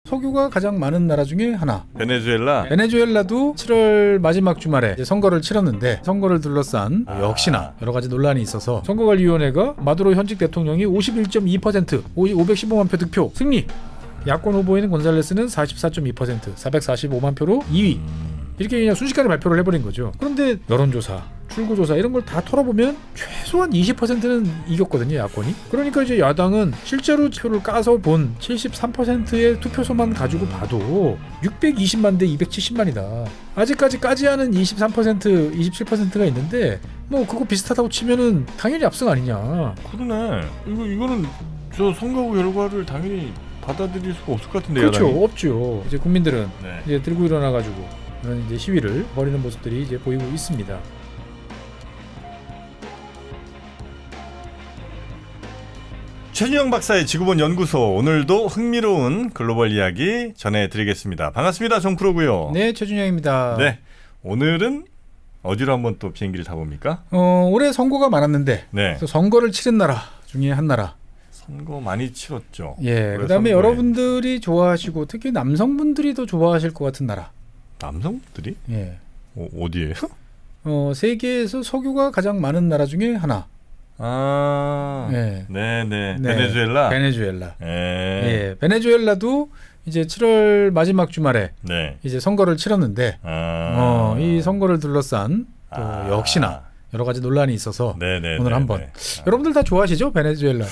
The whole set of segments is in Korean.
석유가 가장 많은 나라 중에 하나. 베네수엘라도 7월 마지막 주말에 이제 선거를 치렀는데 선거를 둘러싼 역시나 여러 가지 논란이 있어서 선거관리위원회가 마두로 현직 대통령이 51.2% 515만 표 득표 승리. 야권 후보인 곤살레스는 44.2% 445만 표로 2위. 이렇게 그냥 순식간에 발표를 해버린 거죠. 그런데 여론조사, 출구조사 이런 걸 다 털어보면 최소한 20%는 이겼거든요, 야권이. 그러니까 이제 야당은 실제로 표를 까서 본 73%의 투표소만 가지고 봐도 620만 대 270만이다. 아직까지 까지 않은 23%, 27%가 있는데 뭐 그거 비슷하다고 치면은 당연히 압승 아니냐. 그러네. 이거는 저 선거 결과를 당연히 받아들일 수가 없을 것 같은데. 그렇죠, 야당이. 없죠. 이제 국민들은 네. 이제 들고 일어나가지고 그런 이제 시위를 벌이는 모습들이 이제 보이고 있습니다. 최준영 박사의 지구본 연구소, 오늘도 흥미로운 글로벌 이야기 전해드리겠습니다. 반갑습니다. 정프로고요. 네, 최준영입니다. 네, 오늘은 어디로 한번 또 비행기를 타봅니까? 올해 선거가 많았는데 네, 선거를 치른 나라 중에 한 나라. 선거 많이 치렀죠. 예, 그다음에 여러분들이 좋아하시고 특히 남성분들이 더 좋아하실 것 같은 나라. 남성들이? 예, 어디예요? 세계에서 석유가 가장 많은 나라 중에 하나. 아, 네. 네네. 네. 베네수엘라. 베네수엘라. 예. 예, 베네수엘라도 이제 7월 마지막 주말에 네. 이제 선거를 치렀는데 이 선거를 둘러싼 또 역시나 여러 가지 논란이 있어서 네네. 오늘 한번 여러분들 다 좋아하시죠? 베네수엘라.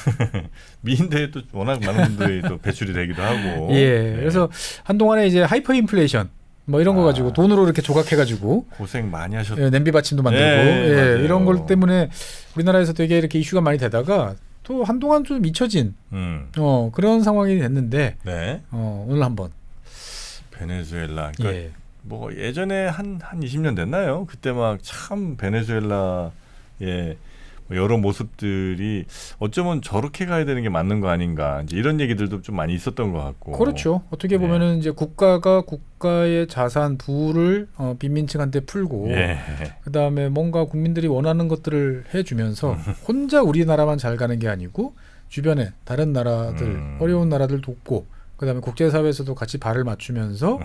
미인대에 또 워낙 많은 분들이 또 배출이 되기도 하고. 예, 네. 그래서 한동안에 이제 하이퍼 인플레이션 뭐 이런 거 가지고 돈으로 이렇게 조각해가지고 고생 많이 하셨. 예, 냄비 받침도 만들고 네, 예, 맞아요. 이런 걸 때문에 우리나라에서 되게 이렇게 이슈가 많이 되다가 또 한동안 좀 잊혀진 그런 상황이 됐는데 네. 오늘 한번 베네수엘라. 그러니까 예. 뭐 예전에 한 20년 됐나요? 그때 막 참 베네수엘라의 여러 모습들이 어쩌면 저렇게 가야 되는 게 맞는 거 아닌가, 이제 이런 얘기들도 좀 많이 있었던 것 같고. 그렇죠. 어떻게 보면은 이제 국가가 국가의 자산 부를 빈민층한테 풀고 예. 그다음에 뭔가 국민들이 원하는 것들을 해주면서 혼자 우리나라만 잘 가는 게 아니고 주변에 다른 나라들 어려운 나라들 돕고 그다음에 국제사회에서도 같이 발을 맞추면서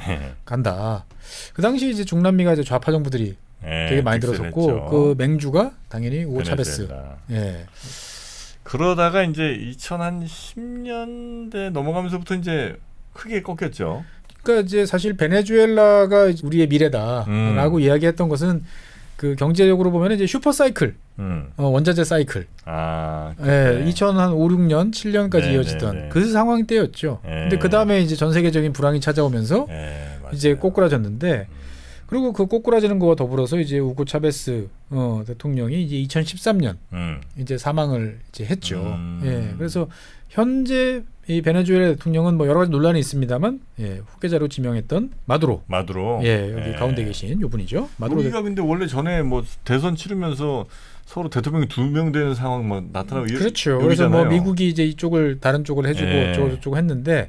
간다. 그 당시 이제 중남미가 이제 좌파 정부들이 되게 많이 들어섰고 했죠. 그 맹주가 당연히 우고 차베스. 베네수엘라. 예. 그러다가 이제 2010년대 넘어가면서부터 이제 크게 꺾였죠. 그러니까 이제 사실 베네수엘라가 우리의 미래다라고 이야기했던 것은 그 경제적으로 보면 이제 슈퍼 사이클, 원자재 사이클. 예, 2005, 6년, 7년까지 네, 이어지던 네, 네. 그 상황 때였죠. 근데 그 다음에 이제 전 세계적인 불황이 찾아오면서 이제 꼬꾸라졌는데, 그리고 그 꼬꾸라지는 거와 더불어서 이제 우고 차베스 대통령이 이제 2013년 이제 사망을 이제 했죠. 예, 그래서 현재 이 베네수엘라 대통령은 뭐 여러 가지 논란이 있습니다만, 예, 후계자로 지명했던 마두로. 예, 여기 가운데 계신 요 분이죠. 마두로. 우리가 근데 원래 전에 뭐 대선 치르면서 서로 대통령이 2명 되는 상황 막 나타나고 그렇죠. 그래서 뭐 미국이 이제 이쪽을 다른 쪽을 해주고 저쪽 했는데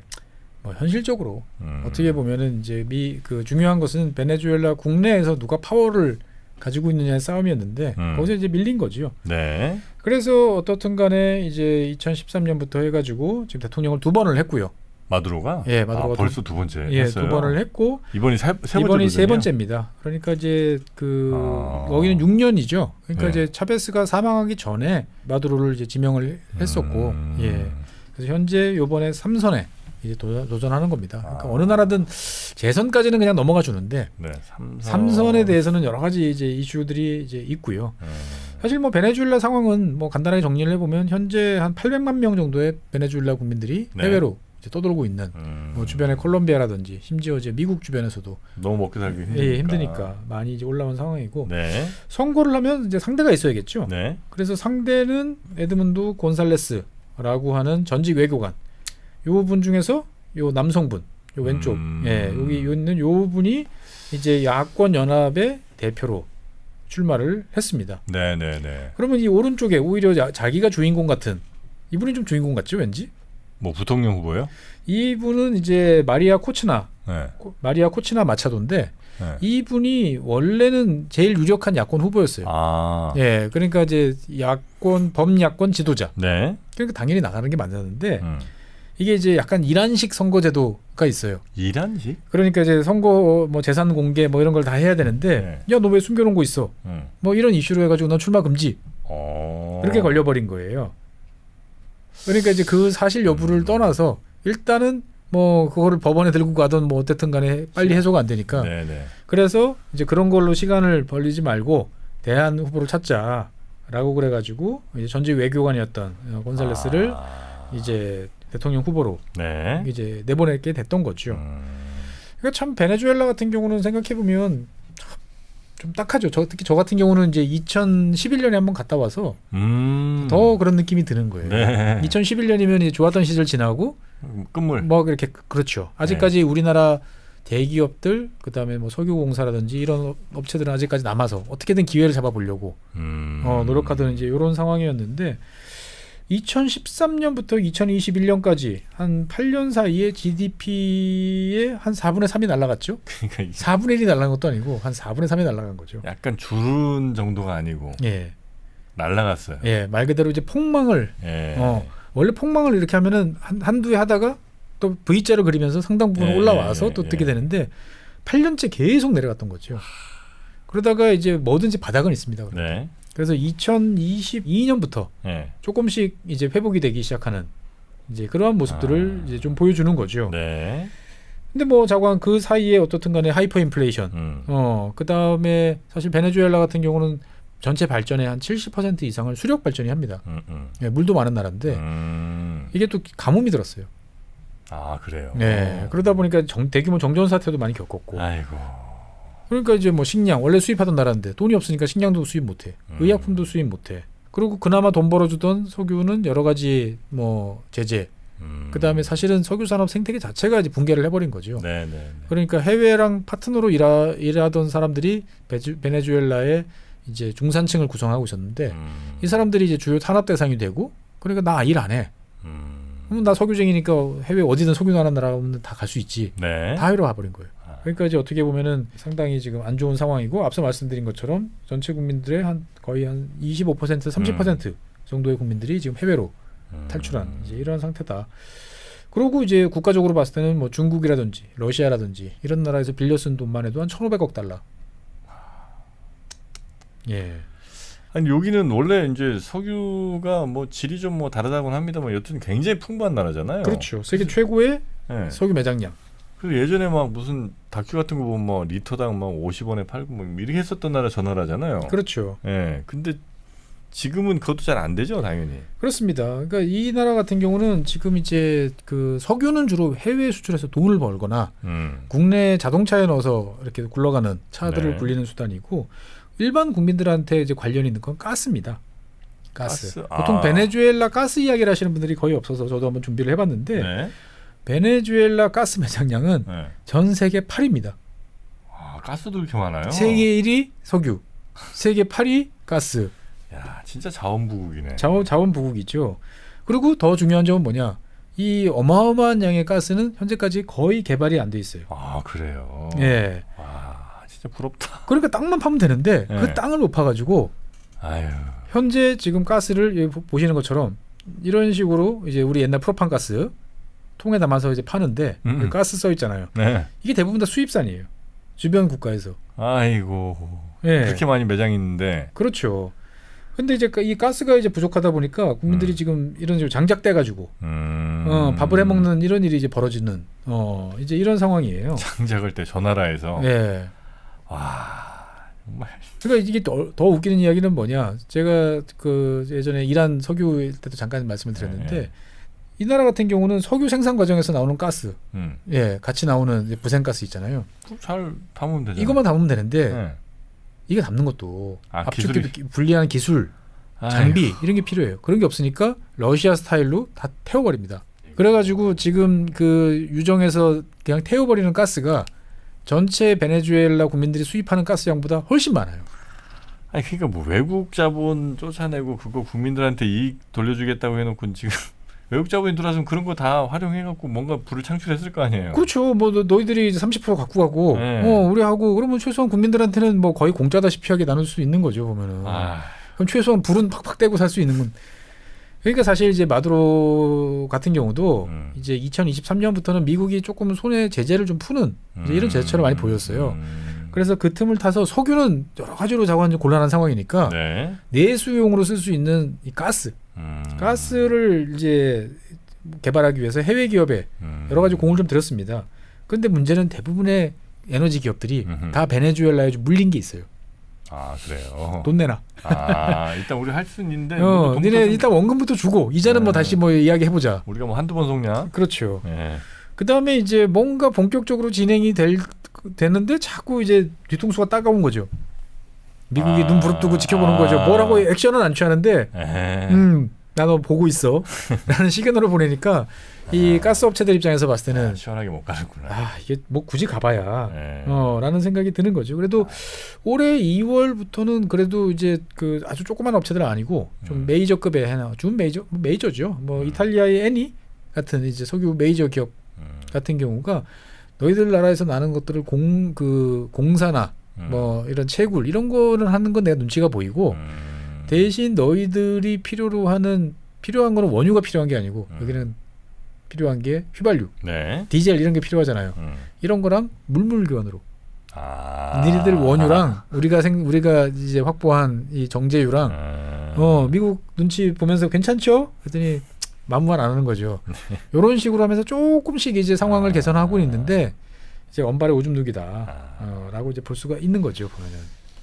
뭐 현실적으로 어떻게 보면은 이제 그 중요한 것은 베네수엘라 국내에서 누가 파워를 가지고 있느냐의 싸움이었는데 거기서 이제 밀린 거죠. 네. 그래서 어떻든 간에 이제 2013년부터 해가지고 지금 대통령을 2번을 했고요. 마두로가? 예, 마두로가 벌써 2번째 예, 했어요. 2번을 했고 이번이 이번이 세 번째입니다. 그러니까 이제 거기는 6년이죠. 그러니까 이제 차베스가 사망하기 전에 마두로를 이제 지명을 했었고, 예. 그래서 현재 이번에 3선에 이제 도전하는 겁니다. 그러니까 어느 나라든 재선까지는 그냥 넘어가 주는데 네, 3선에 대해서는 여러 가지 이제 이슈들이 이제 있고요. 사실 뭐 베네수엘라 상황은 뭐 간단하게 정리를 해보면 현재 한 800만 명 정도의 베네수엘라 국민들이 해외로 이제 떠돌고 있는 뭐 주변에 콜롬비아라든지 심지어 이제 미국 주변에서도 너무 먹고 살기 힘드니까 많이 이제 올라온 상황이고 네. 선거를 하면 이제 상대가 있어야겠죠. 네. 그래서 상대는 에드문드 곤살레스라고 하는 전직 외교관. 요 분 중에서 요 남성분, 요 왼쪽, 예, 여기 있는 요 분이 이제 야권 연합의 대표로 출마를 했습니다. 네. 그러면 이 오른쪽에 오히려 자기가 주인공 같은 이분이 좀 주인공 같죠, 왠지? 뭐 부통령 후보요? 이분은 이제 마리아 코치나 마차도인데 네. 이분이 원래는 제일 유력한 야권 후보였어요. 예, 그러니까 이제 범야권 지도자. 네. 그러니까 당연히 나가는 게 맞는데 이게 이제 약간 이란식 선거제도가 있어요. 이란식? 그러니까 이제 선거 뭐 재산 공개 뭐 이런 걸 다 해야 되는데 야 너 왜 숨겨놓은 거 있어? 뭐 이런 이슈로 해가지고 넌 출마 금지. 그렇게 걸려버린 거예요. 그러니까 이제 그 사실 여부를 떠나서 일단은 뭐 그거를 법원에 들고 가든 뭐 어쨌든 간에 빨리 해소가 안 되니까 네네. 그래서 이제 그런 걸로 시간을 벌리지 말고 대안 후보를 찾자라고 그래가지고 이제 전직 외교관이었던 곤살레스를 이제 대통령 후보로 네. 이제 내보내게 됐던 거죠. 그러니까 참 베네수엘라 같은 경우는 생각해 보면 좀 딱하죠. 특히 저 같은 경우는 이제 2011년에 한번 갔다 와서 더 그런 느낌이 드는 거예요. 네. 2011년이면 이제 좋았던 시절 지나고 끝물. 뭐 그렇게 그렇죠. 아직까지 우리나라 대기업들 그다음에 뭐 석유공사라든지 이런 업체들은 아직까지 남아서 어떻게든 기회를 잡아보려고 노력하던 이제 이런 상황이었는데 2013년부터 2021년까지 한 8년 사이에 GDP의 한 4분의 3이 날아갔죠. 그러니까 이게 4분의 1이 날아간 것도 아니고 한 4분의 3이 날아간 거죠. 약간 주른 정도가 아니고 예, 날라갔어요. 예, 말 그대로 이제 폭망을 예. 원래 폭망을 이렇게 하면은 한두 해 하다가 또 V자로 그리면서 상당 부분 올라와서 또 뜨게 되는데 8년째 계속 내려갔던 거죠. 그러다가 이제 뭐든지 바닥은 있습니다. 네. 그래서 2022년부터 네. 조금씩 이제 회복이 되기 시작하는 이제 그러한 모습들을 이제 좀 보여주는 거죠. 네. 근데 뭐 자관 그 사이에 어떻든 간에 하이퍼 인플레이션, 그다음에 사실 베네수엘라 같은 경우는 전체 발전의 한 70% 이상을 수력 발전이 합니다. 예, 물도 많은 나라인데 이게 또 가뭄이 들었어요. 아 그래요. 네, 그러다 보니까 대규모 정전 사태도 많이 겪었고. 아이고. 그러니까 이제 뭐 식량 원래 수입하던 나라인데 돈이 없으니까 식량도 수입 못해, 의약품도 수입 못해. 그리고 그나마 돈 벌어주던 석유는 여러 가지 뭐 제재. 그다음에 사실은 석유 산업 생태계 자체가 이제 붕괴를 해버린 거죠. 네네. 그러니까 해외랑 파트너로 일하던 사람들이 베네수엘라의 이제 중산층을 구성하고 있었는데 이 사람들이 이제 주요 탄압 대상이 되고 그러니까 나 일 안 해. 그럼 나 석유쟁이니까 해외 어디든 석유 나는 나라면 다 갈 수 있지. 네. 다 해로 가버린 거예요. 그러니까 이제 어떻게 보면은 상당히 지금 안 좋은 상황이고 앞서 말씀드린 것처럼 전체 국민들의 한 거의 한 25% 30% 정도의 국민들이 지금 해외로 탈출한 이제 이런 상태다. 그리고 이제 국가적으로 봤을 때는 뭐 중국이라든지 러시아라든지 이런 나라에서 빌려 쓴 돈만 해도 한 1,500억 달러. 예. 아니 여기는 원래 이제 석유가 뭐 질이 좀 뭐 다르다고는 합니다만 여튼 굉장히 풍부한 나라잖아요. 그렇죠. 세계 최고의 네. 석유 매장량. 그리고 예전에 막 무슨 다큐 같은 거 보면 뭐 리터당 막 50원에 팔고 뭐 이렇게 했었던 나라 저 나라잖아요. 그렇죠. 예. 근데 지금은 그것도 잘 안 되죠, 당연히. 그렇습니다. 그러니까 이 나라 같은 경우는 지금 이제 그 석유는 주로 해외 수출해서 돈을 벌거나 국내 자동차에 넣어서 이렇게 굴러가는 차들을 네. 굴리는 수단이고 일반 국민들한테 이제 관련이 있는 건 가스입니다. 가스. 보통 베네수엘라 가스 이야기를 하시는 분들이 거의 없어서 저도 한번 준비를 해봤는데 네. 베네수엘라 가스 매장량은 네. 전 세계 8위입니다. 아, 가스도 이렇게 많아요? 세계 1위 석유, 세계 8위 가스. 야, 진짜 자원부국이네. 자원부국이죠. 그리고 더 중요한 점은 뭐냐? 이 어마어마한 양의 가스는 현재까지 거의 개발이 안 돼 있어요. 아, 그래요? 예. 와, 진짜 부럽다. 그러니까 땅만 파면 되는데 네. 그 땅을 못 파가지고 아유. 현재 지금 가스를 여기 보시는 것처럼 이런 식으로 이제 우리 옛날 프로판 가스 통에 담아서 이제 파는데 여기 가스 써 있잖아요. 네. 이게 대부분 다 수입산이에요. 주변 국가에서. 아이고. 예. 그렇게 많이 매장이 있는데. 그렇죠. 근데 이제 이 가스가 이제 부족하다 보니까 국민들이 지금 이런 식으로 장작돼 가지고 밥을 해 먹는 이런 일이 이제 벌어지는 이제 이런 상황이에요. 장작을 때 저 나라에서. 예. 와, 정말. 그러니까 이게 더 웃기는 이야기는 뭐냐? 제가 그 예전에 이란 석유 때도 잠깐 말씀을 드렸는데 네. 이 나라 같은 경우는 석유 생산 과정에서 나오는 가스, 예, 같이 나오는 이제 부생가스 있잖아요. 잘 담으면 되잖아요. 이것만 담으면 되는데 네. 이게 담는 것도 압축기 기술이... 분리하는 기술, 장비 아이고. 이런 게 필요해요. 그런 게 없으니까 러시아 스타일로 다 태워버립니다. 그래가지고 지금 그 유정에서 그냥 태워버리는 가스가 전체 베네수엘라 국민들이 수입하는 가스량보다 훨씬 많아요. 아니 그러니까 뭐 외국 자본 쫓아내고 그거 국민들한테 이익 돌려주겠다고 해놓고 지금 외국 자본이 들어와서 그런 거 다 활용해갖고 뭔가 부를 창출했을 거 아니에요. 그렇죠. 뭐 너희들이 이제 30% 갖고 가고, 네. 우리 하고 그러면 최소한 국민들한테는 뭐 거의 공짜다시피 하게 나눌 수 있는 거죠 보면은. 그럼 최소한 불은 팍팍 떼고 살 수 있는 건. 그러니까 사실 이제 마두로 같은 경우도 이제 2023년부터는 미국이 조금 손에 제재를 좀 푸는 이제 이런 제스처를 많이 보였어요. 그래서 그 틈을 타서 석유는 여러 가지로 자꾸 이제 곤란한 상황이니까 네. 내수용으로 쓸 수 있는 이 가스를 이제 개발하기 위해서 해외 기업에 여러 가지 공을 좀 들였습니다. 그런데 문제는 대부분의 에너지 기업들이 다 베네수엘라에 좀 물린 게 있어요. 아 그래요. 돈 내놔. 아 일단 우리 할 수는 있는데 니네 일단 원금부터 주고 이자는 뭐 다시 뭐 이야기 해보자. 우리가 뭐 한두 번 속냐? 그렇죠. 네. 그 다음에 이제 뭔가 본격적으로 진행이 됐는데 자꾸 이제 뒤통수가 따가운 거죠. 미국이 눈 부릅뜨고 지켜보는 거죠. 뭐라고 액션은 안 취하는데 나 너 보고 있어 라는 시그널을 보내니까 이 가스 업체들 입장에서 봤을 때는 시원하게 못 가는구나. 이게 뭐 굳이 가봐야 라는 생각이 드는 거죠. 그래도 올해 2월부터는 그래도 이제 그 아주 조그만 업체들 아니고 좀 메이저급의 준 메이저죠. 뭐 이탈리아의 에니 같은 이제 석유 메이저 기업 같은 경우가 너희들 나라에서 나는 것들을 공사나 뭐 이런 채굴 이런 거는 하는 건 내가 눈치가 보이고 대신 너희들이 필요한 거는 원유가 필요한 게 아니고 여기는 필요한 게 휘발유, 네. 디젤 이런 게 필요하잖아요. 이런 거랑 물물교환으로 니네들 원유랑 우리가 이제 확보한 이 정제유랑 미국 눈치 보면서 괜찮죠? 그랬더니 마무만 안 하는 거죠. 이런 식으로 하면서 조금씩 이제 상황을 개선하고 있는데 이제 언발의 오줌 누기다라고 이제 볼 수가 있는 거죠. 보면은.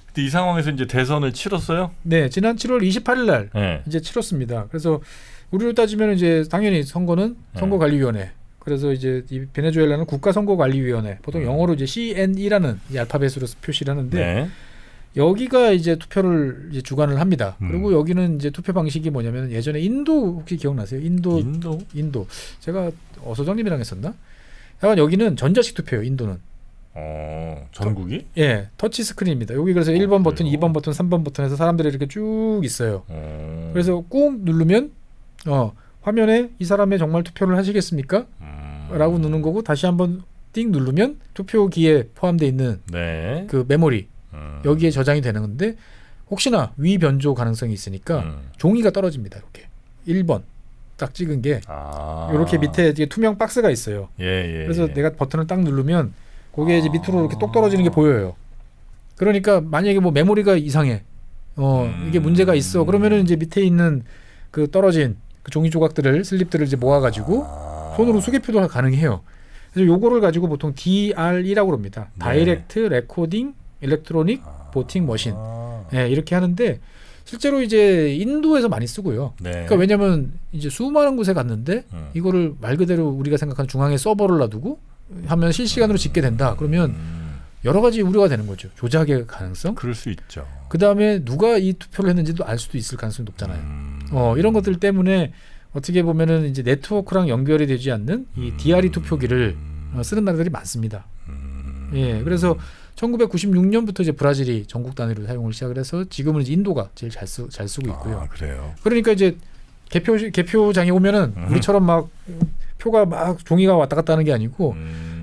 근데 이 상황에서 이제 대선을 치렀어요? 네, 지난 7월 28일 날 네. 이제 치렀습니다. 그래서 우리로 따지면 이제 당연히 선거는 선거관리위원회. 그래서 이제 이 베네수엘라는 국가선거관리위원회. 보통 영어로 이제 CNE라는 이 알파벳으로 표시를 하는데 네. 여기가 이제 투표를 이제 주관을 합니다. 그리고 여기는 이제 투표 방식이 뭐냐면 예전에 인도 혹시 기억나세요? 인도. 제가 소장님이랑 했었나? 약간 여기는 전자식 투표예요. 인도는. 전국이? 예, 터치 스크린입니다. 여기 그래서 1번 버튼, 2번 버튼, 3번 버튼 해서 사람들이 이렇게 쭉 있어요. 그래서 꾹 누르면 화면에 이 사람의 정말 투표를 하시겠습니까? 라고 누르는 거고 다시 한번 띵 누르면 투표기에 포함되어 있는 네. 그 메모리 여기에 저장이 되는 건데 혹시나 위 변조 가능성이 있으니까 종이가 떨어집니다. 이렇게 1번 딱 찍은 게 이렇게 밑에 이제 투명 박스가 있어요. 그래서 내가 버튼을 딱 누르면 거기에 이제 밑으로 이렇게 똑 떨어지는 게 보여요. 그러니까 만약에 뭐 메모리가 이상해, 이게 문제가 있어. 그러면은 이제 밑에 있는 그 떨어진 그 종이 조각들을 슬립들을 이제 모아가지고 손으로 수개표도 가능해요. 그래서 요거를 가지고 보통 DRE라고 합니다. 다이렉트 레코딩 일렉트로닉 보팅 머신. 네, 이렇게 하는데 실제로 이제 인도에서 많이 쓰고요. 네. 그러니까 왜냐하면 이제 수많은 곳에 갔는데 이거를 말 그대로 우리가 생각하는 중앙에 서버를 놔두고 하면 실시간으로 짓게 된다. 그러면 여러 가지 우려가 되는 거죠. 조작의 가능성. 그럴 수 있죠. 그 다음에 누가 이 투표를 했는지도 알 수도 있을 가능성이 높잖아요. 이런 것들 때문에 어떻게 보면은 이제 네트워크랑 연결이 되지 않는 이 DRE 투표기를 쓰는 나라들이 많습니다. 예, 그래서 1996년부터 이제 브라질이 전국 단위로 사용을 시작을 해서 지금은 이제 인도가 제일 잘 쓰고 있고요. 그래요. 그러니까 이제 개표장에 오면은 우리처럼 막 표가 막 종이가 왔다 갔다 하는 게 아니고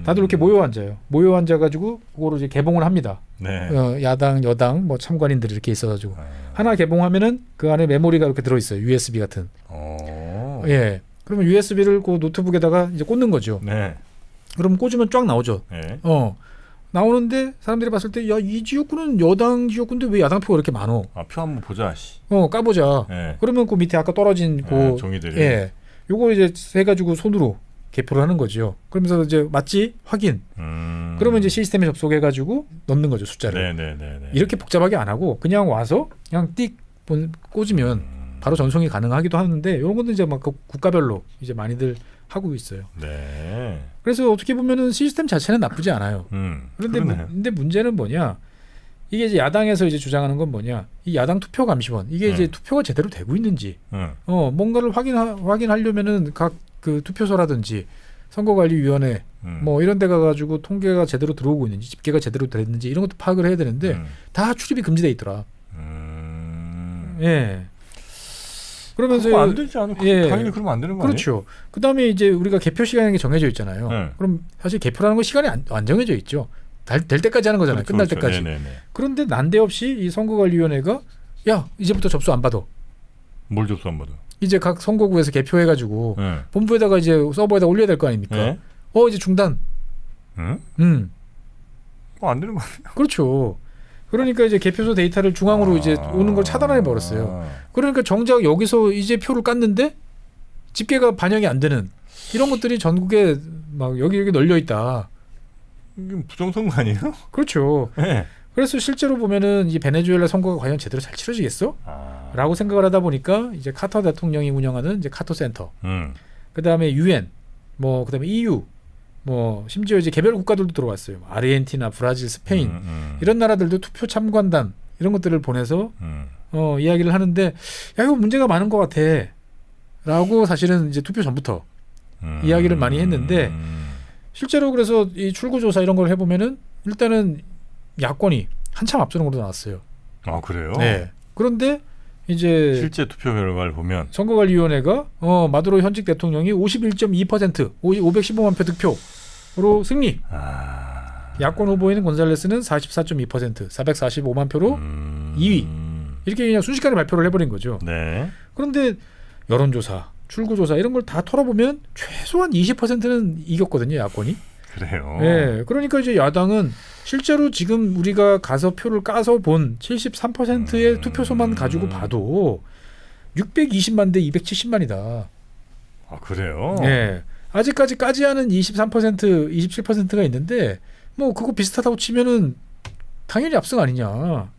다들 이렇게 모여 앉아요. 모여 앉아가지고 그거를 이제 개봉을 합니다. 네. 야당, 여당, 뭐 참관인들이 이렇게 있어가지고 하나 개봉하면은 그 안에 메모리가 이렇게 들어 있어요. USB 같은. 예. 그러면 USB를 그 노트북에다가 이제 꽂는 거죠. 네. 그럼 꽂으면 쫙 나오죠. 네. 나오는데 사람들이 봤을 때 야, 이 지역구는 여당 지역구인데 왜 야당 표가 이렇게 많어? 표 한번 보자. 까보자. 네. 그러면 그 밑에 아까 떨어진 그 종이들이. 예. 요거 이제 해가지고 손으로 개표를 하는 거죠. 그러면서 이제 맞지 확인. 그러면 이제 시스템에 접속해가지고 넣는 거죠 숫자를. 네네네. 이렇게 복잡하게 안 하고 그냥 와서 그냥 띡 꽂으면 바로 전송이 가능하기도 하는데 이런 것도 이제 막 국가별로 이제 많이들 하고 있어요. 네. 그래서 어떻게 보면은 시스템 자체는 나쁘지 않아요. 그런데 근데 문제는 뭐냐? 이게 이제 야당에서 이제 주장하는 건 뭐냐? 이 야당 투표 감시원 이게 이제 투표가 제대로 되고 있는지, 뭔가를 확인하려면은 각 그 투표소라든지 선거관리위원회 뭐 이런 데 가가지고 통계가 제대로 들어오고 있는지 집계가 제대로 됐는지 이런 것도 파악을 해야 되는데 다 출입이 금지돼 있더라. 예. 그러면서 안 되지 않을까? 당연히 그러면 안 되는 거 아니에요? 그렇죠. 그 다음에 이제 우리가 개표 시간이 정해져 있잖아요. 그럼 사실 개표라는 건 시간이 안 정해져 있죠. 될 때까지 하는 거잖아요. 끝날 때까지. 네네네. 그런데 난데없이 이 선거관리위원회가 야 이제부터 접수 안 받아. 뭘 줬어 안 받아? 이제 각 선거구에서 개표해가지고 네. 본부에다가 이제 서버에다 올려야 될 거 아닙니까? 네? 이제 중단. 응? 안 되는 거 아니야? 그렇죠. 그러니까 이제 개표소 데이터를 중앙으로 이제 오는 걸 차단해 버렸어요. 그러니까 정작 여기서 이제 표를 깠는데 집계가 반영이 안 되는 이런 것들이 전국에 막 여기 널려 있다. 이게 부정선거 아니에요? 그렇죠. 네. 그래서 실제로 보면은 이 베네수엘라 선거가 과연 제대로 잘 치러지겠어? 라고 생각을 하다 보니까 이제 카터 대통령이 운영하는 이제 카터 센터, 그다음에 UN, 뭐 그다음에 EU, 뭐 심지어 이제 개별 국가들도 들어왔어요. 아르헨티나, 브라질, 스페인 이런 나라들도 투표 참관단 이런 것들을 보내서 이야기를 하는데 야 이거 문제가 많은 것 같아라고 사실은 이제 투표 전부터 이야기를 많이 했는데 실제로 그래서 이 출구조사 이런 걸 해보면은 일단은 야권이 한참 앞서는 걸로 나왔어요. 아 그래요? 네. 그런데 이제 실제 투표 결과를 보면 선거관리위원회가 마두로 현직 대통령이 51.2% 515만 표 득표로 승리. 야권 후보인 곤살레스는 44.2% 445만 표로 2위. 이렇게 그냥 순식간에 발표를 해버린 거죠. 네. 그런데 여론조사, 출구조사 이런 걸 다 털어보면 최소한 20%는 이겼거든요, 야권이. 그래요. 네, 그러니까 이제 야당은 실제로 지금 우리가 가서 표를 까서 본 73%의 투표소만 가지고 봐도 620만 대 270만이다. 아 그래요? 네, 아직까지 까지 않은 23%, 27%가 있는데 뭐 그거 비슷하다고 치면은 당연히 압승 아니냐.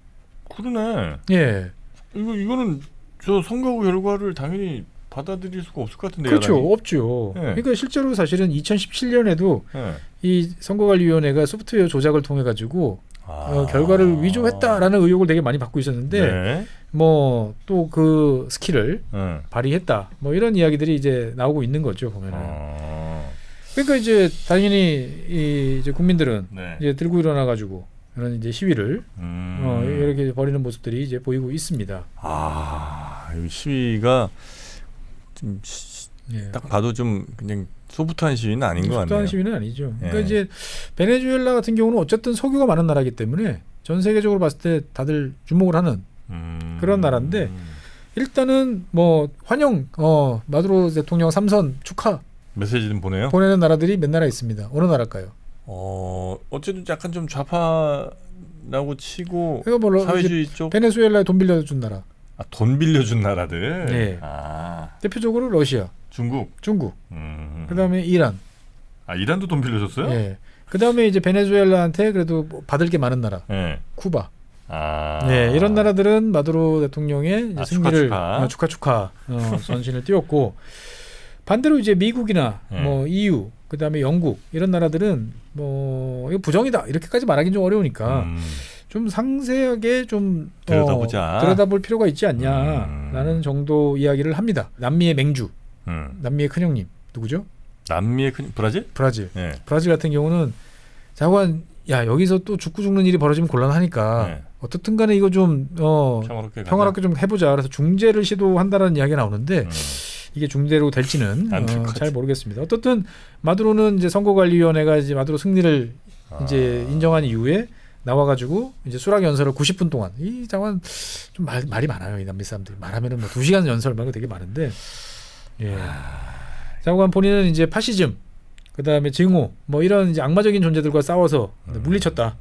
그러네. 예. 이거는 저 선거 결과를 당연히 받아들일 수가 없을 것 같은데. 그렇죠. 야당이. 없죠. 네. 그러니까 실제로 사실은 2017년에도 네. 이 선거관리위원회가 소프트웨어 조작을 통해 가지고 결과를 위조했다라는 의혹을 되게 많이 받고 있었는데 네. 뭐 또 그 스킬을 네. 발휘했다. 뭐 이런 이야기들이 이제 나오고 있는 거죠 보면은. 그러니까 이제 당연히 이제 국민들은 네. 이제 들고 일어나 가지고 이런 이제 시위를 이렇게 벌이는 모습들이 이제 보이고 있습니다. 이 시위가 좀 예. 딱 봐도 좀 그냥 소프트한 시위는 아닌 것 같네요. 소프트한 시위는 아니죠. 그러니까 예. 이제 베네수엘라 같은 경우는 어쨌든 석유가 많은 나라이기 때문에 전 세계적으로 봤을 때 다들 주목을 하는 그런 나라인데 일단은 뭐 환영 마두로 대통령 3선 축하 메시지 좀 보내요. 보내는 나라들이 몇 나라 있습니다. 어느 나라일까요? 어쨌든 약간 좀 좌파라고 치고 그러니까 뭐 사회주의 쪽. 베네수엘라에 돈 빌려준 나라 돈 빌려준 나라들. 네. 대표적으로 러시아, 중국. 중국, 그다음에 이란. 이란도 돈 빌려줬어요? 네. 그다음에 이제 베네수엘라한테 그래도 뭐 받을 게 많은 나라, 네. 쿠바. 네, 이런 나라들은 마두로 대통령의 이제 승리를 축하 전신을 띄웠고 반대로 이제 미국이나 뭐 EU 그다음에 영국 이런 나라들은 뭐 이거 부정이다 이렇게까지 말하기는 좀 어려우니까 좀 상세하게 좀 들여다볼 필요가 있지 않냐라는 정도 이야기를 합니다. 남미의 맹주, 남미의 큰형님 누구죠? 남미의 브라질? 브라질. 네. 브라질 같은 경우는 자관 여기서 또 죽고 죽는 일이 벌어지면 곤란하니까 네. 어떻든 간에 이거 좀 평화롭게 좀 해보자. 그래서 중재를 시도한다라는 이야기가 나오는데 이게 중재로 될지는 잘 모르겠습니다. 어떻든 마두로는 이제 선거관리위원회가 이제 마두로 승리를 이제 인정한 이후에 나와가지고 이제 수락 연설을 90분 동안 이 장관 좀 말이 많아요. 이 남미 사람들이 말하면은 뭐 2시간 연설 말고 되게 많은데 예. 장관 본인은 이제 파시즘 그다음에 증오 뭐 이런 이제 악마적인 존재들과 싸워서 물리쳤다.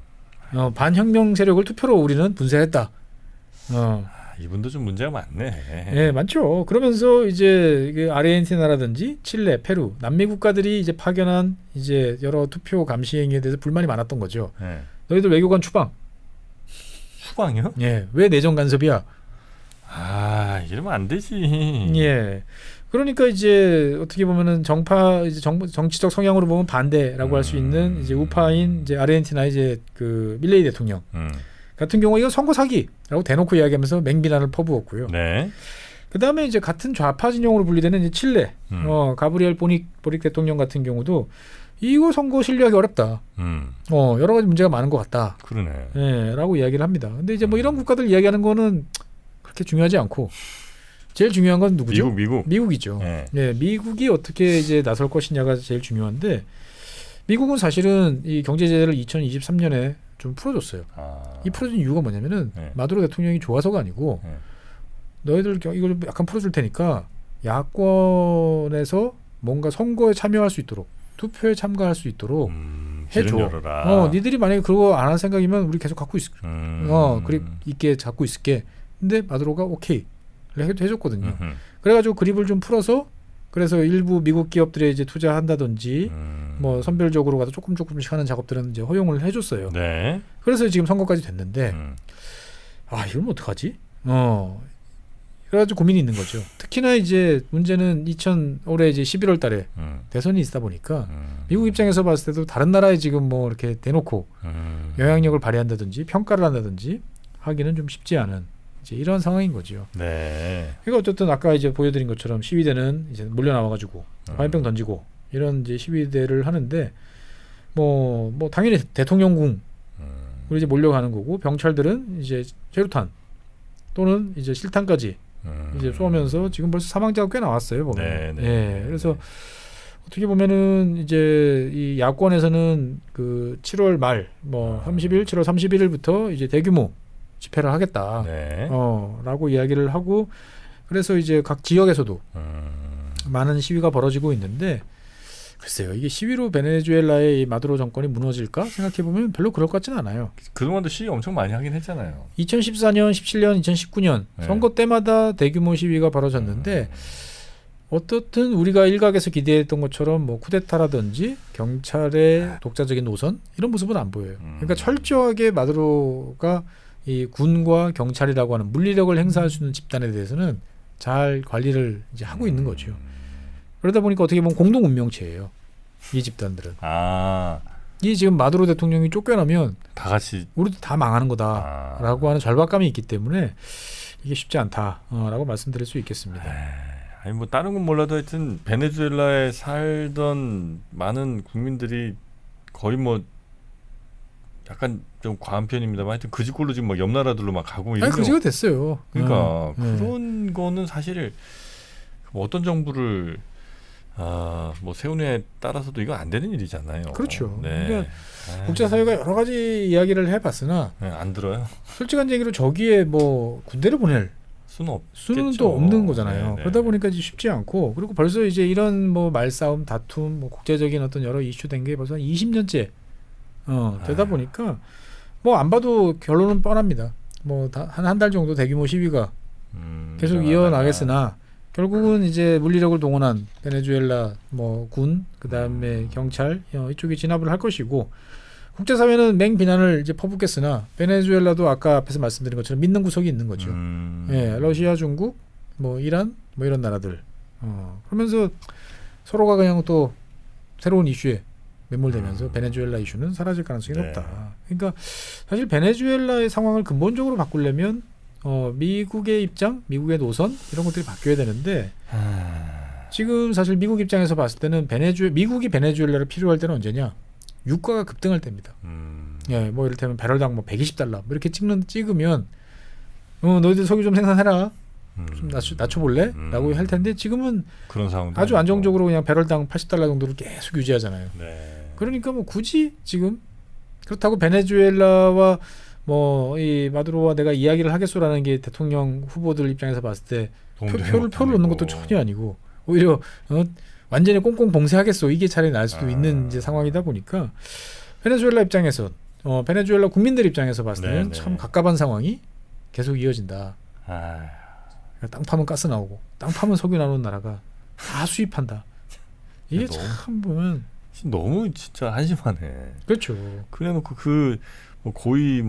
반혁명 세력을 투표로 우리는 분쇄했다. 이분도 좀 문제가 많네. 예, 많죠. 그러면서 이제 아르헨티나라든지 칠레, 페루, 남미 국가들이 이제 파견한 이제 여러 투표 감시 행위에 대해서 불만이 많았던 거죠. 네. 너희들 외교관 추방. 추방이요? 예, 왜 내정 간섭이야? 이러면 안 되지. 예. 그러니까 이제 어떻게 보면은 정치적 성향으로 보면 반대라고 할 수 있는 이제 우파인 이제 아르헨티나 이제 그 밀레이 대통령 같은 경우 이건 선거 사기라고 대놓고 이야기하면서 맹비난을 퍼부었고요. 네. 그다음에 이제 같은 좌파 진영으로 분리되는 이제 칠레 가브리엘 보릭 대통령 같은 경우도 이거 선거 신뢰하기 어렵다. 여러 가지 문제가 많은 것 같다. 그러네. 예, 라고 이야기를 합니다. 근데 이제 뭐 이런 국가들 이야기하는 거는 그렇게 중요하지 않고 제일 중요한 건 누구죠? 미국이죠. 네. 네, 미국이 어떻게 이제 나설 것이냐가 제일 중요한데 미국은 사실은 이 경제 제재를 2023년에 좀 풀어줬어요. 이 풀어준 이유가 뭐냐면은 마두로 대통령이 좋아서가 아니고 너희들 이걸 약간 풀어줄 테니까 야권에서 뭔가 선거에 참여할 수 있도록 투표에 참가할 수 있도록 해줘. 열어라. 니들이 만약에 그거 안 할 생각이면 우리 계속 갖고 그립 있게 잡고 있을게. 근데 마두로가 오케이 해줬거든요. 그래가지고 그립을 좀 풀어서 그래서 일부 미국 기업들에 이제 투자한다든지 뭐 선별적으로 가서 조금씩 하는 작업들은 이제 허용을 해줬어요. 네. 그래서 지금 선거까지 됐는데 이건 어떡하지? 그래가지고 고민이 있는 거죠. 특히나 이제 문제는 올해 이제 11월달에 대선이 있다 보니까 미국 입장에서 봤을 때도 다른 나라에 지금 뭐 이렇게 대놓고 영향력을 발휘한다든지 평가를 한다든지 하기는 좀 쉽지 않은 이제 이런 상황인 거죠. 네. 그러니까 어쨌든 아까 이제 보여드린 것처럼 시위대는 이제 몰려 나와가지고 화염병 던지고 이런 이제 시위대를 하는데 뭐 당연히 대통령궁 우리 이제 몰려가는 거고 병찰들은 이제 제루탄 또는 이제 실탄까지 이제 쏘면서 지금 벌써 사망자가 꽤 나왔어요. 보면. 예. 그래서 어떻게 보면은 이제 이 야권에서는 그 7월 말 뭐 7월 31일부터 이제 대규모 집회를 하겠다. 네. 라고 이야기를 하고 그래서 이제 각 지역에서도 많은 시위가 벌어지고 있는데 글쎄요. 이게 시위로 베네수엘라의 이 마두로 정권이 무너질까 생각해 보면 별로 그럴 것 같지는 않아요. 그동안도 시위 엄청 많이 하긴 했잖아요. 2014년, 17년, 2019년 네. 선거 때마다 대규모 시위가 벌어졌는데 어떻든 우리가 일각에서 기대했던 것처럼 뭐 쿠데타라든지 경찰의 독자적인 노선 이런 모습은 안 보여요. 그러니까 철저하게 마두로가 이 군과 경찰이라고 하는 물리력을 행사할 수 있는 집단에 대해서는 잘 관리를 이제 하고 있는 거죠. 그러다 보니까 어떻게 보면 공동 운명체예요. 이 집단들은. 이 지금 마두로 대통령이 쫓겨나면 다 같이 우리도 다 망하는 거다라고 하는 절박감이 있기 때문에 이게 쉽지 않다라고 말씀드릴 수 있겠습니다. 아니 뭐 다른 건 몰라도 하여튼 베네수엘라에 살던 많은 국민들이 거의 뭐 약간 좀 과한 편입니다만 하여튼 그 집골로 지금 막 옆 나라들로 막 가고 이런 그지가 됐어요. 그러니까 그런 거는 사실 뭐 어떤 정부를 뭐 세우느냐에 따라서도 이건 안 되는 일이잖아요. 그렇죠. 네. 그러니까 국제사회가 여러 가지 이야기를 해봤으나 네, 안 들어요. 솔직한 얘기로 저기에 뭐 군대를 보낼 수는 또 없는 거잖아요. 네, 그러다 보니까 이제 쉽지 않고 그리고 벌써 이제 이런 뭐 말싸움, 다툼, 뭐 국제적인 어떤 여러 이슈 된 게 벌써 한 20년째 되다 보니까 뭐 안 봐도 결론은 뻔합니다. 뭐 한 달 정도 대규모 시위가 계속 이어나겠으나 결국은 이제 물리력을 동원한 베네수엘라 뭐 군 그다음에 경찰 이쪽이 진압을 할 것이고 국제사회는 맹비난을 이제 퍼붓겠으나 베네수엘라도 아까 앞에서 말씀드린 것처럼 믿는 구석이 있는 거죠. 예, 러시아, 중국, 뭐 이란, 뭐 이런 나라들. 그러면서 서로가 그냥 또 새로운 이슈에 매몰되면서 베네수엘라 이슈는 사라질 가능성이 높다. 그러니까 사실 베네수엘라의 상황을 근본적으로 바꾸려면 미국의 입장, 미국의 노선 이런 것들이 바뀌어야 되는데 지금 사실 미국 입장에서 봤을 때는 미국이 베네수엘라를 필요할 때는 언제냐? 유가가 급등할 때입니다. 예, 뭐 이를테면 배럴당 뭐 120달러 뭐 이렇게 찍으면 너희들 석유 좀 생산해라. 좀 낮춰볼래? 라고 할 텐데 지금은 그런 상황도 아주 안정적으로 그냥 배럴당 80달러 정도를 계속 유지하잖아요. 네. 그러니까 뭐 굳이 지금 그렇다고 베네수엘라와 뭐 이 마두로와 내가 이야기를 하겠소라는 게 대통령 후보들 입장에서 봤을 때 표를 넣는 것도 전혀 아니고 오히려 완전히 꽁꽁 봉쇄하겠소 이게 차라리 날 수도 있는 이제 상황이다 보니까 베네수엘라 입장에서 베네수엘라 국민들 입장에서 봤을 때는 참 갑갑한 상황이 계속 이어진다. 땅 파면 가스 나오고 땅 파면 석유 나오는 나라가 다 수입한다. 이게 참 보면 너무 진짜 한심하네. 그렇죠. 그래놓고 뭐 고위 이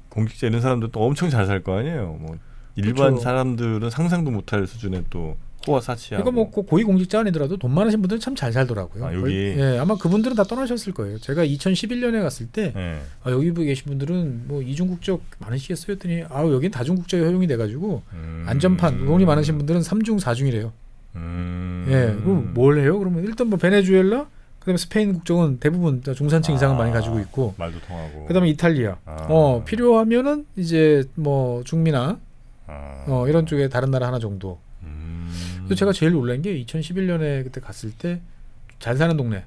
공직자 이런 사람들도 엄청 잘 살 거 아니에요. 뭐 일반 그렇죠. 사람들은 상상도 못할 수준의 또 호화 사치하고. 그러니까 뭐 고위 공직자 아니더라도 돈 많으신 분들은 참 잘 살더라고요. 여기 예, 아마 그분들은 다 떠나셨을 거예요. 제가 2011년에 갔을 때 여기 계신 분들은 뭐 이중국적 많으시겠어요 했더니 여긴 다중국적이 허용이 돼가지고 안전판 돈이 많으신 분들은 3중 4중이래요. 예, 그럼 뭘 해요? 그러면 일단 뭐 베네수엘라 그다음에 스페인 국적은 대부분 중산층 이상은 많이 가지고 있고 말도 통하고. 그다음에 이탈리아. 필요하면은 이제 뭐 중미나 이런 쪽에 다른 나라 하나 정도. 그래서 제가 제일 놀란 게 2011년에 그때 갔을 때 잘 사는 동네,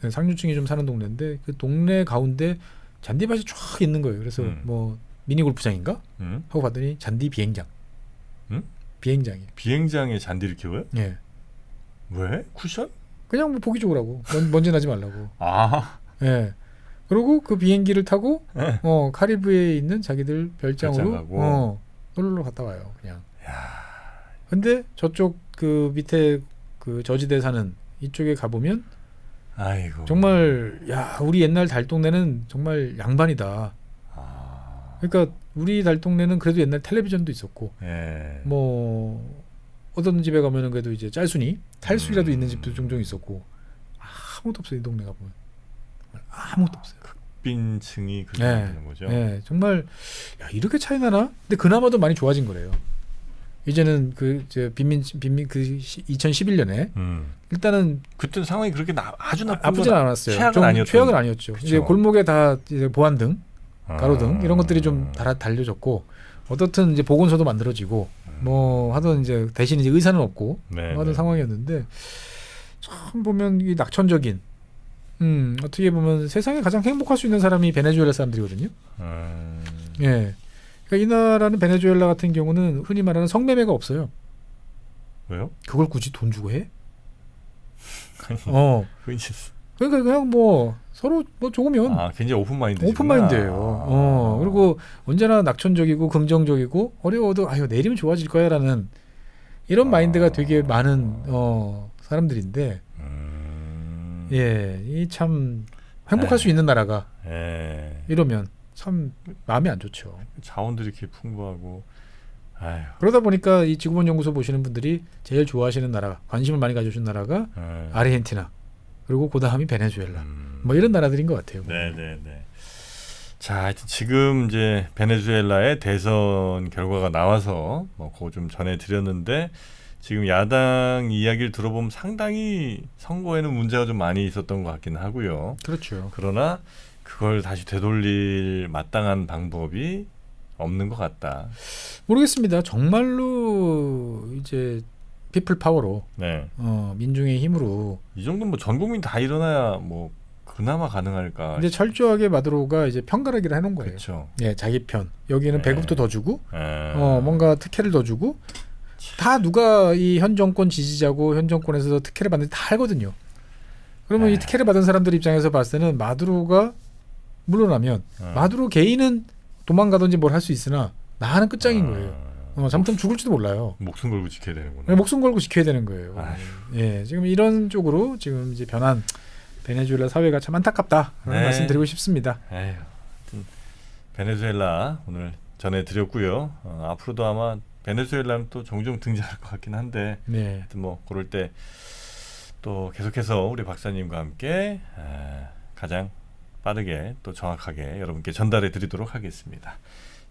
상류층이 좀 사는 동네인데 그 동네 가운데 잔디밭이 쫙 있는 거예요. 그래서 뭐 미니 골프장인가 하고 봤더니 잔디 비행장. 비행장에. 비행장에 잔디를 키워요? 예. 왜? 쿠션? 그냥 뭐 보기 좋으라고. 먼지 나지 말라고. 아, 예. 그리고 그 비행기를 타고 네. 카리브해에 있는 자기들 별장으로 별장 가고. 놀러 갔다 와요. 그냥. 근데 저쪽 그 밑에 그 저지대 사는 이쪽에 가보면 아이고. 정말 야 우리 옛날 달동네는 정말 양반이다. 아, 그러니까 우리 달동네는 그래도 옛날 텔레비전도 있었고 예. 뭐 어떤 집에 가면은 그래도 이제 짤순이 탈수이라도 있는 집도 종종 있었고 아무것도 없어요. 이 동네가 보면 아무것도 없어요. 빈층이 그렇게 네. 되는 거죠. 네, 정말 야, 이렇게 차이 나나? 근데 그나마도 많이 좋아진 거래요. 이제는 그 빈민 그 2011년에 일단은 그때는 상황이 그렇게 아주 나쁜 아프진 건 않았어요. 최악은 좀 아니었죠. 최악은 아니었죠. 그쵸. 이제 골목에 다 이제 보안등, 가로등 이런 것들이 좀 아. 달려졌고 어떻든 이제 보건소도 만들어지고 뭐 하던 이제 대신 이제 의사는 없고 네, 뭐 하던 네. 상황이었는데 참 보면 이 낙천적인 어떻게 보면 세상에 가장 행복할 수 있는 사람이 베네수엘라 사람들이거든요. 예. 그러니까 이 나라는 베네수엘라 같은 경우는 흔히 말하는 성매매가 없어요. 왜요? 그걸 굳이 돈 주고 해? 아니, 왠지 그러니까 그냥 뭐 서로 뭐 좋으면 굉장히 오픈 마인드. 오픈 마인드예요. 그리고 언제나 낙천적이고 긍정적이고 어려워도 아유 내일이면 좋아질 거야라는 이런 마인드가 되게 많은 사람들인데 예, 이 참 행복할 수 있는 나라가 이러면 참 마음이 안 좋죠. 자원들이 이렇게 풍부하고. 아유. 그러다 보니까 이 지구본 연구소 보시는 분들이 제일 좋아하시는 나라, 관심을 많이 가져준 나라가 아르헨티나 그리고 그 다음이 베네수엘라 뭐 이런 나라들인 것 같아요. 네네네. 자, 하여튼 지금 이제 베네수엘라의 대선 결과가 나와서 뭐 그거 좀 전해드렸는데 지금 야당 이야기를 들어보면 상당히 선거에는 문제가 좀 많이 있었던 것 같긴 하고요. 그렇죠. 그러나 그걸 다시 되돌릴 마땅한 방법이 없는 것 같다. 모르겠습니다. 정말로 이제 피플 파워로 네. 민중의 힘으로 이 정도는 뭐 전 국민 다 일어나야 뭐 그나마 가능할까. 이제 철저하게 마두로가 이제 편가르기를 해놓은 거예요. 그렇죠. 예, 자기 편. 여기는 네. 배급도 더 주고, 네. 뭔가 특혜를 더 주고, 다 누가 이 현 정권 지지자고 현 정권에서 특혜를 받는지 다 알거든요. 그러면 이 특혜를 받은 사람들 입장에서 봤을 때는 마두로가 물러나면 마두로 개인은 도망가든지 뭘 할 수 있으나 나는 끝장인 거예요. 잘못하면 죽을지도 몰라요. 목숨 걸고 지켜야 되는구나. 네, 목숨 걸고 지켜야 되는 거예요. 아휴. 예, 지금 이런 쪽으로 지금 이제 변한 베네수엘라 사회가 참 안타깝다라는 네. 말씀드리고 싶습니다. 에휴, 하여튼 베네수엘라 오늘 전해드렸고요. 앞으로도 아마 베네수엘라는 또 종종 등장할 것 같긴 한데 네, 하여튼 뭐 그럴 때 또 계속해서 우리 박사님과 함께 가장 빠르게 또 정확하게 여러분께 전달해 드리도록 하겠습니다.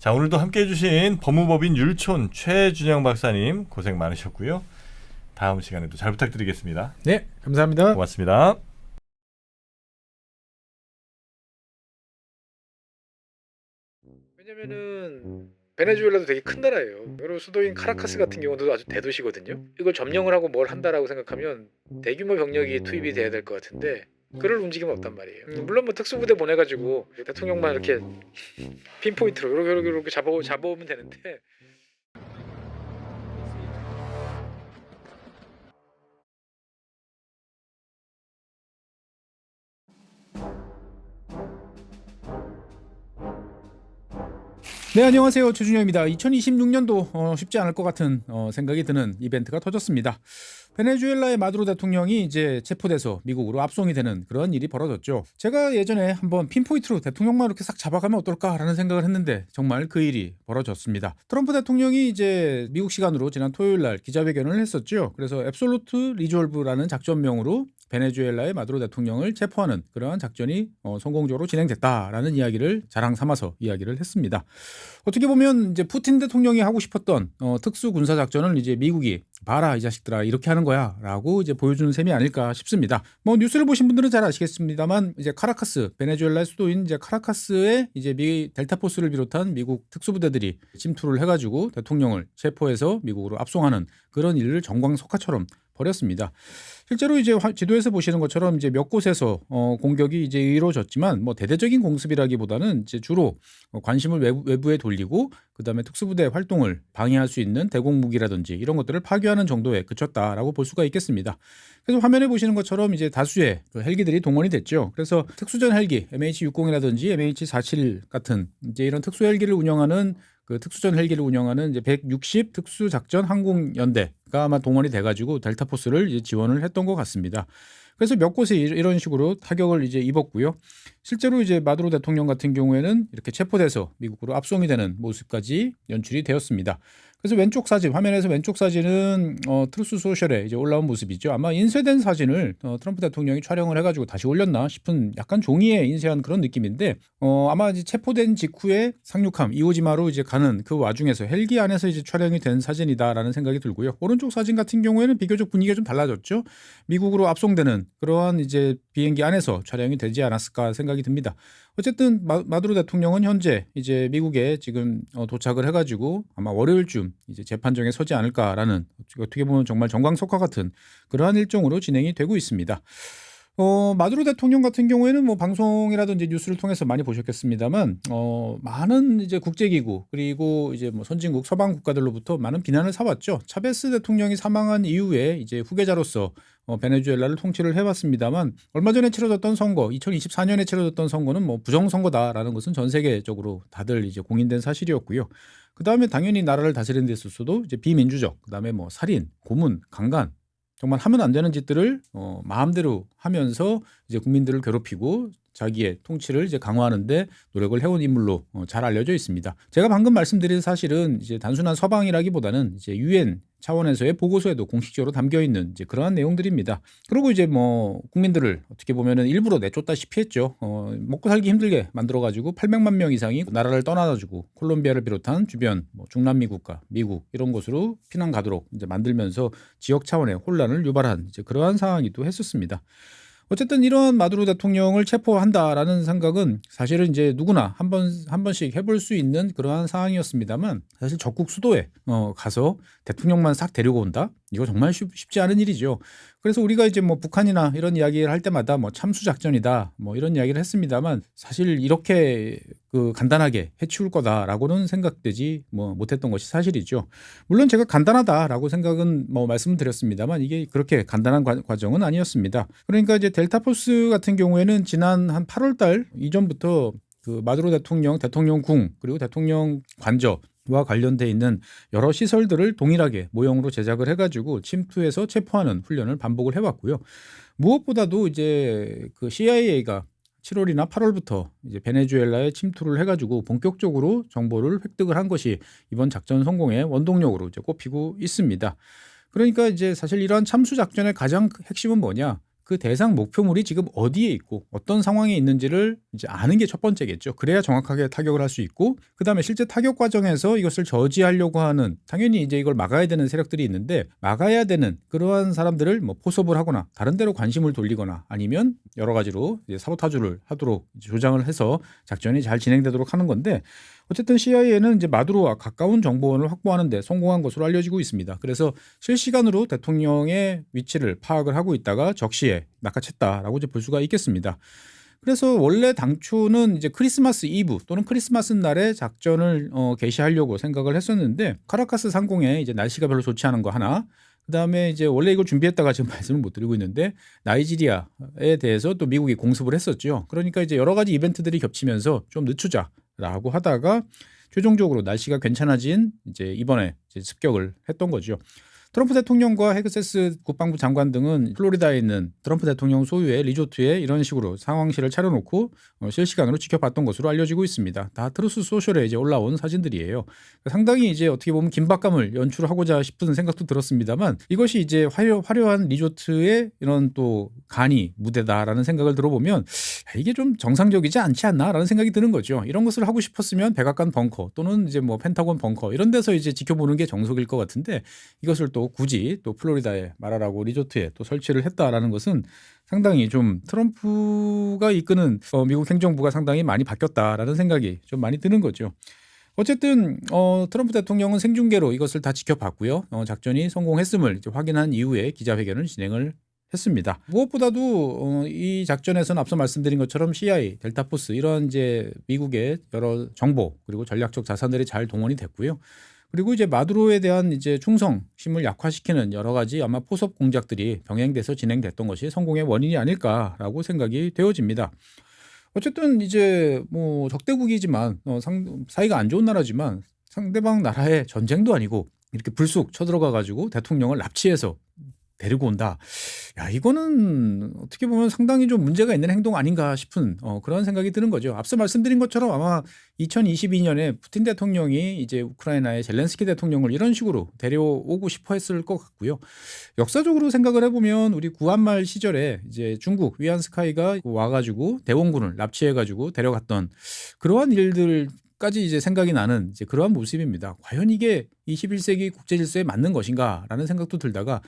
자, 오늘도 함께해 주신 법무법인 율촌 최준영 박사님 고생 많으셨고요. 다음 시간에도 잘 부탁드리겠습니다. 네, 감사합니다. 고맙습니다. 왜냐면은 베네수엘라도 되게 큰 나라예요. 그리고 수도인 카라카스 같은 경우도 아주 대도시거든요. 이걸 점령을 하고 뭘 한다라고 생각하면 대규모 병력이 투입이 돼야 될 것 같은데 그럴 움직임은 없단 말이에요. 물론 뭐 특수부대 보내가지고 대통령만 이렇게 핀포인트로 이렇게 잡아오면 되는데 네, 안녕하세요. 최준영입니다. 2026년도 쉽지 않을 것 같은 생각이 드는 이벤트가 터졌습니다. 베네수엘라의 마두로 대통령이 이제 체포돼서 미국으로 압송이 되는 그런 일이 벌어졌죠. 제가 예전에 한번 핀포인트로 대통령만 이렇게 싹 잡아가면 어떨까라는 생각을 했는데 정말 그 일이 벌어졌습니다. 트럼프 대통령이 이제 미국 시간으로 지난 토요일 날 기자회견을 했었죠. 그래서 앱솔루트 리졸브라는 작전명으로 베네수엘라의 마두로 대통령을 체포하는 그러한 작전이 성공적으로 진행됐다라는 이야기를 자랑 삼아서 이야기를 했습니다. 어떻게 보면 이제 푸틴 대통령이 하고 싶었던 특수 군사 작전을 이제 미국이 봐라 이 자식들아 이렇게 하는 거야라고 이제 보여주는 셈이 아닐까 싶습니다. 뭐 뉴스를 보신 분들은 잘 아시겠습니다만 이제 카라카스 베네수엘라의 수도인 이제 카라카스에 이제 미 델타 포스를 비롯한 미국 특수부대들이 침투를 해가지고 대통령을 체포해서 미국으로 압송하는 그런 일을 정광석화처럼 버렸습니다. 실제로 이제 지도에서 보시는 것처럼 이제 몇 곳에서 공격이 이제 이루어졌지만 뭐 대대적인 공습이라기보다는 이제 주로 관심을 외부에 돌리고 그다음에 특수부대 활동을 방해할 수 있는 대공 무기라든지 이런 것들을 파괴하는 정도에 그쳤다라고 볼 수가 있겠습니다. 그래서 화면에 보시는 것처럼 이제 다수의 그 헬기들이 동원이 됐죠. 그래서 특수전 헬기 MH60이라든지 MH47 같은 이제 이런 특수 헬기를 운영하는 그 특수전 헬기를 운영하는 이제 160 특수작전 항공연대가 아마 동원이 돼가지고 델타포스를 이제 지원을 했던 것 같습니다. 그래서 몇 곳에 이런 식으로 타격을 이제 입었고요. 실제로 이제 마두로 대통령 같은 경우에는 이렇게 체포돼서 미국으로 압송이 되는 모습까지 연출이 되었습니다. 그래서 왼쪽 사진, 화면에서 왼쪽 사진은 트루스 소셜에 이제 올라온 모습이죠. 아마 인쇄된 사진을 트럼프 대통령이 촬영을 해가지고 다시 올렸나 싶은 약간 종이에 인쇄한 그런 느낌인데 아마 이제 체포된 직후에 상륙함 이오지마로 이제 가는 그 와중에서 헬기 안에서 이제 촬영이 된 사진이다라는 생각이 들고요. 오른쪽 사진 같은 경우에는 비교적 분위기가 좀 달라졌죠. 미국으로 압송되는 그러한 이제 비행기 안에서 촬영이 되지 않았을까 생각이 듭니다. 어쨌든 마두로 대통령은 현재 이제 미국에 지금 도착을 해가지고 아마 월요일쯤 이제 재판정에 서지 않을까라는 어떻게 보면 정말 정광석화 같은 그러한 일정으로 진행이 되고 있습니다. 마두로 대통령 같은 경우에는 뭐 방송이라든지 뉴스를 통해서 많이 보셨겠습니다만 많은 이제 국제기구 그리고 이제 뭐 선진국 서방 국가들로부터 많은 비난을 사왔죠. 차베스 대통령이 사망한 이후에 이제 후계자로서 베네수엘라를 통치를 해왔습니다만 얼마 전에 치러졌던 선거, 2024년에 치러졌던 선거는 뭐 부정선거다라는 것은 전 세계적으로 다들 이제 공인된 사실이었고요. 그 다음에 당연히 나라를 다스리는 데 있어서도 이제 비민주적, 그 다음에 뭐 살인, 고문, 강간 정말 하면 안 되는 짓들을 마음대로 하면서 이제 국민들을 괴롭히고 자기의 통치를 이제 강화하는데 노력을 해온 인물로 잘 알려져 있습니다. 제가 방금 말씀드린 사실은 이제 단순한 서방이라기보다는 이제 UN 차원에서의 보고서에도 공식적으로 담겨 있는 이제 그러한 내용들입니다. 그리고 이제 뭐 국민들을 어떻게 보면은 일부러 내쫓다시피 했죠. 먹고 살기 힘들게 만들어가지고 800만 명 이상이 나라를 떠나가지고 콜롬비아를 비롯한 주변 뭐 중남미 국가, 미국 이런 곳으로 피난 가도록 이제 만들면서 지역 차원의 혼란을 유발한 이제 그러한 상황이기도 했었습니다. 어쨌든 이러한 마두로 대통령을 체포한다라는 생각은 사실은 이제 누구나 한 번씩 해볼 수 있는 그러한 상황이었습니다만 사실 적국 수도에 가서 대통령만 싹 데리고 온다? 이거 정말 쉽지 않은 일이죠. 그래서 우리가 이제 뭐 북한이나 이런 이야기를 할 때마다 뭐 참수 작전이다 뭐 이런 이야기를 했습니다만 사실 이렇게 그 간단하게 해치울 거다라고는 생각되지 뭐 못했던 것이 사실이죠. 물론 제가 간단하다라고 생각은 뭐 말씀을 드렸습니다만 이게 그렇게 간단한 과정은 아니었습니다. 그러니까 이제 델타포스 같은 경우에는 지난 한 8월 달 이전부터 그 마두로 대통령궁 그리고 대통령 관저와 관련돼 있는 여러 시설들을 동일하게 모형으로 제작을 해가지고 침투해서 체포하는 훈련을 반복을 해왔고요. 무엇보다도 이제 그 CIA가 7월이나 8월부터 이제 베네수엘라에 침투를 해가지고 본격적으로 정보를 획득을 한 것이 이번 작전 성공의 원동력으로 이제 꼽히고 있습니다. 그러니까 이제 사실 이러한 참수 작전의 가장 핵심은 뭐냐? 그 대상 목표물이 지금 어디에 있고 어떤 상황에 있는지를 이제 아는 게 첫 번째겠죠. 그래야 정확하게 타격을 할 수 있고 그다음에 실제 타격 과정에서 이것을 저지하려고 하는 당연히 이제 이걸 막아야 되는 세력들이 있는데 막아야 되는 그러한 사람들을 뭐 포섭을 하거나 다른 데로 관심을 돌리거나 아니면 여러 가지로 이제 사보타주를 하도록 이제 조장을 해서 작전이 잘 진행되도록 하는 건데 어쨌든 CIA는 이제 마두로와 가까운 정보원을 확보하는 데 성공한 것으로 알려지고 있습니다. 그래서 실시간으로 대통령의 위치를 파악을 하고 있다가 적시에 낚아챘다라고 이제 볼 수가 있겠습니다. 그래서 원래 당초는 이제 크리스마스 이브 또는 크리스마스 날에 작전을 개시하려고 생각을 했었는데 카라카스 상공에 이제 날씨가 별로 좋지 않은 거 하나 그다음에 이제 원래 이걸 준비했다가 지금 말씀을 못 드리고 있는데 나이지리아에 대해서 또 미국이 공습을 했었죠. 그러니까 이제 여러 가지 이벤트들이 겹치면서 좀 늦추자라고 하다가 최종적으로 날씨가 괜찮아진 이제 이번에 이제 습격을 했던 거죠. 트럼프 대통령과 헤그세스 국방부 장관 등은 플로리다에 있는 트럼프 대통령 소유의 리조트에 이런 식으로 상황실을 차려놓고 실시간으로 지켜봤던 것으로 알려지고 있습니다. 다 트루스 소셜에 이제 올라온 사진들이에요. 상당히 이제 어떻게 보면 긴박감을 연출하고자 싶은 생각도 들었습니다만 이것이 이제 화려한 리조트의 이런 또 간이 무대다라는 생각을 들어보면 이게 좀 정상적이지 않지 않나라는 생각이 드는 거죠. 이런 것을 하고 싶었으면 백악관 벙커 또는 이제 뭐 펜타곤 벙커 이런 데서 이제 지켜보는 게 정석일 것 같은데 이것을 또 굳이 또 플로리다에 마라라고 리조트에 또 설치를 했다라는 것은 상당히 좀 트럼프가 이끄는 미국 행정부가 상당히 많이 바뀌었다라는 생각이 좀 많이 드는 거죠. 어쨌든 트럼프 대통령은 생중계로 이것을 다 지켜봤고요. 작전이 성공했음을 이제 확인한 이후에 기자회견을 진행을 했습니다. 무엇보다도 이 작전에서는 앞서 말씀드린 것처럼 CIA, 델타포스 이런 이제 미국의 여러 정보 그리고 전략적 자산들이 잘 동원이 됐고요. 그리고 이제 마두로에 대한 이제 충성심을 약화시키는 여러 가지 아마 포섭 공작들이 병행돼서 진행됐던 것이 성공의 원인이 아닐까라고 생각이 되어집니다. 어쨌든 이제 뭐 적대국이지만 사이가 안 좋은 나라지만 상대방 나라의 전쟁도 아니고 이렇게 불쑥 쳐들어가 가지고 대통령을 납치해서 데리고 온다. 야, 이거는 어떻게 보면 상당히 좀 문제가 있는 행동 아닌가 싶은 그런 생각이 드는 거죠. 앞서 말씀드린 것처럼 아마 2022년에 푸틴 대통령이 이제 우크라이나의 젤렌스키 대통령을 이런 식으로 데려오고 싶어 했을 것 같고요. 역사적으로 생각을 해보면 우리 구한말 시절에 이제 중국 위안스카이가 와가지고 대원군을 납치해가지고 데려갔던 그러한 일들 까지 이제 생각이 나는 이제 그러한 모습입니다. 과연 이게 21세기 국제 질서에 맞는 것인가라는 생각도 들다가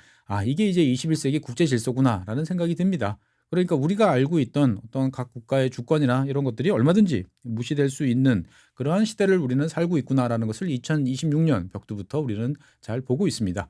이게 이제 21세기 국제 질서구나라는 생각이 듭니다. 그러니까 우리가 알고 있던 어떤 각 국가의 주권이나 이런 것들이 얼마든지 무시될 수 있는 그러한 시대를 우리는 살고 있구나라는 것을 2026년 벽두부터 우리는 잘 보고 있습니다.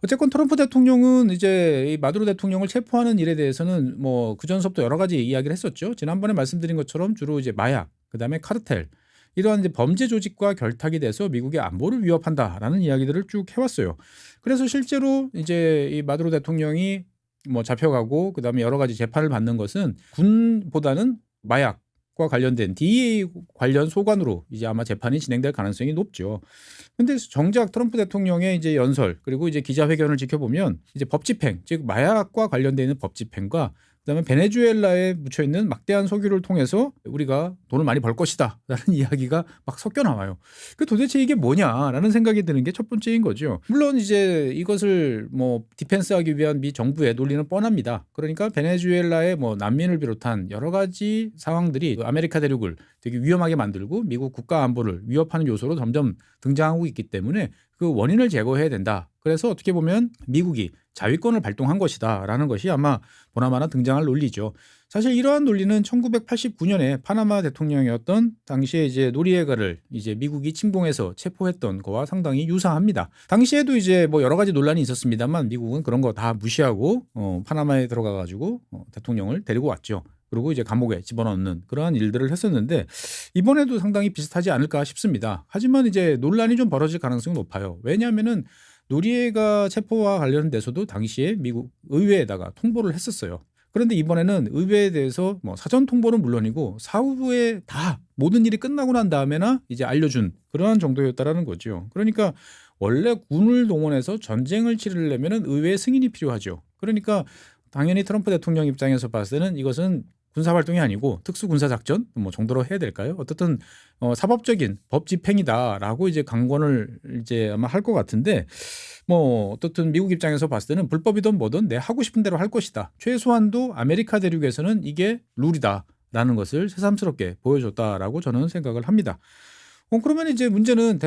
어쨌건 트럼프 대통령은 이제 이 마두로 대통령을 체포하는 일에 대해서는 뭐 그전서부터 여러 가지 이야기를 했었죠. 지난번에 말씀드린 것처럼 주로 이제 마약, 그다음에 카르텔 이러한 이제 범죄 조직과 결탁이 돼서 미국의 안보를 위협한다라는 이야기들을 쭉 해왔어요. 그래서 실제로 이제 이 마두로 대통령이 뭐 잡혀가고 그다음에 여러 가지 재판을 받는 것은 군보다는 마약과 관련된 DEA 관련 소관으로 이제 아마 재판이 진행될 가능성이 높죠. 근데 정작 트럼프 대통령의 이제 연설 그리고 이제 기자회견을 지켜보면 이제 법 집행, 즉 마약과 관련돼 있는 법 집행과 그다음에 베네수엘라에 묻혀 있는 막대한 석유를 통해서 우리가 돈을 많이 벌 것이다라는 이야기가 막 섞여 나와요. 그 도대체 이게 뭐냐라는 생각이 드는 게 첫 번째인 거죠. 물론 이제 이것을 뭐 디펜스하기 위한 미 정부의 논리는 뻔합니다. 그러니까 베네수엘라의 뭐 난민을 비롯한 여러 가지 상황들이 아메리카 대륙을 되게 위험하게 만들고 미국 국가 안보를 위협하는 요소로 점점 등장하고 있기 때문에 그 원인을 제거해야 된다. 그래서 어떻게 보면 미국이 자위권을 발동한 것이다라는 것이 아마 보나마나 등장할 논리죠. 사실 이러한 논리는 1989년에 파나마 대통령이었던 당시에 이제 노리에가를 이제 미국이 침공해서 체포했던 거와 상당히 유사합니다. 당시에도 이제 뭐 여러 가지 논란이 있었습니다만 미국은 그런 거 다 무시하고 파나마에 들어가 가지고 대통령을 데리고 왔죠. 그리고 이제 감옥에 집어넣는 그러한 일들을 했었는데 이번에도 상당히 비슷하지 않을까 싶습니다. 하지만 이제 논란이 좀 벌어질 가능성이 높아요. 왜냐하면은 노리에가 체포와 관련돼서도 당시에 미국 의회에다가 통보를 했었어요. 그런데 이번에는 의회에 대해서 뭐 사전 통보는 물론이고 사후에 다 모든 일이 끝나고 난 다음에나 이제 알려준 그러한 정도였다라는 거죠. 그러니까 원래 군을 동원해서 전쟁을 치르려면은 의회의 승인이 필요하죠. 그러니까 당연히 트럼프 대통령 입장에서 봤을 때는 이것은 군사 활동이 아니고 특수 군사 작전 뭐 정도로 해야 될까요? 어떻든 사법적인 법 집행이다라고 이제 강권을 이제 아마 할 것 같은데 뭐 어떻든 미국 입장에서 봤을 때는 불법이든 뭐든 내 하고 싶은 대로 할 것이다. 최소한도 아메리카 대륙에서는 이게 룰이다라는 것을 새삼스럽게 보여줬다라고 저는 생각을 합니다. 그러면 이제 문제는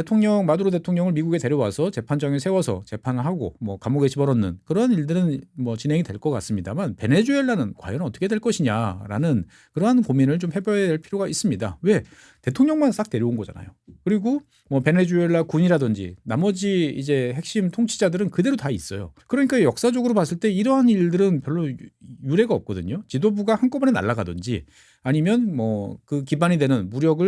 마두로 대통령을 미국에 데려와서 재판정에 세워서 재판을 하고 뭐 감옥에 집어넣는 그런 일들은 뭐 진행이 될 것 같습니다만 베네수엘라는 과연 어떻게 될 것이냐라는 그러한 고민을 좀 해봐야 될 필요가 있습니다. 왜? 대통령만 싹 데려온 거잖아요. 그리고 뭐 베네수엘라 군이라든지 나머지 이제 핵심 통치자들은 그대로 다 있어요. 그러니까 역사적으로 봤을 때 이러한 일들은 별로 유례가 없거든요. 지도부가 한꺼번에 날아가든지 아니면 뭐 그 기반이 되는 무력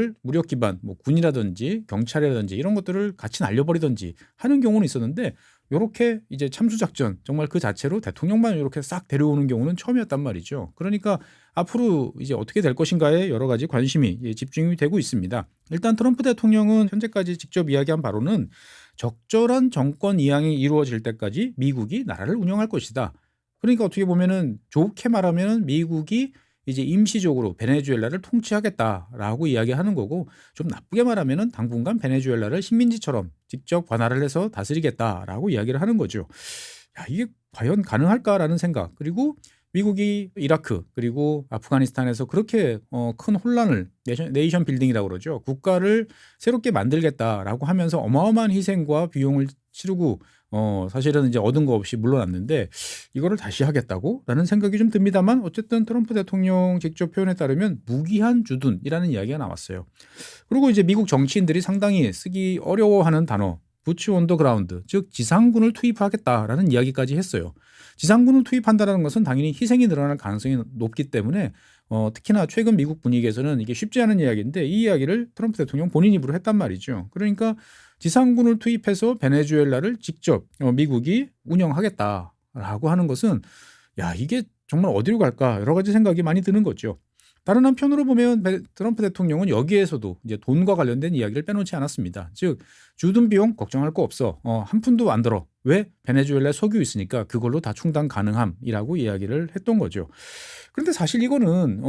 기반 뭐 군이라든지 경찰이라든지 이런 것들을 같이 날려버리든지 하는 경우는 있었는데 이렇게 이제 참수작전 정말 그 자체로 대통령만 이렇게 싹 데려오는 경우는 처음이었단 말이죠. 그러니까 앞으로 이제 어떻게 될 것인가에 여러 가지 관심이 집중이 되고 있습니다. 일단 트럼프 대통령은 현재까지 직접 이야기한 바로는 적절한 정권 이양이 이루어질 때까지 미국이 나라를 운영할 것이다. 그러니까 어떻게 보면은 좋게 말하면 미국이 이제 임시적으로 베네수엘라를 통치하겠다라고 이야기하는 거고 좀 나쁘게 말하면은 당분간 베네수엘라를 식민지처럼 직접 관할을 해서 다스리겠다라고 이야기를 하는 거죠. 야, 이게 과연 가능할까라는 생각 그리고 미국이 이라크 그리고 아프가니스탄에서 그렇게 큰 혼란을 네이션 빌딩이라고 그러죠. 국가를 새롭게 만들겠다라고 하면서 어마어마한 희생과 비용을 치르고 사실은 이제 얻은 거 없이 물러났는데 이거를 다시 하겠다고라는 생각이 좀 듭니다만 어쨌든 트럼프 대통령 직접 표현에 따르면 무기한 주둔이라는 이야기가 나왔어요. 그리고 이제 미국 정치인들이 상당히 쓰기 어려워하는 단어 부츠 온 더 그라운드, 즉 지상군을 투입하겠다라는 이야기까지 했어요. 지상군을 투입한다는 것은 당연히 희생이 늘어날 가능성이 높기 때문에 특히나 최근 미국 분위기에서는 이게 쉽지 않은 이야기인데 이 이야기를 트럼프 대통령 본인 입으로 했단 말이죠. 그러니까 지상군을 투입해서 베네수엘라를 직접 미국이 운영하겠다라고 하는 것은 야 이게 정말 어디로 갈까 여러 가지 생각이 많이 드는 거죠. 다른 한편으로 보면 트럼프 대통령은 여기에서도 이제 돈과 관련된 이야기를 빼놓지 않았습니다. 즉 주둔 비용 걱정할 거 없어. 한 푼도 안 들어. 왜? 베네수엘라에 석유 있으니까 그걸로 다 충당 가능함이라고 이야기를 했던 거죠. 그런데 사실 이거는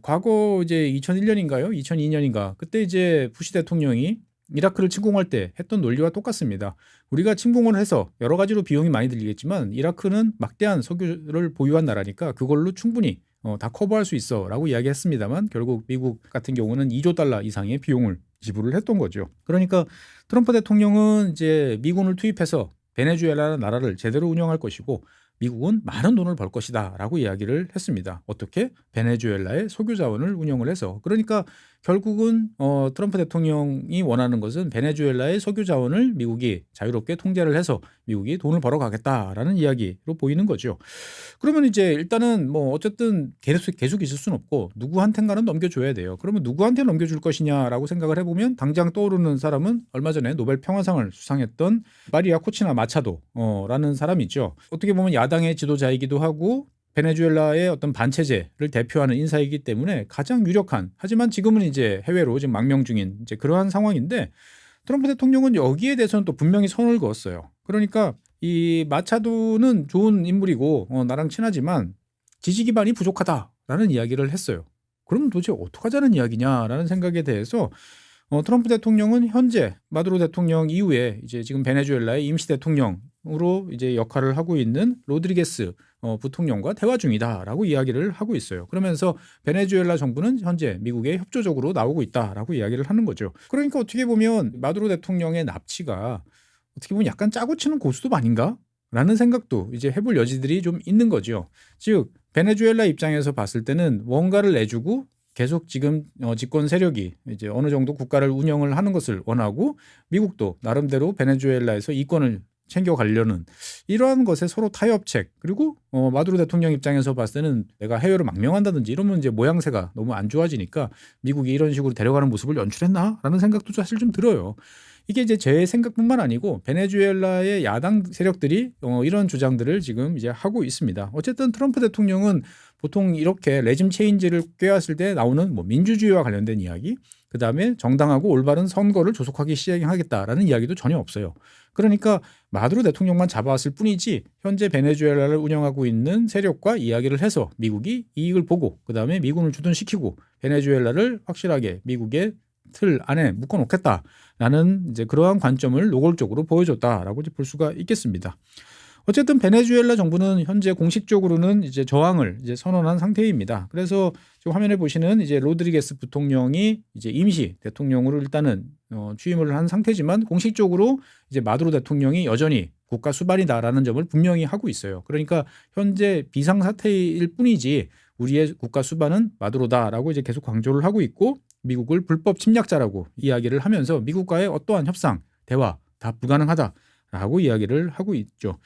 과거 이제 2001년인가요? 2002년인가 그때 이제 부시 대통령이 이라크를 침공할 때 했던 논리와 똑같습니다. 우리가 침공을 해서 여러 가지로 비용이 많이 들리겠지만 이라크는 막대한 석유를 보유한 나라니까 그걸로 충분히 다 커버할 수 있어라고 이야기했습니다만 결국 미국 같은 경우는 2조 달러 이상의 비용을 지불을 했던 거죠. 그러니까 트럼프 대통령은 이제 미군을 투입해서 베네수엘라 나라를 제대로 운영할 것이고 미국은 많은 돈을 벌 것이다라고 이야기를 했습니다. 어떻게? 베네수엘라의 석유 자원을 운영을 해서. 그러니까 결국은 트럼프 대통령이 원하는 것은 베네수엘라의 석유 자원을 미국이 자유롭게 통제를 해서 미국이 돈을 벌어가겠다라는 이야기로 보이는 거죠. 그러면 이제 일단은 뭐 어쨌든 계속 있을 수는 없고 누구한테인가는 넘겨줘야 돼요. 그러면 누구한테 넘겨줄 것이냐라고 생각을 해보면 당장 떠오르는 사람은 얼마 전에 노벨 평화상을 수상했던 마리아 코치나 마차도라는 사람이 있죠. 어떻게 보면 야당의 지도자이기도 하고 베네수엘라의 어떤 반체제를 대표하는 인사이기 때문에 가장 유력한 하지만 지금은 이제 해외로 지금 망명 중인 이제 그러한 상황인데 트럼프 대통령은 여기에 대해서는 또 분명히 선을 그었어요. 그러니까 이 마차도는 좋은 인물이고 나랑 친하지만 지지 기반이 부족하다라는 이야기를 했어요. 그럼 도대체 어떡하자는 이야기냐라는 생각에 대해서 트럼프 대통령은 현재 마두로 대통령 이후에 이제 지금 베네수엘라의 임시 대통령으로 이제 역할을 하고 있는 로드리게스 부통령과 대화 중이다라고 이야기를 하고 있어요. 그러면서 베네수엘라 정부는 현재 미국에 협조적으로 나오고 있다라고 이야기를 하는 거죠. 그러니까 어떻게 보면 마두로 대통령의 납치가 어떻게 보면 약간 짜고 치는 고스톱 아닌가? 라는 생각도 이제 해볼 여지들이 좀 있는 거죠. 즉 베네수엘라 입장에서 봤을 때는 뭔가를 내주고 계속 지금 집권 세력이 이제 어느 정도 국가를 운영을 하는 것을 원하고 미국도 나름대로 베네수엘라에서 이권을 챙겨가려는 이러한 것에 서로 타협책 그리고 마두로 대통령 입장에서 봤을 때는 내가 해외로 망명한다든지 이러면 이제 모양새가 너무 안 좋아지니까 미국이 이런 식으로 데려가는 모습을 연출했나라는 생각도 사실 좀 들어요. 이게 이제 제 생각뿐만 아니고 베네수엘라의 야당 세력들이 이런 주장들을 지금 이제 하고 있습니다. 어쨌든 트럼프 대통령은 보통 이렇게 레짐 체인지를 꾀왔을 때 나오는 뭐 민주주의와 관련된 이야기, 그 다음에 정당하고 올바른 선거를 조속하게 시행하겠다라는 이야기도 전혀 없어요. 그러니까 마두로 대통령만 잡아왔을 뿐이지 현재 베네수엘라를 운영하고 있는 세력과 이야기를 해서 미국이 이익을 보고 그 다음에 미군을 주둔시키고 베네수엘라를 확실하게 미국의 틀 안에 묶어놓겠다라는 이제 그러한 관점을 노골적으로 보여줬다라고 볼 수가 있겠습니다. 어쨌든 베네수엘라 정부는 현재 공식적으로는 이제 저항을 이제 선언한 상태입니다. 그래서 지금 화면에 보시는 이제 로드리게스 부통령이 이제 임시 대통령으로 일단은 취임을 한 상태지만 공식적으로 이제 마두로 대통령이 여전히 국가 수반이다라는 점을 분명히 하고 있어요. 그러니까 현재 비상 사태일 뿐이지 우리의 국가 수반은 마두로다라고 이제 계속 강조를 하고 있고 미국을 불법 침략자라고 이야기를 하면서 미국과의 어떠한 협상, 대화 다 불가능하다라고 이야기를 하고 있죠.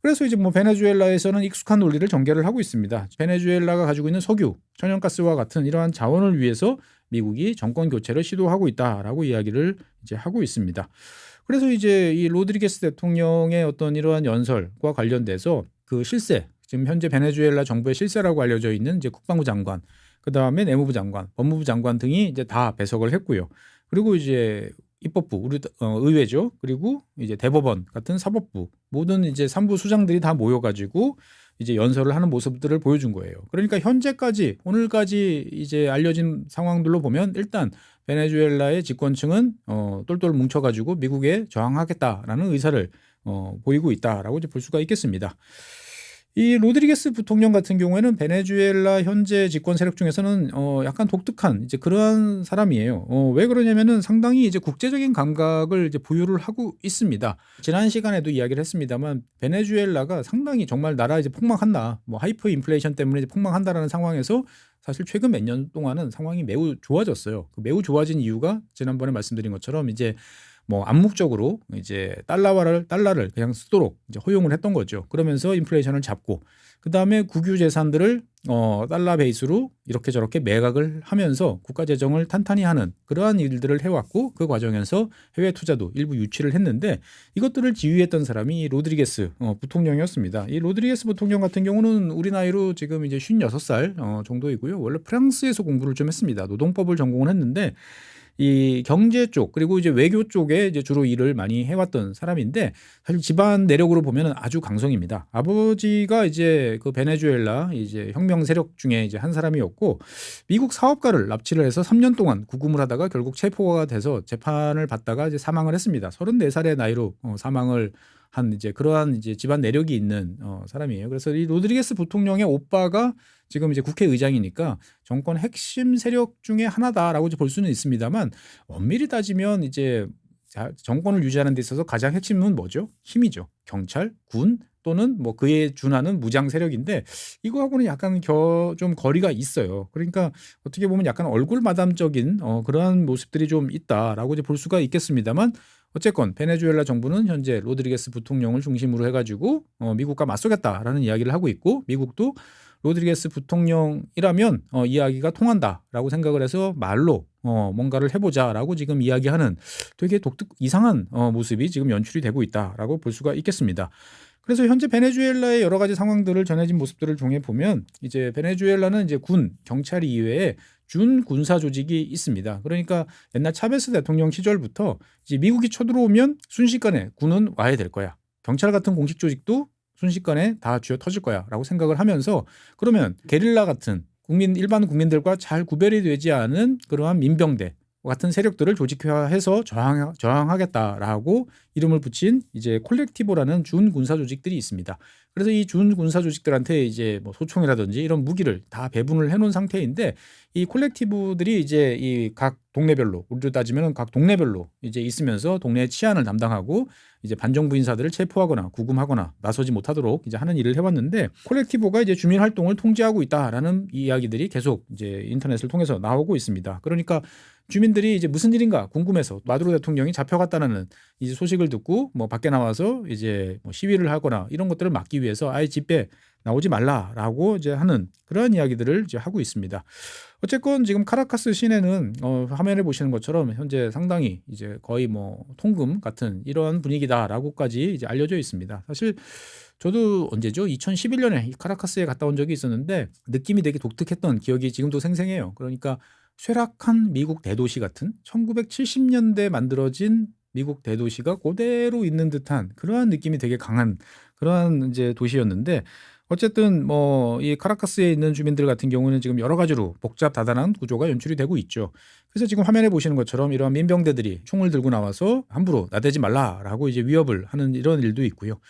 그래서 이제 뭐 베네수엘라에서는 익숙한 논리를 전개를 하고 있습니다. 베네수엘라가 가지고 있는 석유, 천연가스와 같은 이러한 자원을 위해서 미국이 정권 교체를 시도하고 있다라고 이야기를 이제 하고 있습니다. 그래서 이제 이 로드리게스 대통령의 어떤 이러한 연설과 관련돼서 그 실세, 지금 현재 베네수엘라 정부의 실세라고 알려져 있는 이제 국방부 장관, 그 다음에 내무부 장관, 법무부 장관 등이 이제 다 배석을 했고요. 그리고 이제 입법부, 의회죠. 그리고 이제 대법원 같은 사법부 모든 이제 산부 수장들이 다 모여가지고 이제 연설을 하는 모습들을 보여준 거예요. 그러니까 현재까지 오늘까지 이제 알려진 상황들로 보면 일단 베네수엘라의 집권층은 똘똘 뭉쳐가지고 미국에 저항하겠다라는 의사를 보이고 있다라고 이제 볼 수가 있겠습니다. 이 로드리게스 부통령 같은 경우에는 베네수엘라 현재 집권 세력 중에서는 약간 독특한 이제 그러한 사람이에요. 왜 그러냐면은 상당히 이제 국제적인 감각을 이제 보유를 하고 있습니다. 지난 시간에도 이야기를 했습니다만 베네수엘라가 상당히 정말 나라 이제 폭망한다, 뭐 하이퍼 인플레이션 때문에 이제 폭망한다라는 상황에서 사실 최근 몇 년 동안은 상황이 매우 좋아졌어요. 그 매우 좋아진 이유가 지난번에 말씀드린 것처럼 이제 뭐 암묵적으로 이제 달러를 그냥 쓰도록 이제 허용을 했던 거죠. 그러면서 인플레이션을 잡고 그 다음에 국유 재산들을 달러 베이스로 이렇게 저렇게 매각을 하면서 국가 재정을 탄탄히 하는 그러한 일들을 해왔고 그 과정에서 해외 투자도 일부 유치를 했는데 이것들을 지휘했던 사람이 로드리게스 부통령이었습니다. 이 로드리게스 부통령 같은 경우는 우리 나이로 지금 이제 56살 정도이고요. 원래 프랑스에서 공부를 좀 했습니다. 노동법을 전공을 했는데 이 경제 쪽 그리고 이제 외교 쪽에 이제 주로 일을 많이 해왔던 사람인데 사실 집안 내력으로 보면은 아주 강성입니다. 아버지가 이제 그 베네수엘라 이제 혁명 세력 중에 이제 한 사람이었고 미국 사업가를 납치를 해서 3년 동안 구금을 하다가 결국 체포가 돼서 재판을 받다가 이제 사망을 했습니다. 34살의 나이로 사망을 한 이제 그러한 이제 집안 내력이 있는 사람이에요. 그래서 이 로드리게스 부통령의 오빠가 지금 이제 국회의장이니까 정권 핵심 세력 중에 하나다라고 볼 수는 있습니다만 엄밀히 따지면 이제 정권을 유지하는 데 있어서 가장 핵심은 뭐죠? 힘이죠. 경찰, 군 또는 뭐 그에 준하는 무장 세력인데 이거하고는 약간 좀 거리가 있어요. 그러니까 어떻게 보면 약간 얼굴 마담적인 그러한 모습들이 좀 있다라고 이제 볼 수가 있겠습니다만 어쨌건 베네수엘라 정부는 현재 로드리게스 부통령을 중심으로 해가지고 미국과 맞서겠다라는 이야기를 하고 있고 미국도 로드리게스 부통령이라면 이야기가 통한다라고 생각을 해서 말로 뭔가를 해보자라고 지금 이야기하는 되게 이상한 모습이 지금 연출이 되고 있다라고 볼 수가 있겠습니다. 그래서 현재 베네수엘라의 여러 가지 상황들을 전해진 모습들을 종해 보면 이제 베네수엘라는 이제 군, 경찰 이외에 준 군사 조직이 있습니다. 그러니까 옛날 차베스 대통령 시절부터 이제 미국이 쳐들어오면 순식간에 군은 와야 될 거야. 경찰 같은 공식 조직도 순식간에 다 쥐어 터질 거야라고 생각을 하면서 그러면 게릴라 같은 일반 국민들과 잘 구별이 되지 않은 그러한 민병대 같은 세력들을 조직화해서 저항하겠다라고 이름을 붙인 이제 콜렉티보라는 준 군사 조직들이 있습니다. 그래서 이 준 군사 조직들한테 이제 뭐 소총이라든지 이런 무기를 다 배분을 해놓은 상태인데 이 콜렉티브들이 이제 이 각 동네별로 우리로 따지면 각 동네별로 이제 있으면서 동네 치안을 담당하고 이제 반정부 인사들을 체포하거나 구금하거나 나서지 못하도록 이제 하는 일을 해왔는데 콜렉티보가 이제 주민 활동을 통제하고 있다라는 이야기들이 계속 이제 인터넷을 통해서 나오고 있습니다. 그러니까 주민들이 이제 무슨 일인가 궁금해서 마두로 대통령이 잡혀갔다는 이제 소식을 듣고 뭐 밖에 나와서 이제 뭐 시위를 하거나 이런 것들을 막기 위해서 아예 집에 나오지 말라라고 이제 하는 그런 이야기들을 이제 하고 있습니다. 어쨌건 지금 카라카스 시내는 화면에 보시는 것처럼 현재 상당히 이제 거의 뭐 통금 같은 이러한 분위기다라고까지 이제 알려져 있습니다. 사실 저도 언제죠? 2011년에 이 카라카스에 갔다 온 적이 있었는데 느낌이 되게 독특했던 기억이 지금도 생생해요. 그러니까 쇠락한 미국 대도시 같은 1970년대 만들어진 미국 대도시가 그대로 있는 듯한 그러한 느낌이 되게 강한 그러한 이제 도시였는데 어쨌든 뭐 이 카라카스에 있는 주민들 같은 경우는 지금 여러 가지로 복잡다단한 구조가 연출이 되고 있죠. 그래서 지금 화면에 보시는 것처럼 이러한 민병대들이 총을 들고 나와서 함부로 나대지 말라라고 이제 위협을 하는 이런 일도 있고요.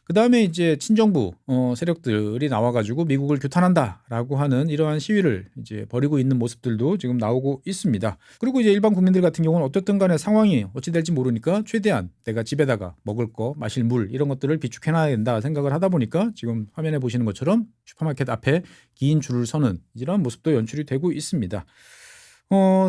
그 다음에 이제 친정부 세력들이 나와가지고 미국을 규탄한다라고 하는 이러한 시위를 이제 벌이고 있는 모습들도 지금 나오고 있습니다. 그리고 이제 일반 국민들 같은 경우는 어떻든 간에 상황이 어찌 될지 모르니까 최대한 내가 집에다가 먹을 거, 마실 물 이런 것들을 비축해놔야 된다 생각을 하다 보니까 지금 화면에 보시는 것처럼 슈퍼마켓 앞에 긴 줄을 서는 이런 모습도 연출이 되고 있습니다.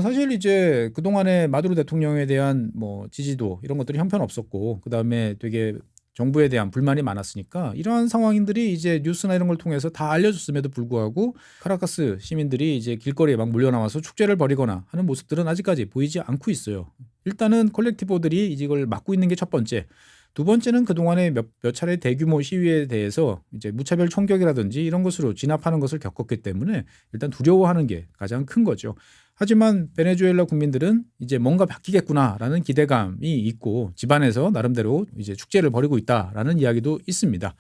사실 이제 그동안에 마두로 대통령에 대한 뭐 지지도 이런 것들이 형편없었고 그다음에 되게 정부에 대한 불만이 많았으니까 이러한 상황인들이 이제 뉴스나 이런 걸 통해서 다 알려줬음에도 불구하고 카라카스 시민들이 이제 길거리에 막 몰려나와서 축제를 벌이거나 하는 모습들은 아직까지 보이지 않고 있어요. 일단은 콜렉티보들이 이걸 막고 있는 게 첫 번째. 두 번째는 그동안에 몇 차례 대규모 시위에 대해서 이제 무차별 총격이라든지 이런 것으로 진압하는 것을 겪었기 때문에 일단 두려워하는 게 가장 큰 거죠. 하지만 베네수엘라 국민들은 이제 뭔가 바뀌겠구나라는 기대감이 있고 집안에서 나름대로 이제 축제를 벌이고 있다라는 이야기도 있습니다.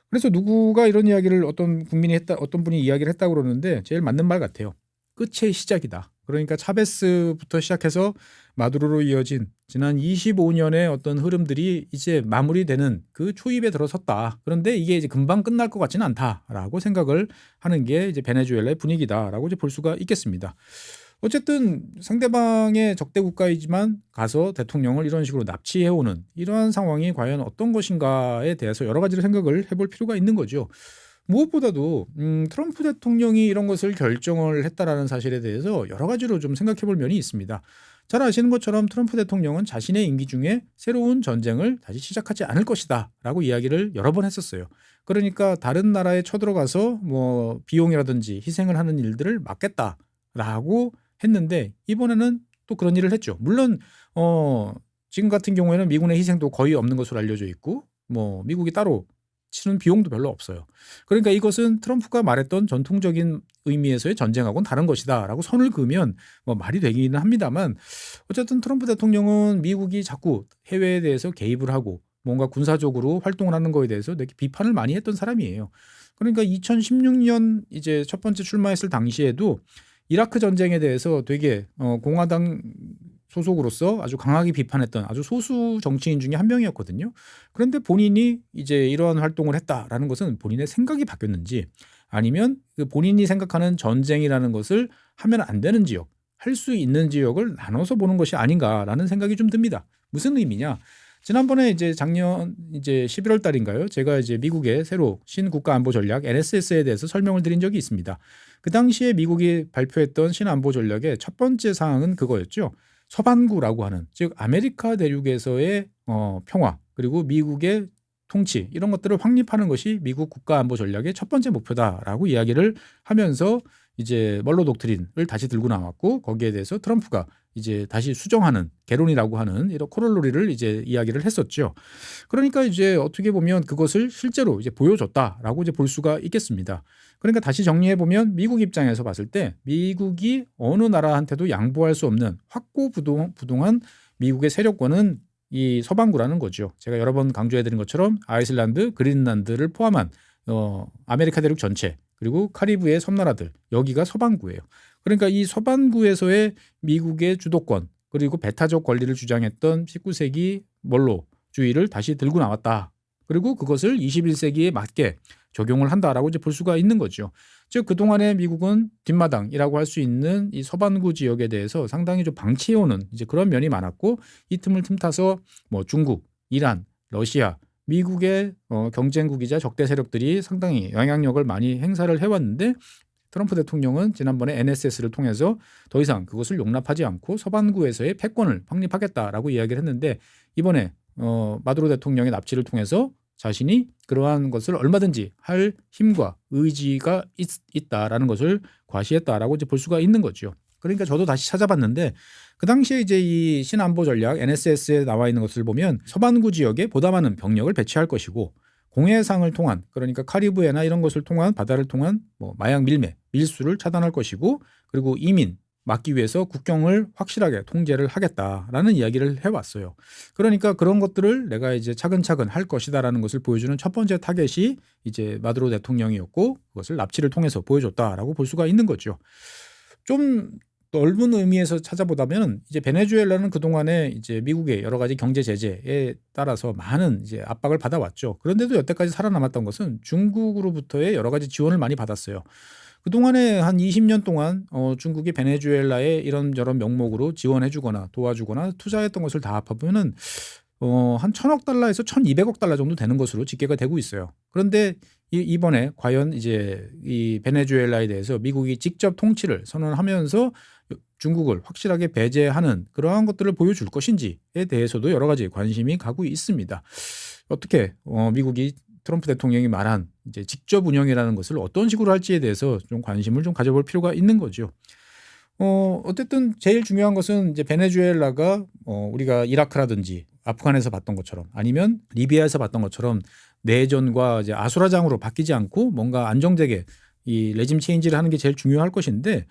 그래서 누구가 이런 이야기를 어떤 분이 이야기를 했다고 그러는데 제일 맞는 말 같아요. 끝의 시작이다. 그러니까 차베스부터 시작해서 마두로로 이어진 지난 25년의 어떤 흐름들이 이제 마무리되는 그 초입에 들어섰다. 그런데 이게 이제 금방 끝날 것 같지는 않다라고 생각을 하는 게 이제 베네수엘라의 분위기다라고 이제 볼 수가 있겠습니다. 어쨌든 상대방의 적대 국가이지만 가서 대통령을 이런 식으로 납치해오는 이러한 상황이 과연 어떤 것인가에 대해서 여러 가지로 생각을 해볼 필요가 있는 거죠. 무엇보다도 트럼프 대통령이 이런 것을 결정을 했다라는 사실에 대해서 여러 가지로 좀 생각해 볼 면이 있습니다. 잘 아시는 것처럼 트럼프 대통령은 자신의 임기 중에 새로운 전쟁을 다시 시작하지 않을 것이다 라고 이야기를 여러 번 했었어요. 그러니까 다른 나라에 쳐들어가서 뭐 비용이라든지 희생을 하는 일들을 막겠다라고 했는데 이번에는 또 그런 일을 했죠. 물론 지금 같은 경우에는 미군의 희생도 거의 없는 것으로 알려져 있고 뭐 미국이 따로 치는 비용도 별로 없어요. 그러니까 이것은 트럼프가 말했던 전통적인 의미에서의 전쟁하고는 다른 것이다라고 선을 그으면 뭐 말이 되기는 합니다만 어쨌든 트럼프 대통령은 미국이 자꾸 해외에 대해서 개입을 하고 뭔가 군사적으로 활동을 하는 거에 대해서 되게 비판을 많이 했던 사람이에요. 그러니까 2016년 이제 첫 번째 출마했을 당시에도 이라크 전쟁에 대해서 되게 공화당 소속으로서 아주 강하게 비판했던 아주 소수 정치인 중에 한 명이었거든요. 그런데 본인이 이제 이러한 활동을 했다라는 것은 본인의 생각이 바뀌었는지 아니면 그 본인이 생각하는 전쟁이라는 것을 하면 안 되는 지역, 할 수 있는 지역을 나눠서 보는 것이 아닌가라는 생각이 좀 듭니다. 무슨 의미냐? 지난번에 이제 작년 이제 11월 달인가요? 제가 이제 미국의 새로 신국가 안보 전략 NSS에 대해서 설명을 드린 적이 있습니다. 그 당시에 미국이 발표했던 신안보 전략의 첫 번째 사항은 그거였죠. 서반구라고 하는 즉 아메리카 대륙에서의 평화 그리고 미국의 통치 이런 것들을 확립하는 것이 미국 국가안보 전략의 첫 번째 목표다라고 이야기를 하면서 이제 멀로 독트린을 다시 들고 나왔고 거기에 대해서 트럼프가 이제 다시 수정하는 개론이라고 하는 이런 코럴러리를 이제 이야기를 했었죠. 그러니까 이제 어떻게 보면 그것을 실제로 이제 보여줬다라고 이제 볼 수가 있겠습니다. 그러니까 다시 정리해 보면 미국 입장에서 봤을 때 미국이 어느 나라한테도 양보할 수 없는 확고부동한 미국의 세력권은 이 서반구라는 거죠. 제가 여러 번 강조해드린 것처럼 아이슬란드, 그린란드를 포함한 아메리카 대륙 전체 그리고 카리브해 섬나라들 여기가 서반구예요. 그러니까 이 서반구에서의 미국의 주도권 그리고 배타적 권리를 주장했던 19세기 멀로주의를 다시 들고 나왔다. 그리고 그것을 21세기에 맞게 적용을 한다라고 이제 볼 수가 있는 거죠. 즉 그동안에 미국은 뒷마당이라고 할 수 있는 이 서반구 지역에 대해서 상당히 좀 방치해오는 이제 그런 면이 많았고 이 틈을 틈타서 뭐 중국, 이란, 러시아, 미국의 경쟁국이자 적대 세력들이 상당히 영향력을 많이 행사를 해왔는데 트럼프 대통령은 지난번에 NSS를 통해서 더 이상 그것을 용납하지 않고 서반구에서의 패권을 확립하겠다라고 이야기를 했는데 이번에 마두로 대통령의 납치를 통해서 자신이 그러한 것을 얼마든지 할 힘과 의지가 있다라는 것을 과시했다라고 이제 볼 수가 있는 거죠. 그러니까 저도 다시 찾아봤는데 그 당시에 이제 이 신안보 전략 NSS에 나와 있는 것을 보면 서반구 지역에 보다 많은 병력을 배치할 것이고 공해상을 통한 그러니까 카리브해나 이런 것을 통한 바다를 통한 뭐 마약 밀매, 밀수를 차단할 것이고 그리고 이민 막기 위해서 국경을 확실하게 통제를 하겠다라는 이야기를 해왔어요. 그러니까 그런 것들을 내가 이제 차근차근 할 것이다라는 것을 보여주는 첫 번째 타겟이 이제 마두로 대통령이었고 그것을 납치를 통해서 보여줬다라고 볼 수가 있는 거죠. 좀 넓은 의미에서 찾아보다면 이제 베네수엘라는 그동안에 이제 미국의 여러 가지 경제 제재에 따라서 많은 이제 압박을 받아왔죠. 그런데도 여태까지 살아남았던 것은 중국으로부터의 여러 가지 지원을 많이 받았어요. 그동안에 한 20년 동안 중국이 베네수엘라에 이런저런 명목으로 지원해주거나 도와주거나 투자했던 것을 다 합하면은 한 1,000억 달러에서 1,200억 달러 정도 되는 것으로 집계가 되고 있어요. 그런데 이번에 과연 이제 이 베네수엘라에 대해서 미국이 직접 통치를 선언하면서 중국을 확실하게 배제하는 그러한 것들을 보여줄 것인지에 대해서도 여러 가지 관심이 가고 있습니다. 어떻게 미국이 트럼프 대통령이 말한 이제 직접 운영이라는 것을 어떤 식으로 할지에 대해서 좀 관심을 좀 가져볼 필요가 있는 거죠. 어쨌든 제일 중요한 것은 이제 베네수엘라가 우리가 이라크라든지 아프간에서 봤던 것처럼 아니면 리비아에서 봤던 것처럼 내전과 이제 아수라장으로 바뀌지 않고 뭔가 안정되게 이 레짐 체인지를 하는 게 제일 중요할 것인데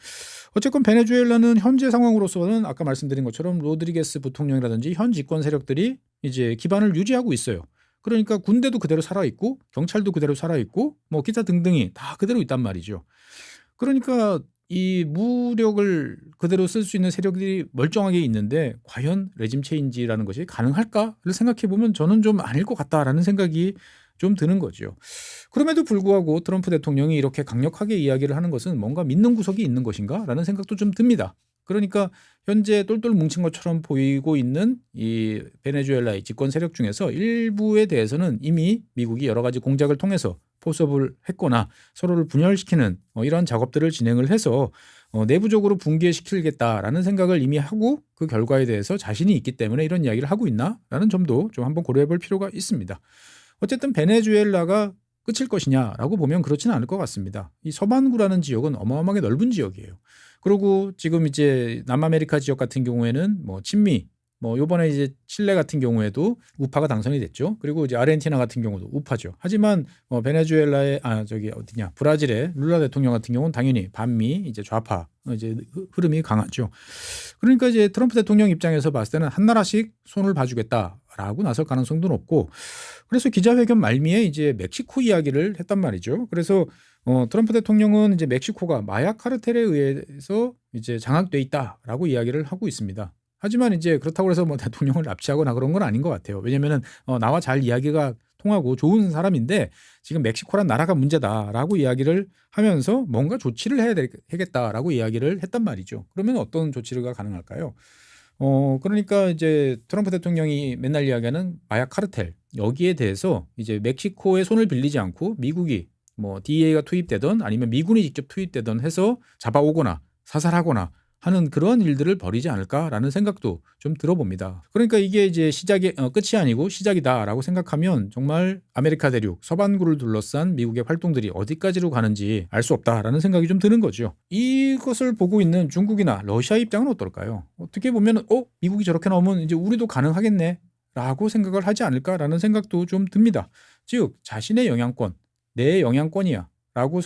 어쨌건 베네수엘라는 현재 상황으로서는 아까 말씀드린 것처럼 로드리게스 부통령이라든지 현 집권 세력들이 이제 기반을 유지하고 있어요. 그러니까 군대도 그대로 살아있고 경찰도 그대로 살아있고 뭐 기타 등등이 다 그대로 있단 말이죠. 그러니까 이 무력을 그대로 쓸 수 있는 세력들이 멀쩡하게 있는데 과연 레짐 체인지라는 것이 가능할까를 생각해 보면 저는 좀 아닐 것 같다라는 생각이 좀 드는 거죠. 그럼에도 불구하고 트럼프 대통령이 이렇게 강력하게 이야기를 하는 것은 뭔가 믿는 구석이 있는 것인가라는 생각도 좀 듭니다. 그러니까 현재 똘똘 뭉친 것처럼 보이고 있는 이 베네수엘라의 집권 세력 중에서 일부에 대해서는 이미 미국이 여러 가지 공작을 통해서 포섭을 했거나 서로를 분열시키는 이러한 작업들을 진행을 해서 내부적으로 붕괴시키겠다라는 생각을 이미 하고 그 결과에 대해서 자신이 있기 때문에 이런 이야기를 하고 있나라는 점도 좀 한번 고려해 볼 필요가 있습니다. 어쨌든 베네수엘라가 끝일 것이냐라고 보면 그렇지는 않을 것 같습니다. 이 서반구라는 지역은 어마어마하게 넓은 지역이에요. 그리고 지금 이제 남아메리카 지역 같은 경우에는 뭐 친미, 뭐 요번에 이제 칠레 같은 경우에도 우파가 당선이 됐죠. 그리고 이제 아르헨티나 같은 경우도 우파죠. 하지만 베네수엘라의 브라질의 룰라 대통령 같은 경우는 당연히 반미 이제 좌파 이제 흐름이 강하죠. 그러니까 이제 트럼프 대통령 입장에서 봤을 때는 한 나라씩 손을 봐주겠다라고 나설 가능성도 높고, 그래서 기자회견 말미에 이제 멕시코 이야기를 했단 말이죠. 그래서 트럼프 대통령은 이제 멕시코가 마약 카르텔에 의해서 이제 장악돼 있다라고 이야기를 하고 있습니다. 하지만 이제 그렇다고 해서 뭐 대통령을 납치하거나 그런 건 아닌 것 같아요. 왜냐면은 나와 잘 이야기가 통하고 좋은 사람인데 지금 멕시코란 나라가 문제다라고 이야기를 하면서 뭔가 조치를 해야 되겠다라고 이야기를 했단 말이죠. 그러면 어떤 조치가 가능할까요? 그러니까 이제 트럼프 대통령이 맨날 이야기하는 마약 카르텔, 여기에 대해서 이제 멕시코의 손을 빌리지 않고 미국이 뭐 DEA가 투입되던 아니면 미군이 직접 투입되던 해서 잡아오거나 사살하거나 하는 그런 일들을 벌이지 않을까라는 생각도 좀 들어봅니다. 그러니까 이게 이제 끝이 아니고 시작이다라고 생각하면 정말 아메리카 대륙 서반구를 둘러싼 미국의 활동들이 어디까지로 가는지 알 수 없다라는 생각이 좀 드는 거죠. 이것을 보고 있는 중국이나 러시아 입장은 어떨까요? 어떻게 보면 미국이 저렇게 나오면 이제 우리도 가능하겠네라고 생각을 하지 않을까라는 생각도 좀 듭니다. 즉 자신의 영향권, 내 영향권이야라고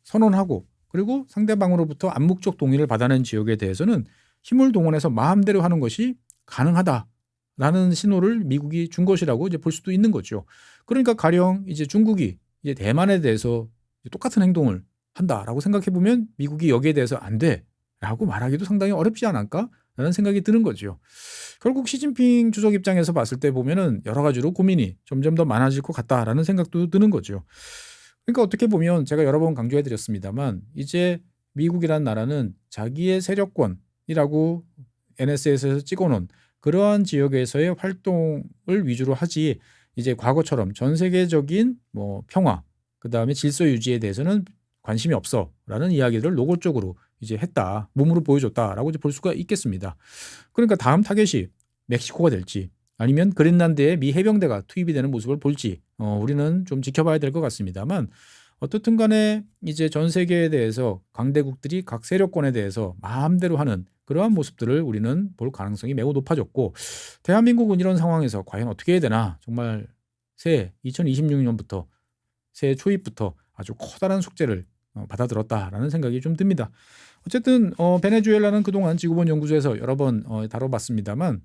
선언하고, 그리고 상대방으로부터 암묵적 동의를 받아낸 지역에 대해서는 힘을 동원해서 마음대로 하는 것이 가능하다라는 신호를 미국이 준 것이라고 이제 볼 수도 있는 거죠. 그러니까 가령 이제 중국이 이제 대만에 대해서 똑같은 행동을 한다라고 생각해 보면 미국이 여기에 대해서 안 돼라고 말하기도 상당히 어렵지 않을까라는 생각이 드는 거죠. 결국 시진핑 주석 입장에서 봤을 때 보면은 여러 가지로 고민이 점점 더 많아질 것 같다라는 생각도 드는 거죠. 그러니까 어떻게 보면 제가 여러 번 강조해 드렸습니다만 이제 미국이라는 나라는 자기의 세력권이라고 NSA에서 찍어놓은 그러한 지역에서의 활동을 위주로 하지, 이제 과거처럼 전 세계적인 뭐 평화, 그다음에 질서 유지에 대해서는 관심이 없어라는 이야기를 노골적으로 이제 했다, 몸으로 보여줬다라고 이제 볼 수가 있겠습니다. 그러니까 다음 타겟이 멕시코가 될지 아니면 그린란드에 미 해병대가 투입이 되는 모습을 볼지 우리는 좀 지켜봐야 될 것 같습니다만, 어떻든 간에 이제 전 세계에 대해서 강대국들이 각 세력권에 대해서 마음대로 하는 그러한 모습들을 우리는 볼 가능성이 매우 높아졌고, 대한민국은 이런 상황에서 과연 어떻게 해야 되나, 정말 새해 2026년부터 새해 초입부터 아주 커다란 숙제를 받아들었다라는 생각이 좀 듭니다. 어쨌든 베네수엘라는 그동안 지구본 연구소에서 여러 번 다뤄봤습니다만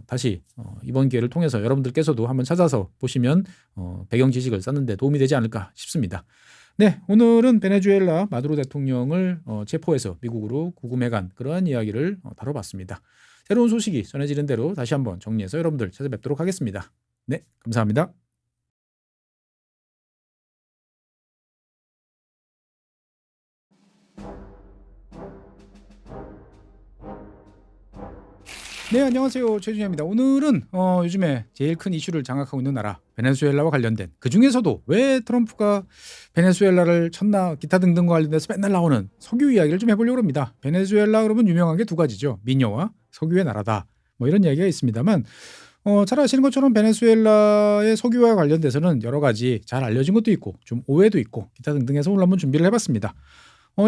다시 이번 기회를 통해서 여러분들께서도 한번 찾아서 보시면 배경 지식을 쌓는 데 도움이 되지 않을까 싶습니다. 네, 오늘은 베네수엘라 마두로 대통령을 체포해서 미국으로 구금해간 그러한 이야기를 다뤄봤습니다. 새로운 소식이 전해지는 대로 다시 한번 정리해서 여러분들 찾아뵙도록 하겠습니다. 네, 감사합니다. 네, 안녕하세요. 최준현입니다. 오늘은 요즘에 제일 큰 이슈를 장악하고 있는 나라 베네수엘라와 관련된, 그중에서도 왜 트럼프가 베네수엘라를 쳤나 기타 등등과 관련돼서 맨날 나오는 석유 이야기를 좀 해보려고 합니다. 베네수엘라 그러면 유명한 게 두 가지죠. 미녀와 석유의 나라다, 뭐 이런 이야기가 있습니다만 잘 아시는 것처럼 베네수엘라의 석유와 관련돼서는 여러 가지 잘 알려진 것도 있고 좀 오해도 있고 기타 등등해서 오늘 한번 준비를 해봤습니다.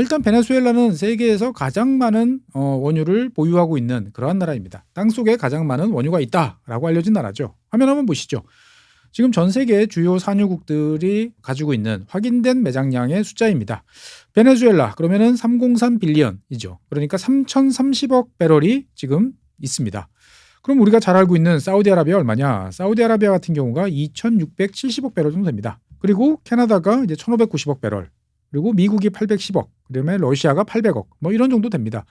일단 베네수엘라는 세계에서 가장 많은 원유를 보유하고 있는 그러한 나라입니다. 땅속에 가장 많은 원유가 있다라고 알려진 나라죠. 화면 한번 보시죠. 지금 전 세계 주요 산유국들이 가지고 있는 확인된 매장량의 숫자입니다. 베네수엘라 그러면은 303 빌리언이죠. 그러니까 3,030억 배럴이 지금 있습니다. 그럼 우리가 잘 알고 있는 사우디아라비아 얼마냐? 사우디아라비아 같은 경우가 2,670억 배럴 정도 됩니다. 그리고 캐나다가 이제 1,590억 배럴. 그리고 미국이 810억, 그다음에 러시아가 800억, 뭐 이런 정도 됩니다.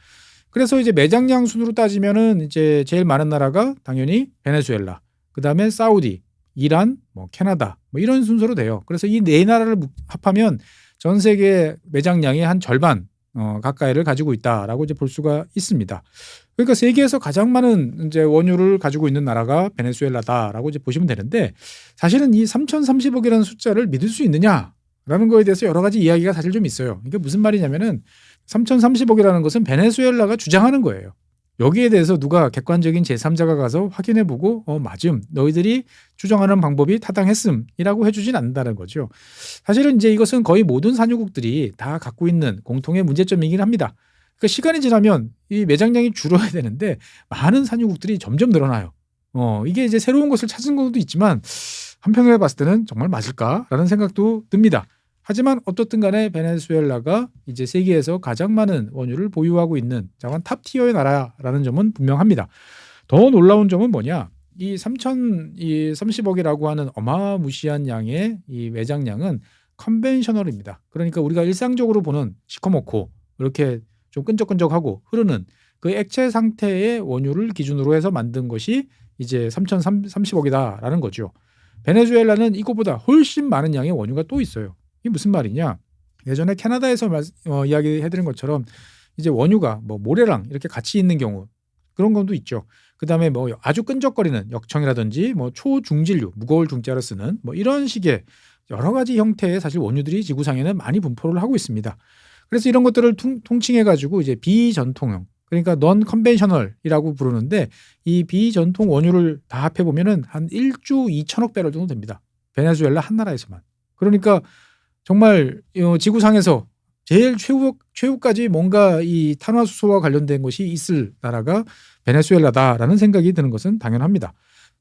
그래서 이제 매장량 순으로 따지면은 이제 제일 많은 나라가 당연히 베네수엘라, 그다음에 사우디, 이란, 뭐 캐나다, 뭐 이런 순서로 돼요. 그래서 이 네 나라를 합하면 전 세계 매장량의 한 절반 가까이를 가지고 있다라고 이제 볼 수가 있습니다. 그러니까 세계에서 가장 많은 이제 원유를 가지고 있는 나라가 베네수엘라다라고 이제 보시면 되는데, 사실은 이 3,030억이라는 숫자를 믿을 수 있느냐라는 거에 대해서 여러 가지 이야기가 사실 좀 있어요. 이게 무슨 말이냐면은 3,030억이라는 것은 베네수엘라가 주장하는 거예요. 여기에 대해서 누가 객관적인 제3자가 가서 확인해보고 맞음, 너희들이 추정하는 방법이 타당했음이라고 해주진 않는다는 거죠. 사실은 이제 이것은 거의 모든 산유국들이 다 갖고 있는 공통의 문제점이긴 합니다. 그러니까 시간이 지나면 이 매장량이 줄어야 되는데 많은 산유국들이 점점 늘어나요. 이게 이제 새로운 것을 찾은 것도 있지만 한편으로 봤을 때는 정말 맞을까라는 생각도 듭니다. 하지만 어떻든 간에 베네수엘라가 이제 세계에서 가장 많은 원유를 보유하고 있는 자관 탑 티어의 나라라는 점은 분명합니다. 더 놀라운 점은 뭐냐? 이 3,030억이라고 하는 어마무시한 양의 이 매장량은 컨벤셔널입니다. 그러니까 우리가 일상적으로 보는 시커멓고 이렇게 좀 끈적끈적하고 흐르는 그 액체 상태의 원유를 기준으로 해서 만든 것이 이제 3,030억이다라는 거죠. 베네수엘라는 이거보다 훨씬 많은 양의 원유가 또 있어요. 이게 무슨 말이냐? 예전에 캐나다에서 이야기해드린 것처럼 이제 원유가 뭐 모래랑 이렇게 같이 있는 경우 그런 것도 있죠. 그다음에 뭐 아주 끈적거리는 역청이라든지 뭐 초중질류, 무거울 중자를 쓰는 뭐 이런 식의 여러 가지 형태의 사실 원유들이 지구상에는 많이 분포를 하고 있습니다. 그래서 이런 것들을 통칭해 가지고 이제 비전통형, 그러니까 넌 컨벤셔널이라고 부르는데, 이 비전통 원유를 다 합해 보면은 한 1조 2천억 배럴 정도 됩니다. 베네수엘라 한 나라에서만. 그러니까 정말 지구상에서 제일 최후까지 뭔가 이 탄화수소와 관련된 것이 있을 나라가 베네수엘라다라는 생각이 드는 것은 당연합니다.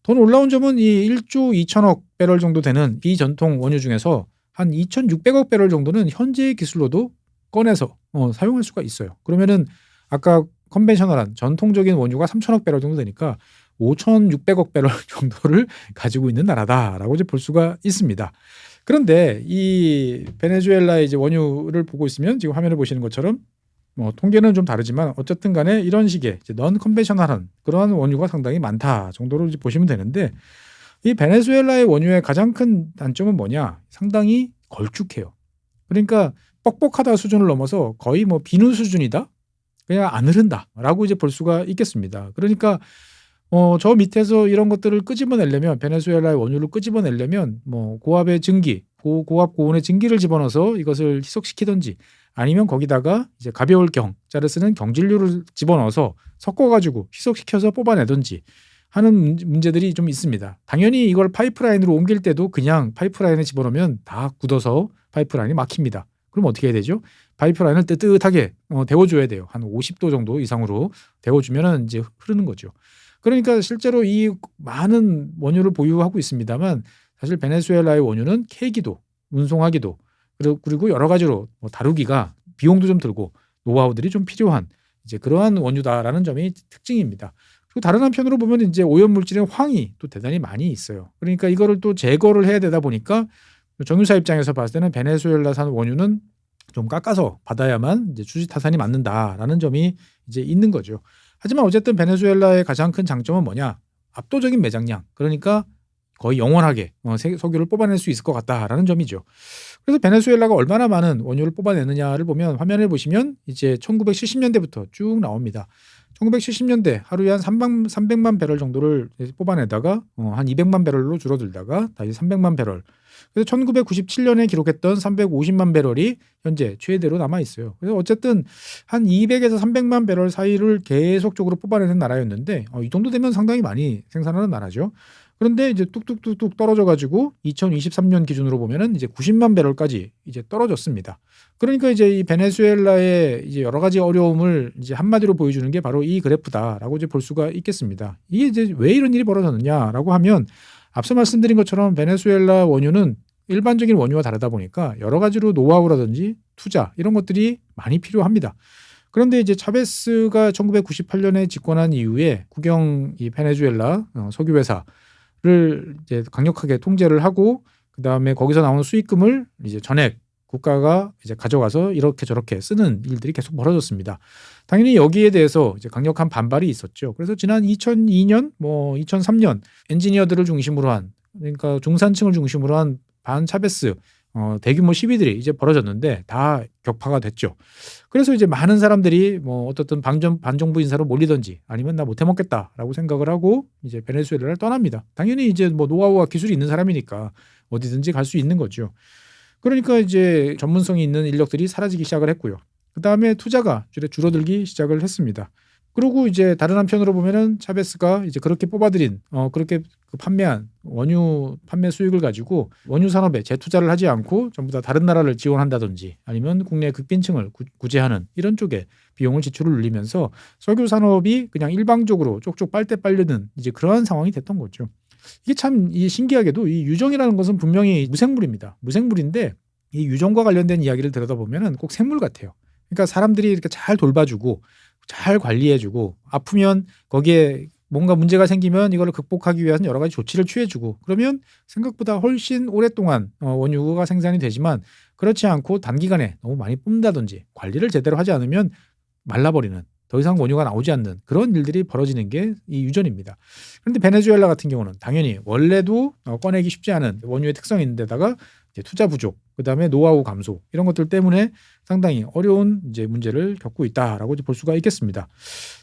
더 놀라운 점은 이 1조 2천억 배럴 정도 되는 비전통 원유 중에서 한 2,600억 배럴 정도는 현재의 기술로도 꺼내서 사용할 수가 있어요. 그러면은 아까 컨벤셔널한 전통적인 원유가 3,000억 배럴 정도 되니까 5,600억 배럴 정도를 가지고 있는 나라다라고 이제 볼 수가 있습니다. 그런데 이 베네수엘라의 이제 원유를 보고 있으면 지금 화면을 보시는 것처럼 통계는 좀 다르지만 어쨌든 간에 이런 식의 이제 넌 컨벤셔널한 그러한 원유가 상당히 많다 정도로 이제 보시면 되는데, 이 베네수엘라의 원유의 가장 큰 단점은 뭐냐? 상당히 걸쭉해요. 그러니까 뻑뻑하다 수준을 넘어서 거의 뭐 비누 수준이다? 그냥 안 흐른다라고 이제 볼 수가 있겠습니다. 그러니까 저 밑에서 이런 것들을 끄집어내려면, 베네수엘라의 원유를 끄집어내려면 뭐 고압의 증기, 고압 고온의 증기를 집어넣어서 이것을 희석시키든지, 아니면 거기다가 이제 가벼울 경자를 쓰는 경질류를 집어넣어서 섞어가지고 희석시켜서 뽑아내든지 하는 문제들이 좀 있습니다. 당연히 이걸 파이프라인으로 옮길 때도 그냥 파이프라인에 집어넣으면 다 굳어서 파이프라인이 막힙니다. 그럼 어떻게 해야 되죠? 파이프라인을 뜨뜻하게 데워줘야 돼요. 한 50도 정도 이상으로 데워주면 이제 흐르는 거죠. 그러니까 실제로 이 많은 원유를 보유하고 있습니다만, 사실 베네수엘라의 원유는 캐기도, 운송하기도, 그리고 여러 가지로 다루기가 비용도 좀 들고 노하우들이 좀 필요한 이제 그러한 원유다라는 점이 특징입니다. 그리고 다른 한편으로 보면 이제 오염물질의 황이 또 대단히 많이 있어요. 그러니까 이거를 또 제거를 해야 되다 보니까 정유사 입장에서 봤을 때는 베네수엘라산 원유는 좀 깎아서 받아야만 이제 주식타산이 맞는다라는 점이 이제 있는 거죠. 하지만 어쨌든 베네수엘라의 가장 큰 장점은 뭐냐? 압도적인 매장량. 그러니까 거의 영원하게 석유를 뽑아낼 수 있을 것 같다라는 점이죠. 그래서 베네수엘라가 얼마나 많은 원유를 뽑아내느냐를 보면, 화면을 보시면 이제 1970년대부터 쭉 나옵니다. 1970년대 하루에 한 300만 배럴 정도를 뽑아내다가 한 200만 배럴로 줄어들다가 다시 300만 배럴. 그래서 1997년에 기록했던 350만 배럴이 현재 최대로 남아 있어요. 그래서 어쨌든 한 200에서 300만 배럴 사이를 계속적으로 뽑아내는 나라였는데, 이 정도 되면 상당히 많이 생산하는 나라죠. 그런데 이제 뚝뚝뚝뚝 떨어져 가지고 2023년 기준으로 보면은 이제 90만 배럴까지 이제 떨어졌습니다. 그러니까 이제 이 베네수엘라의 이제 여러 가지 어려움을 이제 한마디로 보여주는 게 바로 이 그래프다라고 이제 볼 수가 있겠습니다. 이게 이제 왜 이런 일이 벌어졌느냐라고 하면, 앞서 말씀드린 것처럼 베네수엘라 원유는 일반적인 원유와 다르다 보니까 여러 가지로 노하우라든지 투자 이런 것들이 많이 필요합니다. 그런데 이제 차베스가 1998년에 집권한 이후에 국영 이 베네수엘라 석유 회사를 이제 강력하게 통제를 하고, 그 다음에 거기서 나오는 수익금을 이제 전액 국가가 이제 가져가서 이렇게 저렇게 쓰는 일들이 계속 벌어졌습니다. 당연히 여기에 대해서 이제 강력한 반발이 있었죠. 그래서 지난 2002년, 2003년 엔지니어들을 중심으로 한, 그러니까 중산층을 중심으로 한 반차베스 대규모 시위들이 이제 벌어졌는데 다 격파가 됐죠. 그래서 이제 많은 사람들이 어떻든 반정부 인사로 몰리든지 아니면 나 못해 먹겠다라고 생각을 하고 이제 베네수엘라를 떠납니다. 당연히 이제 노하우와 기술이 있는 사람이니까 어디든지 갈 수 있는 거죠. 그러니까 이제 전문성이 있는 인력들이 사라지기 시작을 했고요. 그 다음에 투자가 줄어들기 시작을 했습니다. 그리고 이제 다른 한편으로 보면은 차베스가 이제 그렇게 뽑아들인 그렇게 판매한 원유 판매 수익을 가지고 원유 산업에 재투자를 하지 않고 전부 다 다른 나라를 지원한다든지 아니면 국내 극빈층을 구제하는 이런 쪽에 비용을 지출을 늘리면서 석유 산업이 그냥 일방적으로 쪽쪽 빨대 빨려든 이제 그러한 상황이 됐던 거죠. 이게 참 신기하게도 이 유정이라는 것은 분명히 무생물입니다. 무생물인데 이 유정과 관련된 이야기를 들여다보면은 꼭 생물 같아요. 그러니까 사람들이 이렇게 잘 돌봐주고 잘 관리해주고 아프면 거기에 뭔가 문제가 생기면 이걸 극복하기 위한 여러 가지 조치를 취해주고 그러면 생각보다 훨씬 오랫동안 원유가 생산이 되지만 그렇지 않고 단기간에 너무 많이 뿜다든지 관리를 제대로 하지 않으면 말라버리는 더 이상 원유가 나오지 않는 그런 일들이 벌어지는 게 이 유전입니다. 그런데 베네수엘라 같은 경우는 당연히 원래도 꺼내기 쉽지 않은 원유의 특성이 있는데다가 이제 투자 부족, 그다음에 노하우 감소 이런 것들 때문에 상당히 어려운 이제 문제를 겪고 있다라고 볼 수가 있겠습니다.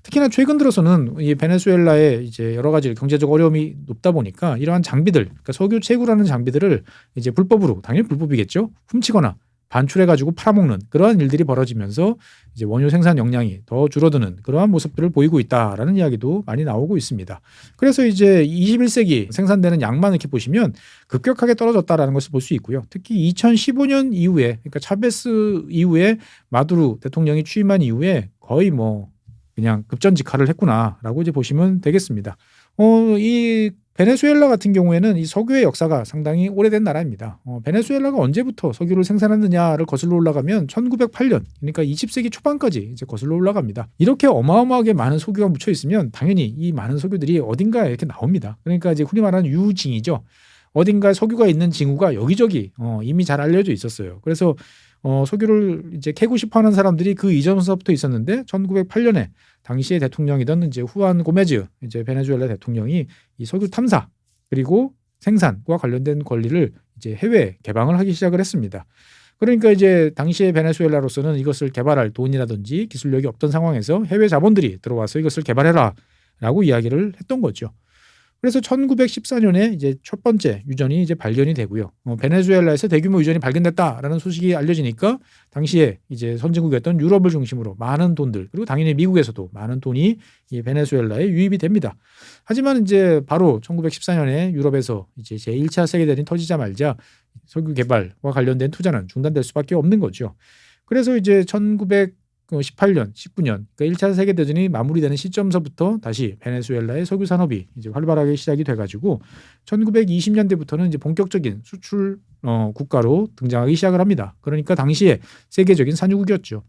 특히나 최근 들어서는 이 베네수엘라의 이제 여러 가지 경제적 어려움이 높다 보니까 이러한 장비들, 그러니까 석유 채굴하는 장비들을 이제 불법으로 당연히 불법이겠죠, 훔치거나 반출해가지고 팔아먹는 그러한 일들이 벌어지면서 이제 원유 생산 역량이 더 줄어드는 그러한 모습들을 보이고 있다라는 이야기도 많이 나오고 있습니다. 그래서 이제 21세기 생산되는 양만 이렇게 보시면 급격하게 떨어졌다라는 것을 볼 수 있고요. 특히 2015년 이후에, 그러니까 차베스 이후에 마두로 대통령이 취임한 이후에 거의 그냥 급전직하를 했구나라고 이제 보시면 되겠습니다. 이 베네수엘라 같은 경우에는 이 석유의 역사가 상당히 오래된 나라입니다. 베네수엘라가 언제부터 석유를 생산했느냐를 거슬러 올라가면 1908년, 그러니까 20세기 초반까지 이제 거슬러 올라갑니다. 이렇게 어마어마하게 많은 석유가 묻혀 있으면 당연히 이 많은 석유들이 어딘가에 이렇게 나옵니다. 그러니까 이제 흔히 말하는 유징이죠. 어딘가에 석유가 있는 징후가 여기저기 이미 잘 알려져 있었어요. 그래서 석유를 이제 캐고 싶어하는 사람들이 그 이전서부터 있었는데 1908년에 당시의 대통령이던 이제 후안 고메즈 이제 베네수엘라 대통령이 이 석유 탐사 그리고 생산과 관련된 권리를 이제 해외 개방을 하기 시작을 했습니다. 그러니까 이제 당시의 베네수엘라로서는 이것을 개발할 돈이라든지 기술력이 없던 상황에서 해외 자본들이 들어와서 이것을 개발해라라고 이야기를 했던 거죠. 그래서 1914년에 이제 첫 번째 유전이 이제 발견이 되고요. 베네수엘라에서 대규모 유전이 발견됐다라는 소식이 알려지니까 당시에 이제 선진국이었던 유럽을 중심으로 많은 돈들 그리고 당연히 미국에서도 많은 돈이 이 베네수엘라에 유입이 됩니다. 하지만 이제 바로 1914년에 유럽에서 이제 제1차 세계대전이 터지자 말자 석유 개발과 관련된 투자는 중단될 수밖에 없는 거죠. 그래서 이제 1918년, 19년, 그러니까 1차 세계대전이 마무리되는 시점서부터 다시 베네수엘라의 석유 산업이 이제 활발하게 시작이 돼가지고 1920년대부터는 이제 본격적인 수출 국가로 등장하기 시작을 합니다. 그러니까 당시에 세계적인 산유국이었죠.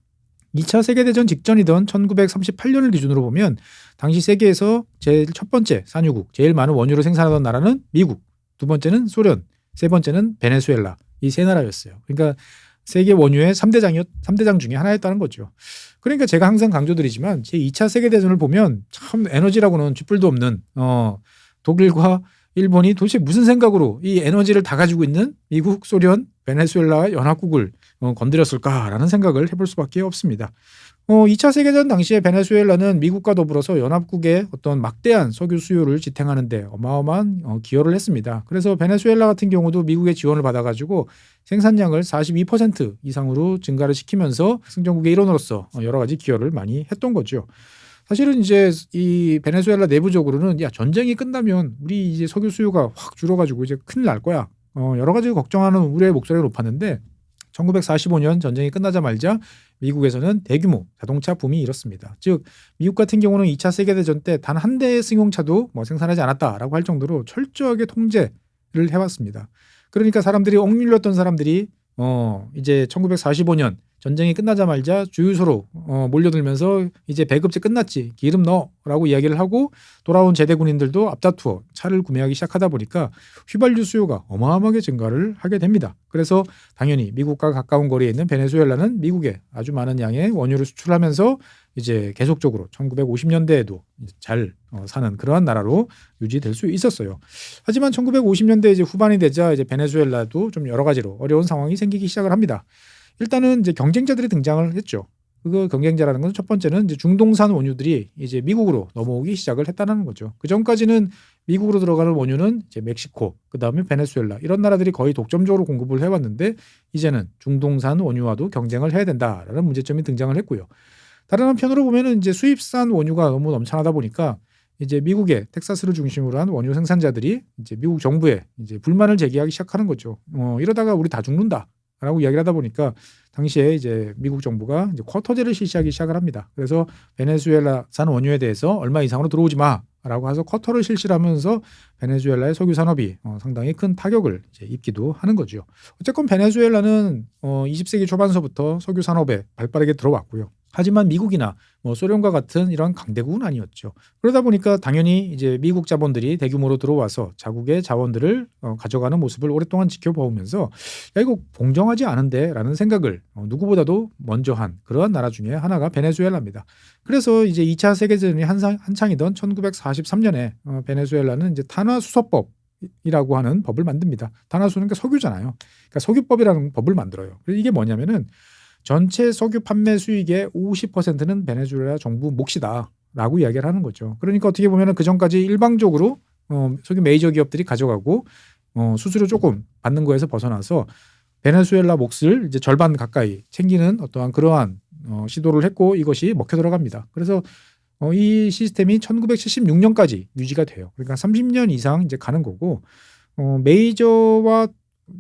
2차 세계대전 직전이던 1938년을 기준으로 보면 당시 세계에서 제일 첫 번째 산유국, 제일 많은 원유를 생산하던 나라는 미국, 두 번째는 소련, 세 번째는 베네수엘라 이 세 나라였어요. 그러니까 세계 원유의 3대장 중에 하나였다는 거죠. 그러니까 제가 항상 강조드리지만 제2차 세계대전을 보면 참 에너지라고는 쥐뿔도 없는 독일과 일본이 도대체 무슨 생각으로 이 에너지를 다 가지고 있는 미국, 소련, 베네수엘라 연합국을 건드렸을까라는 생각을 해볼 수밖에 없습니다. 2차 세계대전 당시에 베네수엘라는 미국과 더불어서 연합국의 어떤 막대한 석유 수요를 지탱하는 데 어마어마한 기여를 했습니다. 그래서 베네수엘라 같은 경우도 미국의 지원을 받아가지고 생산량을 42% 이상으로 증가를 시키면서 승전국의 일원으로서 여러 가지 기여를 많이 했던 거죠. 사실은 이제 이 베네수엘라 내부적으로는 야 전쟁이 끝나면 우리 이제 석유 수요가 확 줄어가지고 이제 큰일 날 거야. 여러 가지 걱정하는 우려의 목소리가 높았는데 1945년 전쟁이 끝나자 말자 미국에서는 대규모 자동차 붐이 일었습니다. 즉 미국 같은 경우는 2차 세계대전 때 단 한 대의 승용차도 생산하지 않았다라고 할 정도로 철저하게 통제를 해왔습니다. 그러니까 사람들이 억눌렸던 사람들이 이제 1945년 전쟁이 끝나자마자 주유소로 몰려들면서 이제 배급제 끝났지 기름 넣어라고 이야기를 하고 돌아온 제대군인들도 앞다투어 차를 구매하기 시작하다 보니까 휘발유 수요가 어마어마하게 증가를 하게 됩니다. 그래서 당연히 미국과 가까운 거리에 있는 베네수엘라는 미국에 아주 많은 양의 원유를 수출하면서 이제 계속적으로 1950년대에도 잘 사는 그러한 나라로 유지될 수 있었어요. 하지만 1950년대 이제 후반이 되자 이제 베네수엘라도 좀 여러 가지로 어려운 상황이 생기기 시작을 합니다. 일단은 이제 경쟁자들이 등장을 했죠. 그 경쟁자라는 건 첫 번째는 이제 중동산 원유들이 이제 미국으로 넘어오기 시작을 했다는 거죠. 그 전까지는 미국으로 들어가는 원유는 이제 멕시코, 그 다음에 베네수엘라 이런 나라들이 거의 독점적으로 공급을 해왔는데 이제는 중동산 원유와도 경쟁을 해야 된다라는 문제점이 등장을 했고요. 다른 한편으로 보면은 이제 수입산 원유가 너무 넘쳐나다 보니까 이제 미국의 텍사스를 중심으로 한 원유 생산자들이 이제 미국 정부에 이제 불만을 제기하기 시작하는 거죠. 이러다가 우리 다 죽는다라고 이야기를 하다 보니까 당시에 이제 미국 정부가 이제 쿼터제를 실시하기 시작을 합니다. 그래서 베네수엘라산 원유에 대해서 얼마 이상으로 들어오지 마라고 해서 쿼터를 실시를 하면서 베네수엘라의 석유 산업이 상당히 큰 타격을 이제 입기도 하는 거죠. 어쨌건 베네수엘라는 20세기 초반서부터 석유 산업에 발빠르게 들어왔고요. 하지만 미국이나 소련과 같은 이런 강대국은 아니었죠. 그러다 보니까 당연히 이제 미국 자본들이 대규모로 들어와서 자국의 자원들을 가져가는 모습을 오랫동안 지켜보면서 야 이거 공정하지 않은데라는 생각을 누구보다도 먼저 한 그러한 나라 중에 하나가 베네수엘라입니다. 그래서 이제 2차 세계대전이 한창이던 1943년에 베네수엘라는 이제 탄화수소법이라고 하는 법을 만듭니다. 탄화수는 그러니까 석유잖아요. 그러니까 석유법이라는 법을 만들어요. 이게 뭐냐면은 전체 석유 판매 수익의 50%는 베네수엘라 정부 몫이다라고 이야기를 하는 거죠. 그러니까 어떻게 보면 그 전까지 일방적으로 석유 메이저 기업들이 가져가고 수수료 조금 받는 거에서 벗어나서 베네수엘라 몫을 이제 절반 가까이 챙기는 어떠한 그러한 시도를 했고 이것이 먹혀 들어갑니다. 그래서 이 시스템이 1976년까지 유지가 돼요. 그러니까 30년 이상 이제 가는 거고 메이저와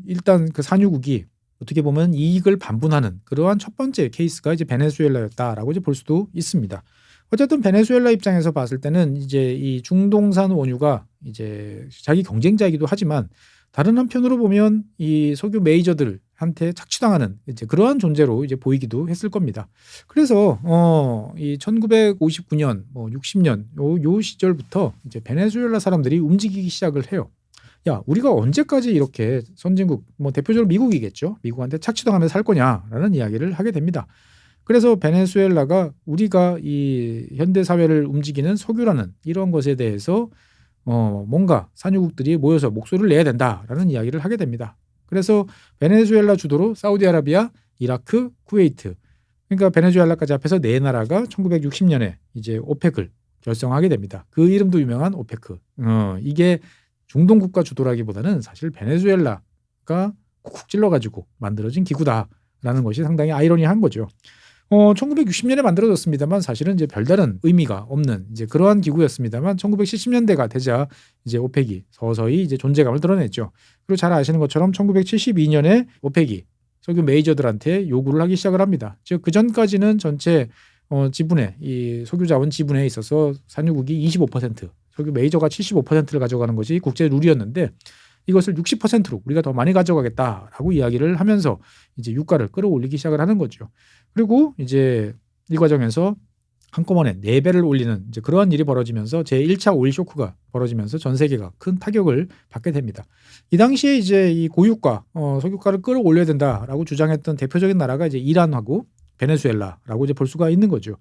일단 그 산유국이 어떻게 보면 이익을 반분하는 그러한 첫 번째 케이스가 이제 베네수엘라였다라고 이제 볼 수도 있습니다. 어쨌든 베네수엘라 입장에서 봤을 때는 이제 이 중동산 원유가 이제 자기 경쟁자이기도 하지만 다른 한편으로 보면 이 석유 메이저들한테 착취당하는 이제 그러한 존재로 이제 보이기도 했을 겁니다. 그래서 이 1959년, 60년 요 시절부터 이제 베네수엘라 사람들이 움직이기 시작을 해요. 야, 우리가 언제까지 이렇게 선진국, 대표적으로 미국이겠죠. 미국한테 착취당하면서 살 거냐라는 이야기를 하게 됩니다. 그래서 베네수엘라가 우리가 이 현대 사회를 움직이는 석유라는 이런 것에 대해서 뭔가 산유국들이 모여서 목소리를 내야 된다라는 이야기를 하게 됩니다. 그래서 베네수엘라 주도로 사우디아라비아, 이라크, 쿠웨이트, 그러니까 베네수엘라까지 합해서 네 나라가 1960년에 이제 오펙을 결성하게 됩니다. 그 이름도 유명한 오페크. 이게 중동 국가 주도라기보다는 사실 베네수엘라가 쿡쿡 찔러가지고 만들어진 기구다라는 것이 상당히 아이러니한 거죠. 1960년에 만들어졌습니다만 사실은 이제 별다른 의미가 없는 이제 그러한 기구였습니다만 1970년대가 되자 이제 오펙이 서서히 이제 존재감을 드러냈죠. 그리고 잘 아시는 것처럼 1972년에 오펙이 석유 메이저들한테 요구를 하기 시작을 합니다. 즉 그 전까지는 전체 지분에 이 석유 자원 지분에 있어서 산유국이 25%, 석유 메이저가 75%를 가져가는 것이 국제 룰이었는데 이것을 60%로 우리가 더 많이 가져가겠다라고 이야기를 하면서 이제 유가를 끌어올리기 시작을 하는 거죠. 그리고 이제 이 과정에서 한꺼번에 4배를 올리는 이제 그러한 일이 벌어지면서 제1차 오일 쇼크가 벌어지면서 전 세계가 큰 타격을 받게 됩니다. 이 당시에 이제 이 고유가 석유가를 끌어올려야 된다라고 주장했던 대표적인 나라가 이제 이란하고 베네수엘라라고 이제 볼 수가 있는 거죠.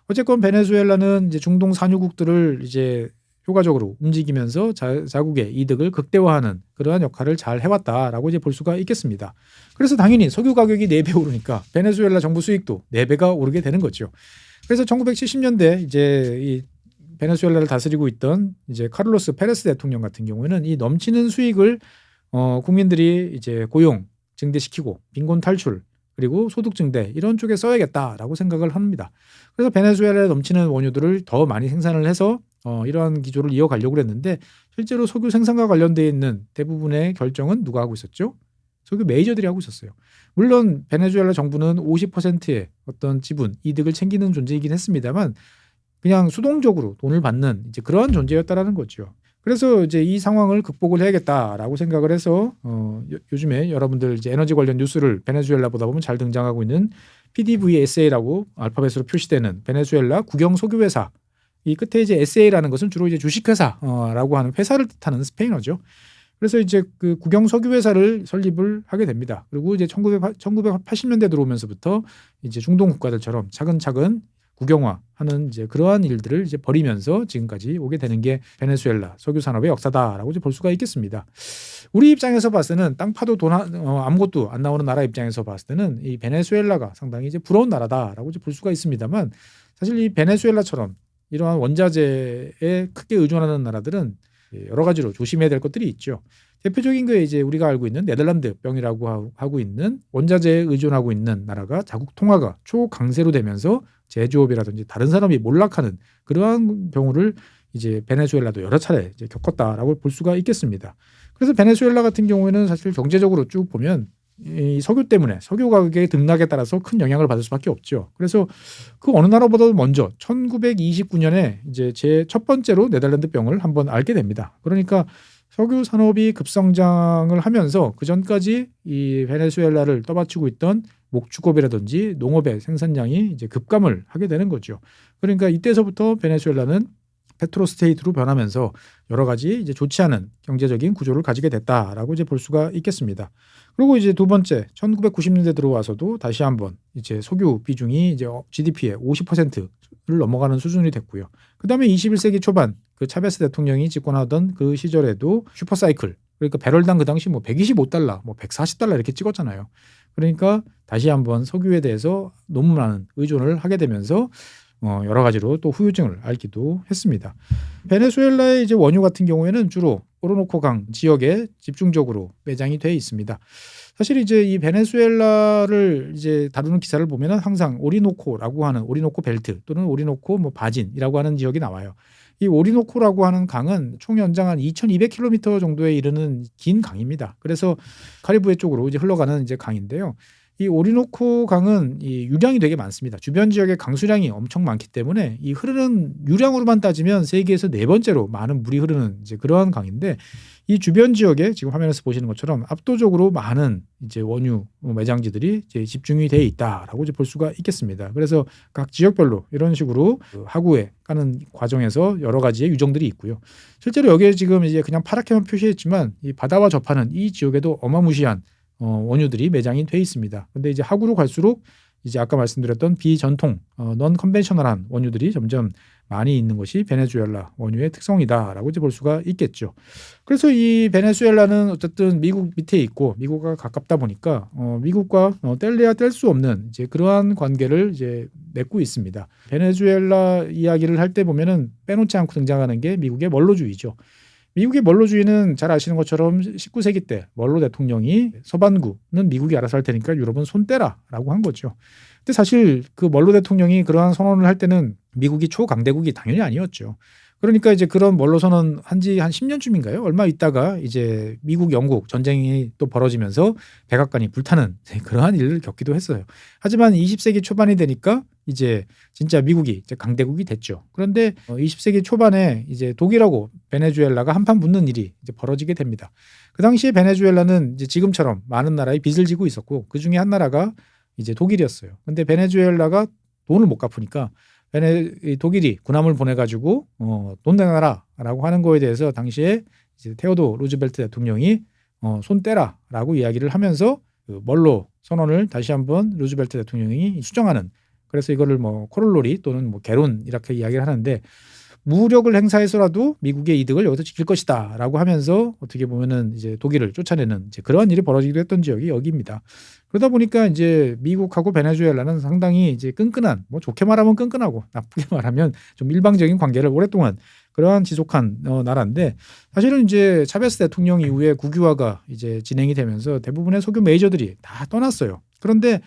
어쨌건 베네수엘라는 이제 중동 산유국들을 이제 효과적으로 움직이면서 자국의 이득을 극대화하는 그러한 역할을 잘 해왔다라고 이제 볼 수가 있겠습니다. 그래서 당연히 석유 가격이 4배 오르니까 베네수엘라 정부 수익도 4배가 오르게 되는 거죠. 그래서 1970년대 이제 이 베네수엘라를 다스리고 있던 이제 카를로스 페레스 대통령 같은 경우에는 이 넘치는 수익을 국민들이 이제 고용 증대시키고 빈곤 탈출 그리고 소득 증대 이런 쪽에 써야겠다라고 생각을 합니다. 그래서 베네수엘라에 넘치는 원유들을 더 많이 생산을 해서 이러한 기조를 이어가려고 했는데 실제로 석유 생산과 관련되어 있는 대부분의 결정은 누가 하고 있었죠? 석유 메이저들이 하고 있었어요. 물론 베네수엘라 정부는 50%의 어떤 지분, 이득을 챙기는 존재이긴 했습니다만 그냥 수동적으로 돈을 받는 이제 그러한 존재였다라는 거죠. 그래서 이제 이 상황을 극복을 해야겠다라고 생각을 해서 요즘에 여러분들 이제 에너지 관련 뉴스를 베네수엘라 보다 보면 잘 등장하고 있는 PDVSA라고 알파벳으로 표시되는 베네수엘라 국영 석유 회사. 이 끝에 이제 SA라는 것은 주로 이제 주식회사라고 하는 회사를 뜻하는 스페인어죠. 그래서 이제 그 국영 석유 회사를 설립을 하게 됩니다. 그리고 이제 1980년대 들어오면서부터 이제 중동 국가들처럼 차근차근 국영화하는 이제 그러한 일들을 이제 벌이면서 지금까지 오게 되는 게 베네수엘라 석유 산업의 역사다라고 이제 볼 수가 있겠습니다. 우리 입장에서 봤을 때는 땅 파도 아무것도 안 나오는 나라 입장에서 봤을 때는 이 베네수엘라가 상당히 이제 부러운 나라다라고 이제 볼 수가 있습니다만 사실 이 베네수엘라처럼 이러한 원자재에 크게 의존하는 나라들은 여러 가지로 조심해야 될 것들이 있죠. 대표적인 게 이제 우리가 알고 있는 네덜란드 병이라고 하고 있는 원자재에 의존하고 있는 나라가 자국 통화가 초강세로 되면서 제조업이라든지 다른 산업이 몰락하는 그러한 경우를 이제 베네수엘라도 여러 차례 이제 겪었다라고 볼 수가 있겠습니다. 그래서 베네수엘라 같은 경우에는 사실 경제적으로 쭉 보면 이 석유 때문에 석유 가격의 등락에 따라서 큰 영향을 받을 수밖에 없죠. 그래서 그 어느 나라보다도 먼저 1929년에 이제 제 첫 번째로 네덜란드 병을 한번 앓게 됩니다. 그러니까 석유 산업이 급성장을 하면서 그 전까지 이 베네수엘라를 떠받치고 있던 목축업이라든지 농업의 생산량이 이제 급감을 하게 되는 거죠. 그러니까 이때서부터 베네수엘라는 페트로스테이트로 변하면서 여러 가지 이제 좋지 않은 경제적인 구조를 가지게 됐다라고 이제 볼 수가 있겠습니다. 그리고 이제 두 번째 1990년대 들어와서도 다시 한번 이제 석유 비중이 이제 GDP의 50%를 넘어가는 수준이 됐고요. 그다음에 21세기 초반 그 차베스 대통령이 집권하던 그 시절에도 슈퍼사이클 그러니까 배럴당 그 당시 뭐 125달러, 뭐 140달러 이렇게 찍었잖아요. 그러니까 다시 한번 석유에 대해서 너무 많은 의존을 하게 되면서 여러 가지로 또 후유증을 앓기도 했습니다. 베네수엘라의 이제 원유 같은 경우에는 주로 오르노코 강 지역에 집중적으로 매장이 돼 있습니다. 사실 이제 이 베네수엘라를 이제 다루는 기사를 보면은 항상 오리노코라고 하는 오리노코 벨트 또는 오리노코 뭐 바진이라고 하는 지역이 나와요. 이 오리노코라고 하는 강은 총 연장 한 2,200km 정도에 이르는 긴 강입니다. 그래서 카리브해 쪽으로 이제 흘러가는 이제 강인데요. 이 오리노코 강은 이 유량이 되게 많습니다. 주변 지역의 강수량이 엄청 많기 때문에 이 흐르는 유량으로만 따지면 세계에서 네 번째로 많은 물이 흐르는 이제 그러한 강인데 이 주변 지역에 지금 화면에서 보시는 것처럼 압도적으로 많은 이제 원유 매장지들이 이제 집중이 돼 있다라고 이제 볼 수가 있겠습니다. 그래서 각 지역별로 이런 식으로 그 하구에 까는 과정에서 여러 가지의 유정들이 있고요. 실제로 여기에 지금 이제 그냥 파랗게만 표시했지만 이 바다와 접하는 이 지역에도 어마무시한 원유들이 매장이 돼 있습니다. 근데 이제 하구로 갈수록 이제 아까 말씀드렸던 비전통, 넌 컨벤셔널한 원유들이 점점 많이 있는 것이 베네수엘라 원유의 특성이다라고 이제 볼 수가 있겠죠. 그래서 이 베네수엘라는 어쨌든 미국 밑에 있고 미국과 가깝다 보니까 미국과 뗄래야 뗄 수 없는 이제 그러한 관계를 이제 맺고 있습니다. 베네수엘라 이야기를 할 때 보면은 빼놓지 않고 등장하는 게 미국의 멀로주의죠. 미국의 멀로주의는 잘 아시는 것처럼 19세기 때 멀로 대통령이 서반구는 미국이 알아서 할 테니까 유럽은 손 떼라라고 한 거죠. 근데 사실 그 멀로 대통령이 그러한 선언을 할 때는 미국이 초강대국이 당연히 아니었죠. 그러니까 이제 그런 멀로 선언 한지 한 10년쯤인가요? 얼마 있다가 이제 미국 영국 전쟁이 또 벌어지면서 백악관이 불타는 그러한 일을 겪기도 했어요. 하지만 20세기 초반이 되니까 이제 진짜 미국이 이제 강대국이 됐죠. 그런데 20세기 초반에 이제 독일하고 베네수엘라가 한판 붙는 일이 이제 벌어지게 됩니다. 그 당시에 베네수엘라는 이제 지금처럼 많은 나라에 빚을 지고 있었고 그 중에 한 나라가 이제 독일이었어요. 근데 베네수엘라가 돈을 못 갚으니까 독일이 군함을 보내가지고 돈 내놔라라고 하는 거에 대해서 당시에 이제 테오도 루즈벨트 대통령이 손 떼라라고 이야기를 하면서 그 멀로 선언을 다시 한번 루즈벨트 대통령이 수정하는 그래서 이거를 뭐 코롤로리 또는 뭐 개론 이렇게 이야기를 하는데 무력을 행사해서라도 미국의 이득을 여기서 지킬 것이다라고 하면서 어떻게 보면은 이제 독일을 쫓아내는 이제 그러한 일이 벌어지기도 했던 지역이 여기입니다. 그러다 보니까 이제 미국하고 베네수엘라는 상당히 이제 끈끈한 뭐 좋게 말하면 끈끈하고 나쁘게 말하면 좀 일방적인 관계를 오랫동안 그러한 지속한 나라인데 사실은 이제 차베스 대통령 이후에 국유화가 이제 진행이 되면서 대부분의 석유 메이저들이 다 떠났어요. 그런데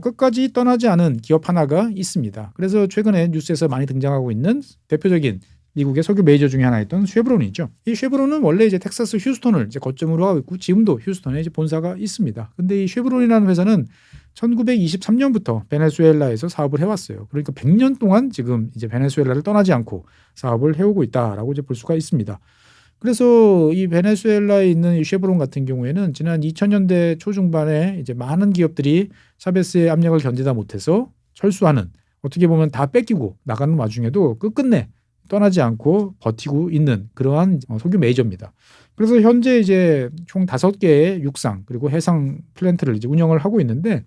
끝까지 떠나지 않은 기업 하나가 있습니다. 그래서 최근에 뉴스에서 많이 등장하고 있는 대표적인 미국의 석유 메이저 중에 하나였던 쉐브론이죠. 이 쉐브론은 원래 이제 텍사스 휴스턴을 이제 거점으로 하고 있고 지금도 휴스턴에 이제 본사가 있습니다. 근데 이 쉐브론이라는 회사는 1923년부터 베네수엘라에서 사업을 해왔어요. 그러니까 100년 동안 지금 이제 베네수엘라를 떠나지 않고 사업을 해오고 있다라고 이제 볼 수가 있습니다. 그래서 이 베네수엘라에 있는 이 쉐브론 같은 경우에는 지난 2000년대 초중반에 이제 많은 기업들이 차베스의 압력을 견디다 못해서 철수하는, 어떻게 보면 다 뺏기고 나가는 와중에도 끝끝내 떠나지 않고 버티고 있는 그러한 석유 메이저입니다. 그래서 현재 이제 총 5개의 육상 그리고 해상 플랜트를 이제 운영을 하고 있는데,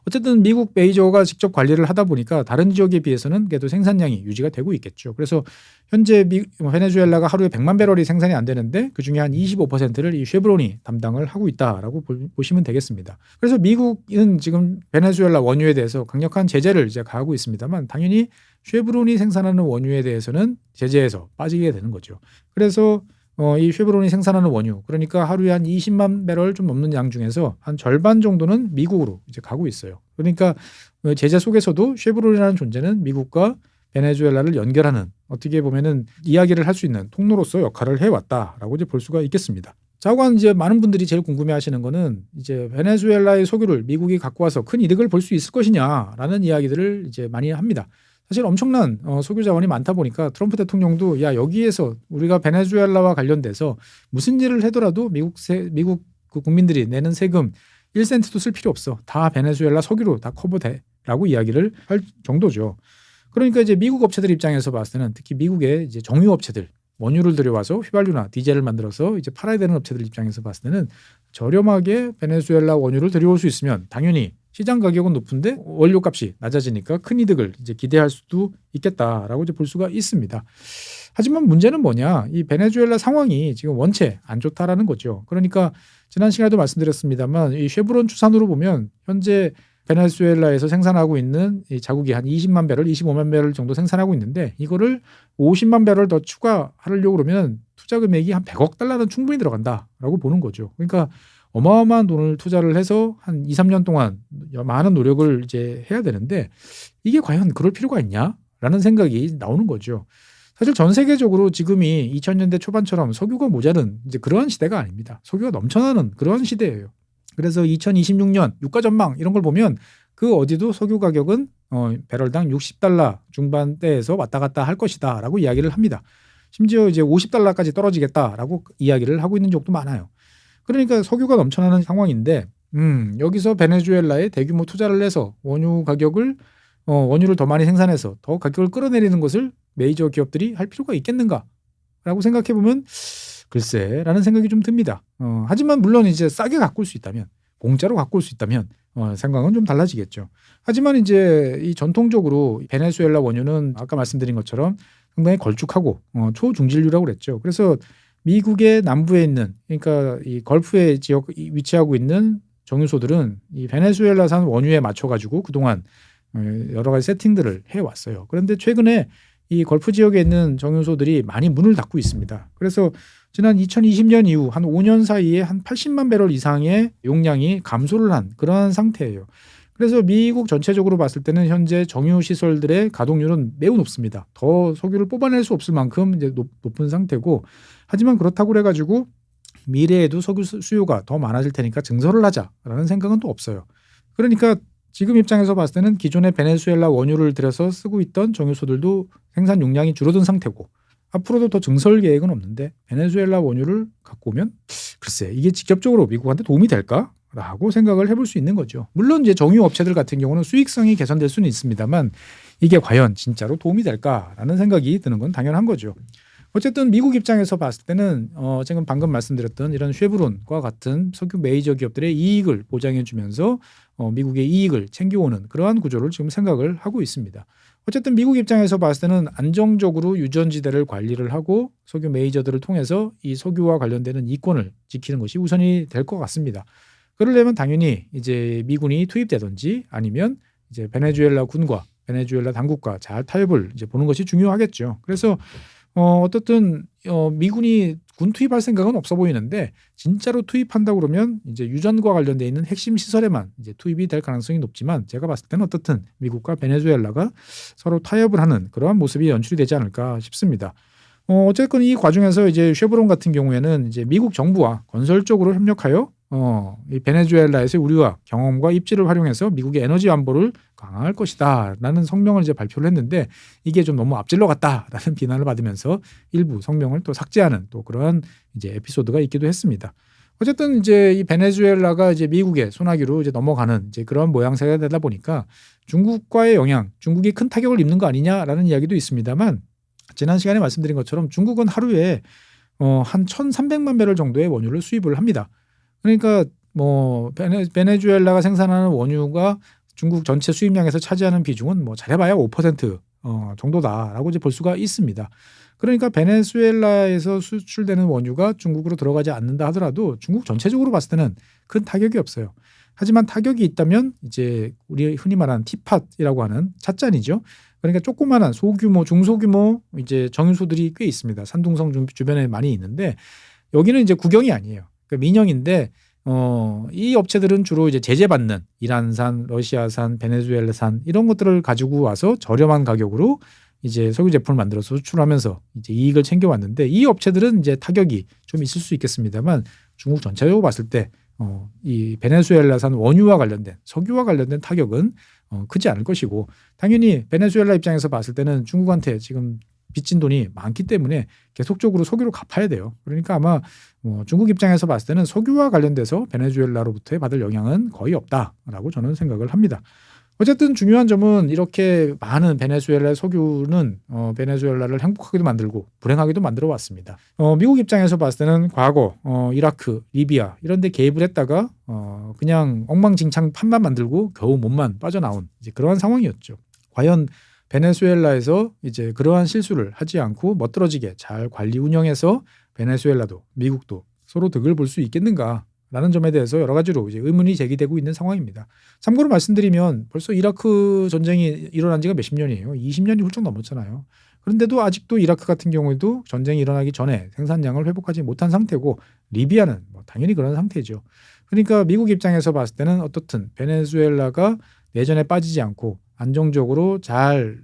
어쨌든 미국 메이저가 직접 관리를 하다 보니까 다른 지역에 비해서는 그래도 생산량이 유지가 되고 있겠죠. 그래서 현재 베네수엘라가 하루에 100만 배럴이 생산이 안 되는데 그중에 한 25%를 이 쉐브론이 담당을 하고 있다라고 보시면 되겠습니다. 그래서 미국은 지금 베네수엘라 원유에 대해서 강력한 제재를 이제 가하고 있습니다만, 당연히 쉐브론이 생산하는 원유에 대해서는 제재에서 빠지게 되는 거죠. 그래서 이 쉐브론이 생산하는 원유, 그러니까 하루에 한 20만 배럴 좀 넘는 양 중에서 한 절반 정도는 미국으로 이제 가고 있어요. 그러니까 제재 속에서도 쉐브론이라는 존재는 미국과 베네수엘라를 연결하는, 어떻게 보면은 이야기를 할 수 있는 통로로서 역할을 해왔다라고 이제 볼 수가 있겠습니다. 자관 이제 많은 분들이 제일 궁금해하시는 거는 이제 베네수엘라의 석유를 미국이 갖고 와서 큰 이득을 볼 수 있을 것이냐라는 이야기들을 이제 많이 합니다. 사실 엄청난 석유 자원이 많다 보니까 트럼프 대통령도 야, 여기에서 우리가 베네수엘라와 관련돼서 무슨 일을 하더라도 미국 그 국민들이 내는 세금 1센트도 쓸 필요 없어. 다 베네수엘라 석유로 다 커버돼라고 이야기를 할 정도죠. 그러니까 이제 미국 업체들 입장에서 봤을 때는, 특히 미국의 이제 정유 업체들, 원유를 들여와서 휘발유나 디젤을 만들어서 이제 팔아야 되는 업체들 입장에서 봤을 때는 저렴하게 베네수엘라 원유를 들여올 수 있으면 당연히 시장 가격은 높은데 원료 값이 낮아지니까 큰 이득을 이제 기대할 수도 있겠다라고 이제 볼 수가 있습니다. 하지만 문제는 뭐냐? 이 베네수엘라 상황이 지금 원체 안 좋다라는 거죠. 그러니까 지난 시간에도 말씀드렸습니다만, 이 쉐브론 추산으로 보면 현재 베네수엘라에서 생산하고 있는 이 자국이 한 20만 배럴, 25만 배럴 정도 생산하고 있는데, 이거를 50만 배럴 더 추가하려고 그러면 투자 금액이 한 100억 달러는 충분히 들어간다라고 보는 거죠. 그러니까 어마어마한 돈을 투자를 해서 한 2, 3년 동안 많은 노력을 이제 해야 되는데, 이게 과연 그럴 필요가 있냐라는 생각이 나오는 거죠. 사실 전 세계적으로 지금이 2000년대 초반처럼 석유가 모자른 이제 그러한 시대가 아닙니다. 석유가 넘쳐나는 그러한 시대예요. 그래서 2026년 유가 전망 이런 걸 보면 그 어디도 석유 가격은 배럴당 60달러 중반대에서 왔다 갔다 할 것이다라고 이야기를 합니다. 심지어 이제 50달러까지 떨어지겠다라고 이야기를 하고 있는 적도 많아요. 그러니까 석유가 넘쳐나는 상황인데 여기서 베네수엘라에 대규모 투자를 해서 원유를 더 많이 생산해서 더 가격을 끌어내리는 것을 메이저 기업들이 할 필요가 있겠는가라고 생각해 보면 글쎄라는 생각이 좀 듭니다. 하지만 물론 이제 싸게 가꿀 수 있다면, 공짜로 가꿀 수 있다면 생각은 좀 달라지겠죠. 하지만 이제 이 전통적으로 베네수엘라 원유는 아까 말씀드린 것처럼 상당히 걸쭉하고 초중질류라고 그랬죠. 그래서 미국의 남부에 있는, 그러니까 이 걸프의 지역 위치하고 있는 정유소들은 이 베네수엘라산 원유에 맞춰가지고 그동안 여러 가지 세팅들을 해왔어요. 그런데 최근에 이 걸프 지역에 있는 정유소들이 많이 문을 닫고 있습니다. 그래서 지난 2020년 이후 한 5년 사이에 한 80만 배럴 이상의 용량이 감소를 한 그러한 상태예요. 그래서 미국 전체적으로 봤을 때는 현재 정유 시설들의 가동률은 매우 높습니다. 더 석유를 뽑아낼 수 없을 만큼 이제 높은 상태고, 하지만 그렇다고 그래가지고 미래에도 석유 수요가 더 많아질 테니까 증설을 하자라는 생각은 또 없어요. 그러니까 지금 입장에서 봤을 때는 기존의 베네수엘라 원유를 들여서 쓰고 있던 정유소들도 생산 용량이 줄어든 상태고, 앞으로도 더 증설 계획은 없는데 베네수엘라 원유를 갖고 오면 글쎄 이게 직접적으로 미국한테 도움이 될까라고 생각을 해볼 수 있는 거죠. 물론 이제 정유 업체들 같은 경우는 수익성이 개선될 수는 있습니다만 이게 과연 진짜로 도움이 될까라는 생각이 드는 건 당연한 거죠. 어쨌든 미국 입장에서 봤을 때는 지금 방금 말씀드렸던 이런 쉐브론과 같은 석유 메이저 기업들의 이익을 보장해 주면서 미국의 이익을 챙겨오는 그러한 구조를 지금 생각을 하고 있습니다. 어쨌든 미국 입장에서 봤을 때는 안정적으로 유전지대를 관리를 하고 석유 메이저들을 통해서 이 석유와 관련되는 이권을 지키는 것이 우선이 될 것 같습니다. 그러려면 당연히 이제 미군이 투입되든지 아니면 이제 베네수엘라 군과 베네수엘라 당국과 잘 타협을 이제 보는 것이 중요하겠죠. 그래서 어떻든 미군이 군 투입할 생각은 없어 보이는데, 진짜로 투입한다 그러면 이제 유전과 관련돼 있는 핵심 시설에만 이제 투입이 될 가능성이 높지만, 제가 봤을 때는 어떻든 미국과 베네수엘라가 서로 타협을 하는 그러한 모습이 연출이 되지 않을까 싶습니다. 어쨌든 이 과정에서 이제 쉐브론 같은 경우에는 이제 미국 정부와 건설적으로 협력하여 이 베네수엘라에서의 우리와 경험과 입지를 활용해서 미국의 에너지 안보를 강화할 것이다라는 성명을 이제 발표를 했는데 이게 좀 너무 앞질러 갔다라는 비난을 받으면서 일부 성명을 또 삭제하는 또 그런 이제 에피소드가 있기도 했습니다. 어쨌든 이제 이 베네수엘라가 이제 미국의 소나기로 이제 넘어가는 이제 그런 모양새가 되다 보니까 중국과의 영향, 중국이 큰 타격을 입는 거 아니냐라는 이야기도 있습니다만 지난 시간에 말씀드린 것처럼 중국은 하루에 한 1,300만 배럴 정도의 원유를 수입을 합니다. 그러니까 뭐 베네수엘라가 생산하는 원유가 중국 전체 수입량에서 차지하는 비중은 뭐 잘해봐야 5% 정도다라고 이제 볼 수가 있습니다. 그러니까 베네수엘라에서 수출되는 원유가 중국으로 들어가지 않는다 하더라도 중국 전체적으로 봤을 때는 큰 타격이 없어요. 하지만 타격이 있다면 이제 우리 흔히 말하는 티팟이라고 하는 찻잔이죠. 그러니까 조그마한 소규모, 중소규모 이제 정유소들이 꽤 있습니다. 산둥성 주변에 많이 있는데 여기는 이제 국영이 아니에요. 그러니까 민영인데 이 업체들은 주로 이제 제재받는 이란산, 러시아산, 베네수엘라산 이런 것들을 가지고 와서 저렴한 가격으로 이제 석유 제품을 만들어서 수출하면서 이제 이익을 챙겨왔는데 이 업체들은 이제 타격이 좀 있을 수 있겠습니다만 중국 전체적으로 봤을 때 이 베네수엘라산 원유와 관련된 석유와 관련된 타격은 크지 않을 것이고 당연히 베네수엘라 입장에서 봤을 때는 중국한테 지금 빚진 돈이 많기 때문에 계속적으로 석유로 갚아야 돼요. 그러니까 아마 중국 입장에서 봤을 때는 석유와 관련돼서 베네수엘라로부터의 받을 영향은 거의 없다라고 저는 생각을 합니다. 어쨌든 중요한 점은 이렇게 많은 베네수엘라의 석유는 베네수엘라를 행복하게도 만들고 불행하게도 만들어 왔습니다. 미국 입장에서 봤을 때는 과거 이라크, 리비아 이런 데 개입을 했다가 그냥 엉망진창 판만 만들고 겨우 몸만 빠져나온 이제 그러한 상황이었죠. 과연 베네수엘라에서 이제 그러한 실수를 하지 않고 멋들어지게 잘 관리 운영해서 베네수엘라도 미국도 서로 득을 볼 수 있겠는가? 라는 점에 대해서 여러 가지로 이제 의문이 제기되고 있는 상황입니다. 참고로 말씀드리면 벌써 이라크 전쟁이 일어난 지가 몇십 년이에요. 20년이 훌쩍 넘었잖아요. 그런데도 아직도 이라크 같은 경우에도 전쟁이 일어나기 전에 생산량을 회복하지 못한 상태고 리비아는 뭐 당연히 그런 상태죠. 그러니까 미국 입장에서 봤을 때는 어떻든 베네수엘라가 내전에 빠지지 않고 안정적으로 잘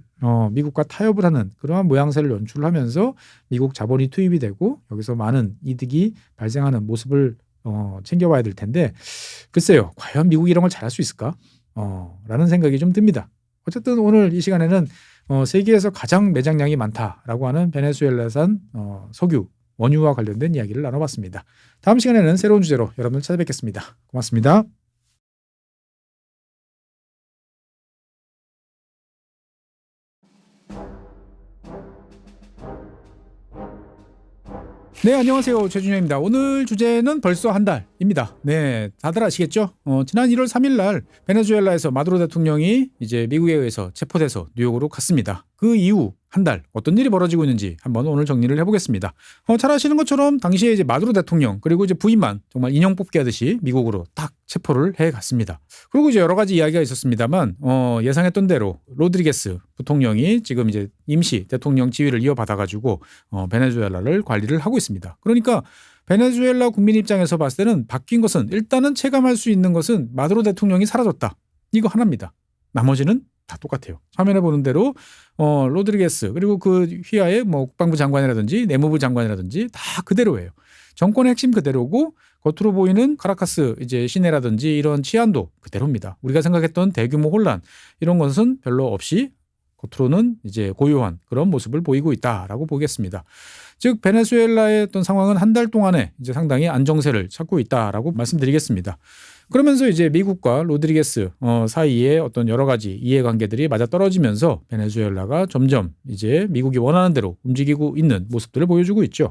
미국과 타협을 하는 그러한 모양새를 연출하면서 미국 자본이 투입이 되고 여기서 많은 이득이 발생하는 모습을 챙겨봐야 될 텐데 글쎄요. 과연 미국이 이런 걸 잘할 수 있을까? 라는 생각이 좀 듭니다. 어쨌든 오늘 이 시간에는 세계에서 가장 매장량이 많다라고 하는 베네수엘라산 석유 원유와 관련된 이야기를 나눠봤습니다. 다음 시간에는 새로운 주제로 여러분을 찾아뵙겠습니다. 고맙습니다. 네, 안녕하세요. 최준영입니다. 오늘 주제는 벌써 한 달입니다. 네, 다들 아시겠죠? 지난 1월 3일 날 베네수엘라에서 마두로 대통령이 이제 미국에 의해서 체포돼서 뉴욕으로 갔습니다. 그 이후 한 달 어떤 일이 벌어지고 있는지 한번 오늘 정리를 해보겠습니다. 잘 아시는 것처럼 당시에 이제 마두로 대통령 그리고 이제 부인만 정말 인형 뽑기 하듯이 미국으로 딱 체포를 해 갔습니다. 그리고 이제 여러 가지 이야기가 있었습니다만 예상했던 대로 로드리게스 부통령이 지금 이제 임시 대통령 지위를 이어받아 가지고 베네수엘라를 관리를 하고 있습니다. 그러니까 베네수엘라 국민 입장에서 봤을 때는 바뀐 것은 일단은 체감할 수 있는 것은 마두로 대통령이 사라졌다. 이거 하나입니다. 나머지는 다 똑같아요. 화면에 보는 대로 로드리게스 그리고 그 휘하에 뭐 국방부 장관이라든지 내무부 장관이라든지 다 그대로예요. 정권의 핵심 그대로고 겉으로 보이는 카라카스 이제 시내라든지 이런 치안도 그대로입니다. 우리가 생각했던 대규모 혼란 이런 것은 별로 없이 겉으로는 이제 고요한 그런 모습을 보이고 있다라고 보겠습니다. 즉 베네수엘라의 어떤 상황은 한 달 동안에 이제 상당히 안정세를 찾고 있다라고 말씀드리겠습니다. 그러면서 이제 미국과 로드리게스 사이에 어떤 여러 가지 이해관계들이 맞아떨어지면서 베네수엘라가 점점 이제 미국이 원하는 대로 움직이고 있는 모습들을 보여주고 있죠.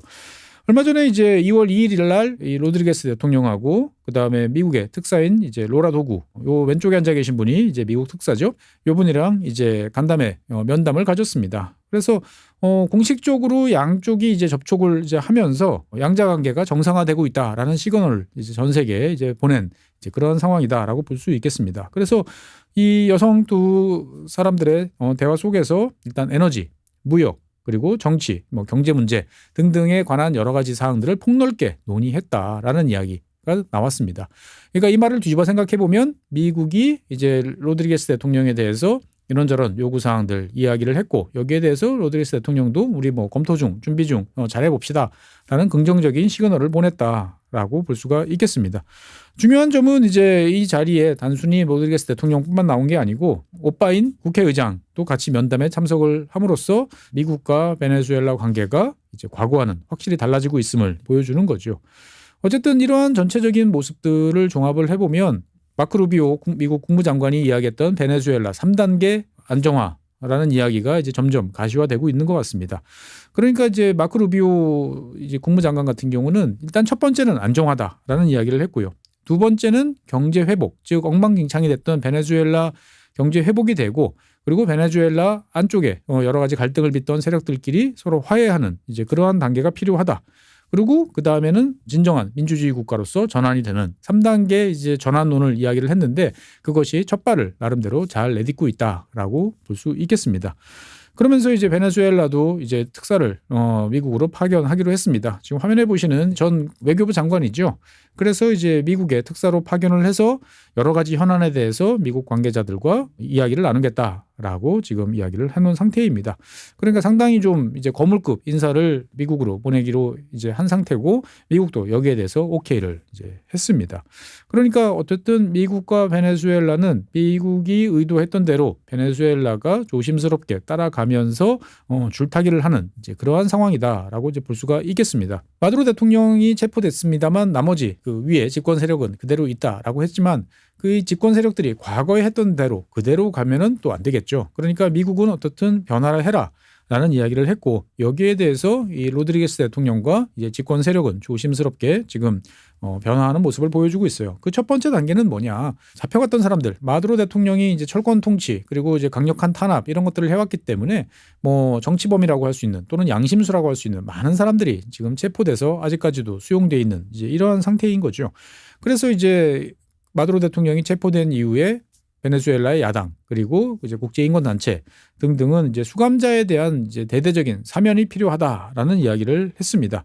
얼마 전에 이제 2월 2일 날 이 로드리게스 대통령하고 그다음에 미국의 특사인 이제 로라 도구 요 왼쪽에 앉아 계신 분이 이제 미국 특사죠. 요 분이랑 이제 간담회 면담을 가졌습니다. 그래서 공식적으로 양쪽이 이제 접촉을 이제 하면서 양자 관계가 정상화되고 있다라는 시그널을 이제 전 세계에 이제 보낸 이제 그런 상황이다라고 볼 수 있겠습니다. 그래서 이 여성 두 사람들의 대화 속에서 일단 에너지, 무역 그리고 정치, 뭐 경제 문제 등등에 관한 여러 가지 사항들을 폭넓게 논의했다라는 이야기가 나왔습니다. 그러니까 이 말을 뒤집어 생각해 보면 미국이 이제 로드리게스 대통령에 대해서 이런저런 요구 사항들 이야기를 했고 여기에 대해서 로드리게스 대통령도 우리 뭐 검토 중, 준비 중 잘해 봅시다라는 긍정적인 시그널을 보냈다. 있다라고 볼 수가 있겠습니다. 중요한 점은 이제 이 자리에 단순히 로드리게스 대통령뿐만 나온 게 아니고 오빠인 국회의장도 같이 면담에 참석을 함으로써 미국과 베네수엘라 관계가 이제 과거와는 확실히 달라지고 있음을 보여주는 거죠. 어쨌든 이러한 전체적인 모습들을 종합을 해보면 마크 루비오 미국 국무장관이 이야기했던 베네수엘라 3단계 안정화라는 이야기가 이제 점점 가시화되고 있는 것 같습니다. 그러니까 이제 마크 루비오 이제 국무장관 같은 경우는 일단 첫 번째는 안정화다라는 이야기를 했고요. 두 번째는 경제 회복, 즉 엉망진창이 됐던 베네수엘라 경제 회복이 되고 그리고 베네수엘라 안쪽에 여러 가지 갈등을 빚던 세력들끼리 서로 화해하는 이제 그러한 단계가 필요하다. 그리고 그 다음에는 진정한 민주주의 국가로서 전환이 되는 3단계 이제 전환론을 이야기를 했는데 그것이 첫 발을 나름대로 잘 내딛고 있다라고 볼 수 있겠습니다. 그러면서 이제 베네수엘라도 이제 특사를 미국으로 파견하기로 했습니다. 지금 화면에 보시는 전 외교부 장관이죠. 그래서 이제 미국에 특사로 파견을 해서 여러 가지 현안에 대해서 미국 관계자들과 이야기를 나누겠다라고 지금 이야기를 해놓은 상태입니다. 그러니까 상당히 좀 이제 거물급 인사를 미국으로 보내기로 이제 한 상태고 미국도 여기에 대해서 오케이를 이제 했습니다. 그러니까 어쨌든 미국과 베네수엘라는 미국이 의도했던 대로 베네수엘라가 조심스럽게 따라가면서 줄타기를 하는 이제 그러한 상황이다라고 이제 볼 수가 있겠습니다. 마두로 대통령이 체포됐습니다만 나머지 그 위에 집권 세력은 그대로 있다라고 했지만 그 집권 세력들이 과거에 했던 대로 그대로 가면은 또 안 되겠죠. 그러니까 미국은 어떻든 변화를 해라. 라는 이야기를 했고 여기에 대해서 이 로드리게스 대통령과 이제 집권 세력은 조심스럽게 지금 변화하는 모습을 보여주고 있어요. 그 첫 번째 단계는 뭐냐? 잡혀갔던 사람들, 마두로 대통령이 이제 철권 통치 그리고 이제 강력한 탄압 이런 것들을 해왔기 때문에 뭐 정치범이라고 할 수 있는 또는 양심수라고 할 수 있는 많은 사람들이 지금 체포돼서 아직까지도 수용돼 있는 이제 이러한 상태인 거죠. 그래서 이제 마두로 대통령이 체포된 이후에 베네수엘라의 야당 그리고 이제 국제인권단체 등등은 이제 수감자에 대한 이제 대대적인 사면이 필요하다라는 이야기를 했습니다.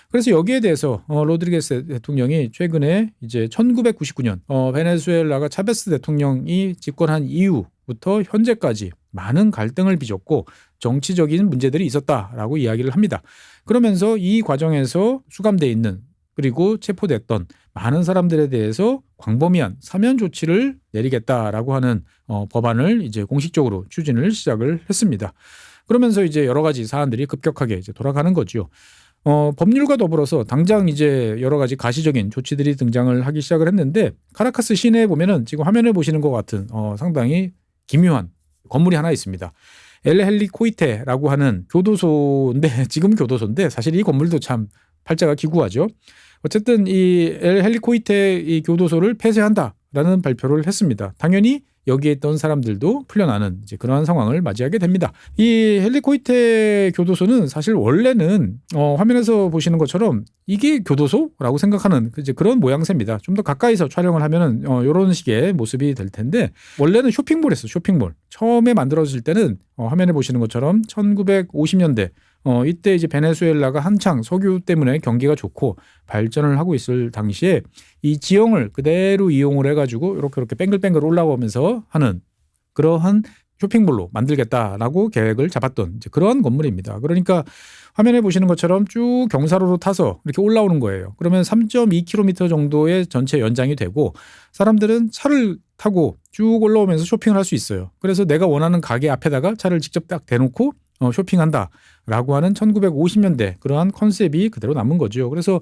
그래서 여기에 대해서 로드리게스 대통령이 최근에 이제 1999년 베네수엘라가 차베스 대통령이 집권한 이후부터 현재까지 많은 갈등을 빚었고 정치적인 문제들이 있었다라고 이야기를 합니다. 그러면서 이 과정에서 수감돼 있는 그리고 체포됐던 많은 사람들에 대해서 광범위한 사면 조치를 내리겠다라고 하는 법안을 이제 공식적으로 추진을 시작을 했습니다. 그러면서 이제 여러 가지 사안들이 급격하게 이제 돌아가는 거죠. 법률과 더불어서 당장 이제 여러 가지 가시적인 조치들이 등장을 하기 시작을 했는데 카라카스 시내에 보면은 지금 화면에 보시는 것 같은 상당히 기묘한 건물이 하나 있습니다. 엘 헬리코이테라고 하는 교도소인데 지금 교도소인데 사실 이 건물도 참 팔자가 기구하죠. 어쨌든 이 엘 헬리코이테 이 교도소를 폐쇄한다라는 발표를 했습니다. 당연히 여기에 있던 사람들도 풀려나는 이제 그러한 상황을 맞이하게 됩니다. 이 헬리코이테 교도소는 사실 원래는 화면에서 보시는 것처럼 이게 교도소라고 생각하는 이제 그런 모양새입니다. 좀 더 가까이서 촬영을 하면은 이런 식의 모습이 될 텐데 원래는 쇼핑몰이었어요. 쇼핑몰. 처음에 만들어질 때는 화면에 보시는 것처럼 1950년대 이때 이제 베네수엘라가 한창 석유 때문에 경기가 좋고 발전을 하고 있을 당시에 이 지형을 그대로 이용을 해가지고 이렇게 뱅글뱅글 올라오면서 하는 그러한 쇼핑몰로 만들겠다라고 계획을 잡았던 이제 그런 건물입니다. 그러니까 화면에 보시는 것처럼 쭉 경사로로 타서 이렇게 올라오는 거예요. 그러면 3.2km 정도의 전체 연장이 되고 사람들은 차를 타고 쭉 올라오면서 쇼핑을 할 수 있어요. 그래서 내가 원하는 가게 앞에다가 차를 직접 딱 대놓고 쇼핑한다라고 하는 1950년대 그러한 컨셉이 그대로 남은 거죠. 그래서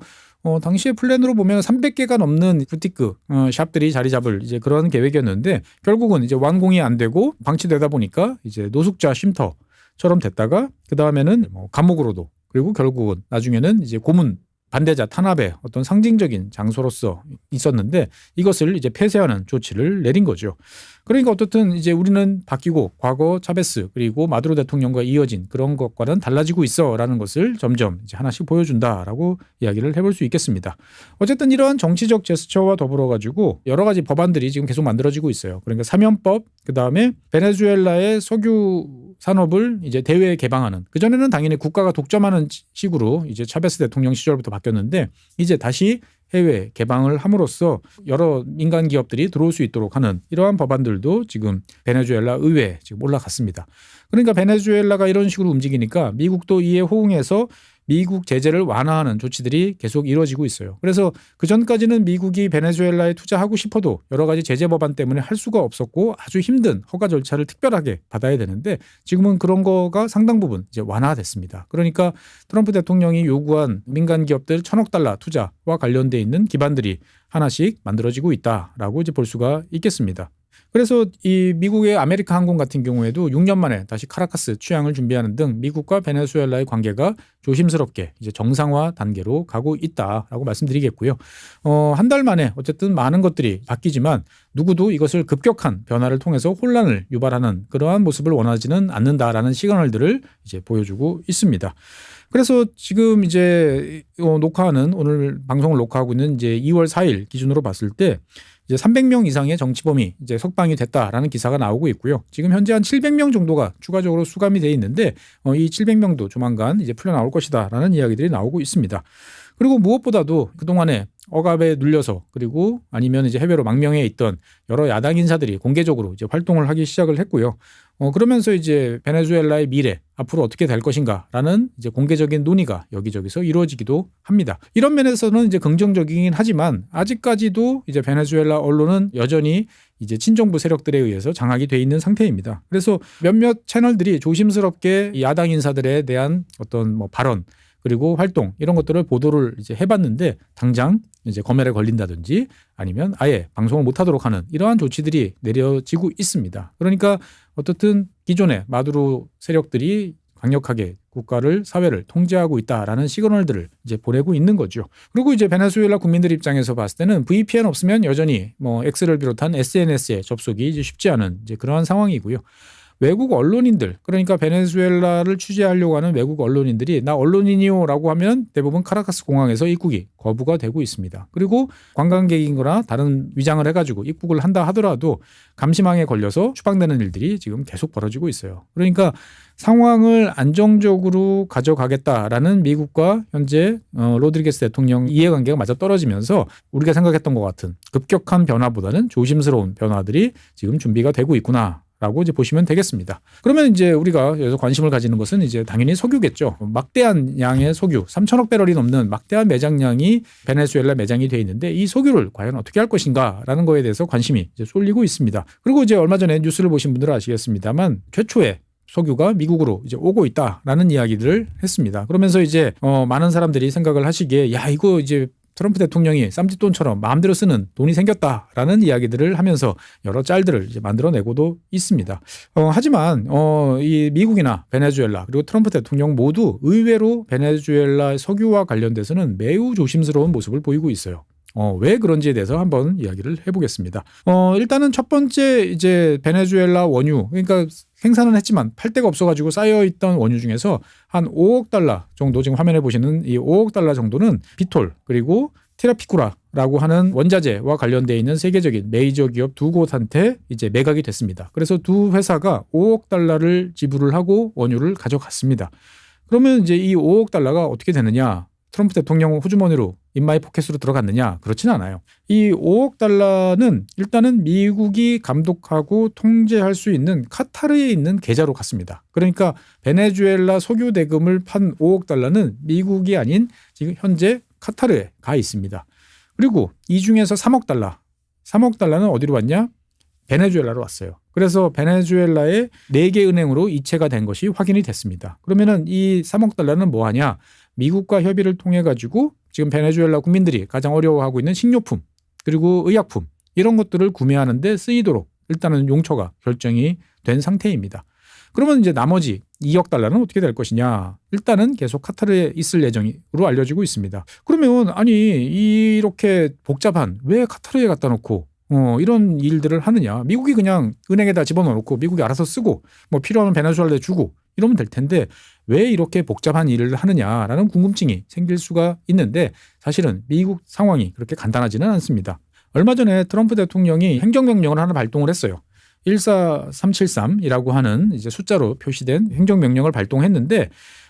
당시의 플랜으로 보면 300개가 넘는 부티크 샵들이 자리 잡을 이제 그런 계획이었는데 결국은 이제 완공이 안 되고 방치되다 보니까 이제 노숙자 쉼터처럼 됐다가 그 다음에는 감옥으로도 그리고 결국은 나중에는 이제 고문 반대자 탄압의 어떤 상징적인 장소로서 있었는데 이것을 이제 폐쇄하는 조치를 내린 거죠. 그러니까 어떻든 이제 우리는 바뀌고 과거 차베스 그리고 마두로 대통령과 이어진 그런 것과는 달라지고 있어라는 것을 점점 이제 하나씩 보여준다라고 이야기를 해볼 수 있겠습니다. 어쨌든 이러한 정치적 제스처와 더불어 가지고 여러 가지 법안들이 지금 계속 만들어지고 있어요. 그러니까 사면법, 그 다음에 베네수엘라의 석유 산업을 이제 대외 개방하는 그전에는 당연히 국가가 독점하는 식으로 이제 차베스 대통령 시절부터 바뀌었는데 이제 다시 해외 개방을 함으로써 여러 민간 기업들이 들어올 수 있도록 하는 이러한 법안들도 지금 베네수엘라 의회에 지금 올라갔습니다. 그러니까 베네수엘라가 이런 식으로 움직이니까 미국도 이에 호응해서 미국 제재를 완화하는 조치들이 계속 이루어지고 있어요. 그래서 그 전까지는 미국이 베네수엘라에 투자하고 싶어도 여러 가지 제재 법안 때문에 할 수가 없었고 아주 힘든 허가 절차를 특별하게 받아야 되는데 지금은 그런 거가 상당 부분 이제 완화됐습니다. 그러니까 트럼프 대통령이 요구한 민간 기업들 1,000억 달러 투자와 관련돼 있는 기반들이 하나씩 만들어지고 있다라고 이제 볼 수가 있겠습니다. 그래서 이 미국의 아메리카 항공 같은 경우에도 6년 만에 다시 카라카스 취항을 준비하는 등 미국과 베네수엘라의 관계가 조심스럽게 이제 정상화 단계로 가고 있다라고 말씀드리겠고요. 한 달 만에 어쨌든 많은 것들이 바뀌지만 누구도 이것을 급격한 변화를 통해서 혼란을 유발하는 그러한 모습을 원하지는 않는다라는 시그널들을 이제 보여주고 있습니다. 그래서 지금 이제 녹화하는 오늘 방송을 녹화하고 있는 이제 2월 4일 기준으로 봤을 때 이제 300명 이상의 정치범이 이제 석방이 됐다라는 기사가 나오고 있고요. 지금 현재 한 700명 정도가 추가적으로 수감이 돼 있는데 이 700명도 조만간 이제 풀려 나올 것이다라는 이야기들이 나오고 있습니다. 그리고 무엇보다도 그동안에 억압에 눌려서 그리고 아니면 이제 해외로 망명해 있던 여러 야당 인사들이 공개적으로 이제 활동을 하기 시작을 했고요. 그러면서 이제 베네수엘라의 미래 앞으로 어떻게 될 것인가라는 이제 공개적인 논의가 여기저기서 이루어지기도 합니다. 이런 면에서는 이제 긍정적이긴 하지만 아직까지도 이제 베네수엘라 언론은 여전히 이제 친정부 세력들에 의해서 장악이 돼 있는 상태입니다. 그래서 몇몇 채널들이 조심스럽게 이 야당 인사들에 대한 어떤 뭐 발언 그리고 활동 이런 것들을 보도를 이제 해봤는데 당장 이제 검열에 걸린다든지 아니면 아예 방송을 못하도록 하는 이러한 조치들이 내려지고 있습니다. 그러니까 어떻든 기존의 마두로 세력들이 강력하게 국가를 사회를 통제하고 있다라는 시그널들을 이제 보내고 있는 거죠. 그리고 이제 베네수엘라 국민들 입장에서 봤을 때는 VPN 없으면 여전히 뭐 X를 비롯한 SNS에 접속이 이제 쉽지 않은 이제 그러한 상황이고요. 외국 언론인들 그러니까 베네수엘라를 취재하려고 하는 외국 언론인들이 나 언론인이요라고 하면 대부분 카라카스 공항에서 입국이 거부가 되고 있습니다. 그리고 관광객이거나 다른 위장을 해가지고 입국을 한다 하더라도 감시망에 걸려서 추방되는 일들이 지금 계속 벌어지고 있어요. 그러니까 상황을 안정적으로 가져가겠다라는 미국과 현재 로드리게스 대통령 이해관계가 맞아 떨어지면서 우리가 생각했던 것 같은 급격한 변화보다는 조심스러운 변화들이 지금 준비가 되고 있구나. 라고 이제 보시면 되겠습니다. 그러면 이제 우리가 여기서 관심을 가지는 것은 이제 당연히 석유겠죠. 막대한 양의 석유, 3,000억 배럴이 넘는 막대한 매장량이 베네수엘라 매장이 돼 있는데 이 석유를 과연 어떻게 할 것인가라는 거에 대해서 관심이 이제 쏠리고 있습니다. 그리고 이제 얼마 전에 뉴스를 보신 분들은 아시겠습니다만 최초의 석유가 미국으로 이제 오고 있다라는 이야기들을 했습니다. 그러면서 이제 많은 사람들이 생각을 하시기에 야 이거 이제 트럼프 대통령이 쌈짓돈처럼 마음대로 쓰는 돈이 생겼다라는 이야기들을 하면서 여러 짤들을 이제 만들어내고도 있습니다. 하지만 이 미국이나 베네수엘라 그리고 트럼프 대통령 모두 의외로 베네수엘라 석유와 관련돼서는 매우 조심스러운 모습을 보이고 있어요. 왜 그런지에 대해서 한번 이야기를 해보겠습니다. 일단은 첫 번째 이제 베네수엘라 원유 그러니까 생산은 했지만 팔 데가 없어가지고 쌓여있던 원유 중에서 한 5억 달러 정도 지금 화면에 보시는 이 5억 달러 정도는 비톨 그리고 테라피쿠라라고 하는 원자재와 관련되어 있는 세계적인 메이저 기업 두 곳한테 이제 매각이 됐습니다. 그래서 두 회사가 5억 달러를 지불을 하고 원유를 가져갔습니다. 그러면 이제 이 5억 달러가 어떻게 되느냐? 트럼프 대통령 호주머니로 인마이 포켓으로 들어갔느냐? 그렇진 않아요. 이 5억 달러는 일단은 미국이 감독하고 통제할 수 있는 카타르에 있는 계좌로 갔습니다. 그러니까 베네수엘라 석유 대금을 판 5억 달러는 미국이 아닌 지금 현재 카타르에 가 있습니다. 그리고 이 중에서 3억 달러는 어디로 왔냐? 베네수엘라로 왔어요. 그래서 베네수엘라의 4개 은행으로 이체가 된 것이 확인이 됐습니다. 그러면은 이 3억 달러는 뭐 하냐? 미국과 협의를 통해 가지고 지금 베네수엘라 국민들이 가장 어려워하고 있는 식료품 그리고 의약품 이런 것들을 구매하는 데 쓰이도록 일단은 용처가 결정이 된 상태입니다. 그러면 이제 나머지 2억 달러는 어떻게 될 것이냐? 일단은 계속 카타르에 있을 예정으로 알려지고 있습니다. 그러면 아니 이렇게 복잡한 왜 카타르에 갖다 놓고 이런 일들을 하느냐? 미국이 그냥 은행에다 집어넣고 미국이 알아서 쓰고 뭐 필요하면 베네수엘라에 주고 이러면 될 텐데 왜 이렇게 복잡한 일을 하느냐라는 궁금증이 생길 수가 있는데 사실은 미국 상황이 그렇게 간단하지는 않습니다. 얼마 전에 트럼프 대통령이 행정명령을 하나 발동을 했어요. 14373이라고 하는 이제 숫자로 표시된 행정명령을 발동했는데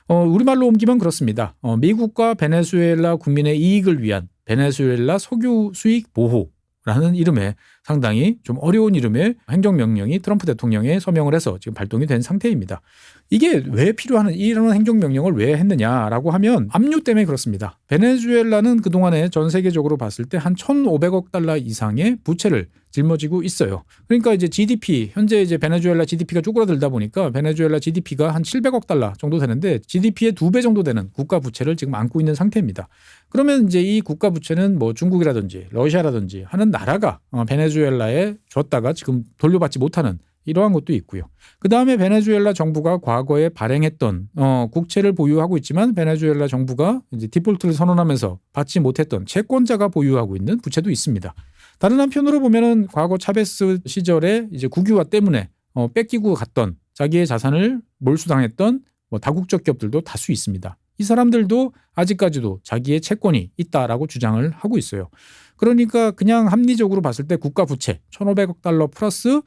우리말로 옮기면 그렇습니다. 미국과 베네수엘라 국민의 이익을 위한 베네수엘라 석유 수익 보호라는 이름의 상당히 좀 어려운 이름의 행정명령이 트럼프 대통령에 서명을 해서 지금 발동이 된 상태입니다. 이게 왜 필요한 이런 행정명령을 왜 했느냐라고 하면 압류 때문에 그렇습니다. 베네수엘라는 그동안에 전 세계적으로 봤을 때 한 1,500억 달러 이상의 부채를 짊어지고 있어요. 그러니까 이제 GDP, 현재 이제 베네수엘라 GDP가 쪼그라들다 보니까 베네수엘라 GDP가 한 700억 달러 정도 되는데 GDP의 2배 정도 되는 국가 부채를 지금 안고 있는 상태입니다. 그러면 이제 이 국가 부채는 뭐 중국이라든지 러시아라든지 하는 나라가 베네수엘라에 줬다가 지금 돌려받지 못하는 이러한 것도 있고요. 그 다음에 베네수엘라 정부가 과거에 발행했던 국채를 보유하고 있지만 베네수엘라 정부가 이제 디폴트를 선언하면서 받지 못했던 채권자가 보유하고 있는 부채도 있습니다. 다른 한편으로 보면은 과거 차베스 시절에 이제 국유화 때문에 뺏기고 갔던 자기의 자산을 몰수당했던 뭐 다국적 기업들도 다수 있습니다. 이 사람들도 아직까지도 자기의 채권이 있다라고 주장을 하고 있어요. 그러니까 그냥 합리적으로 봤을 때 국가 부채 1,500억 달러 플러스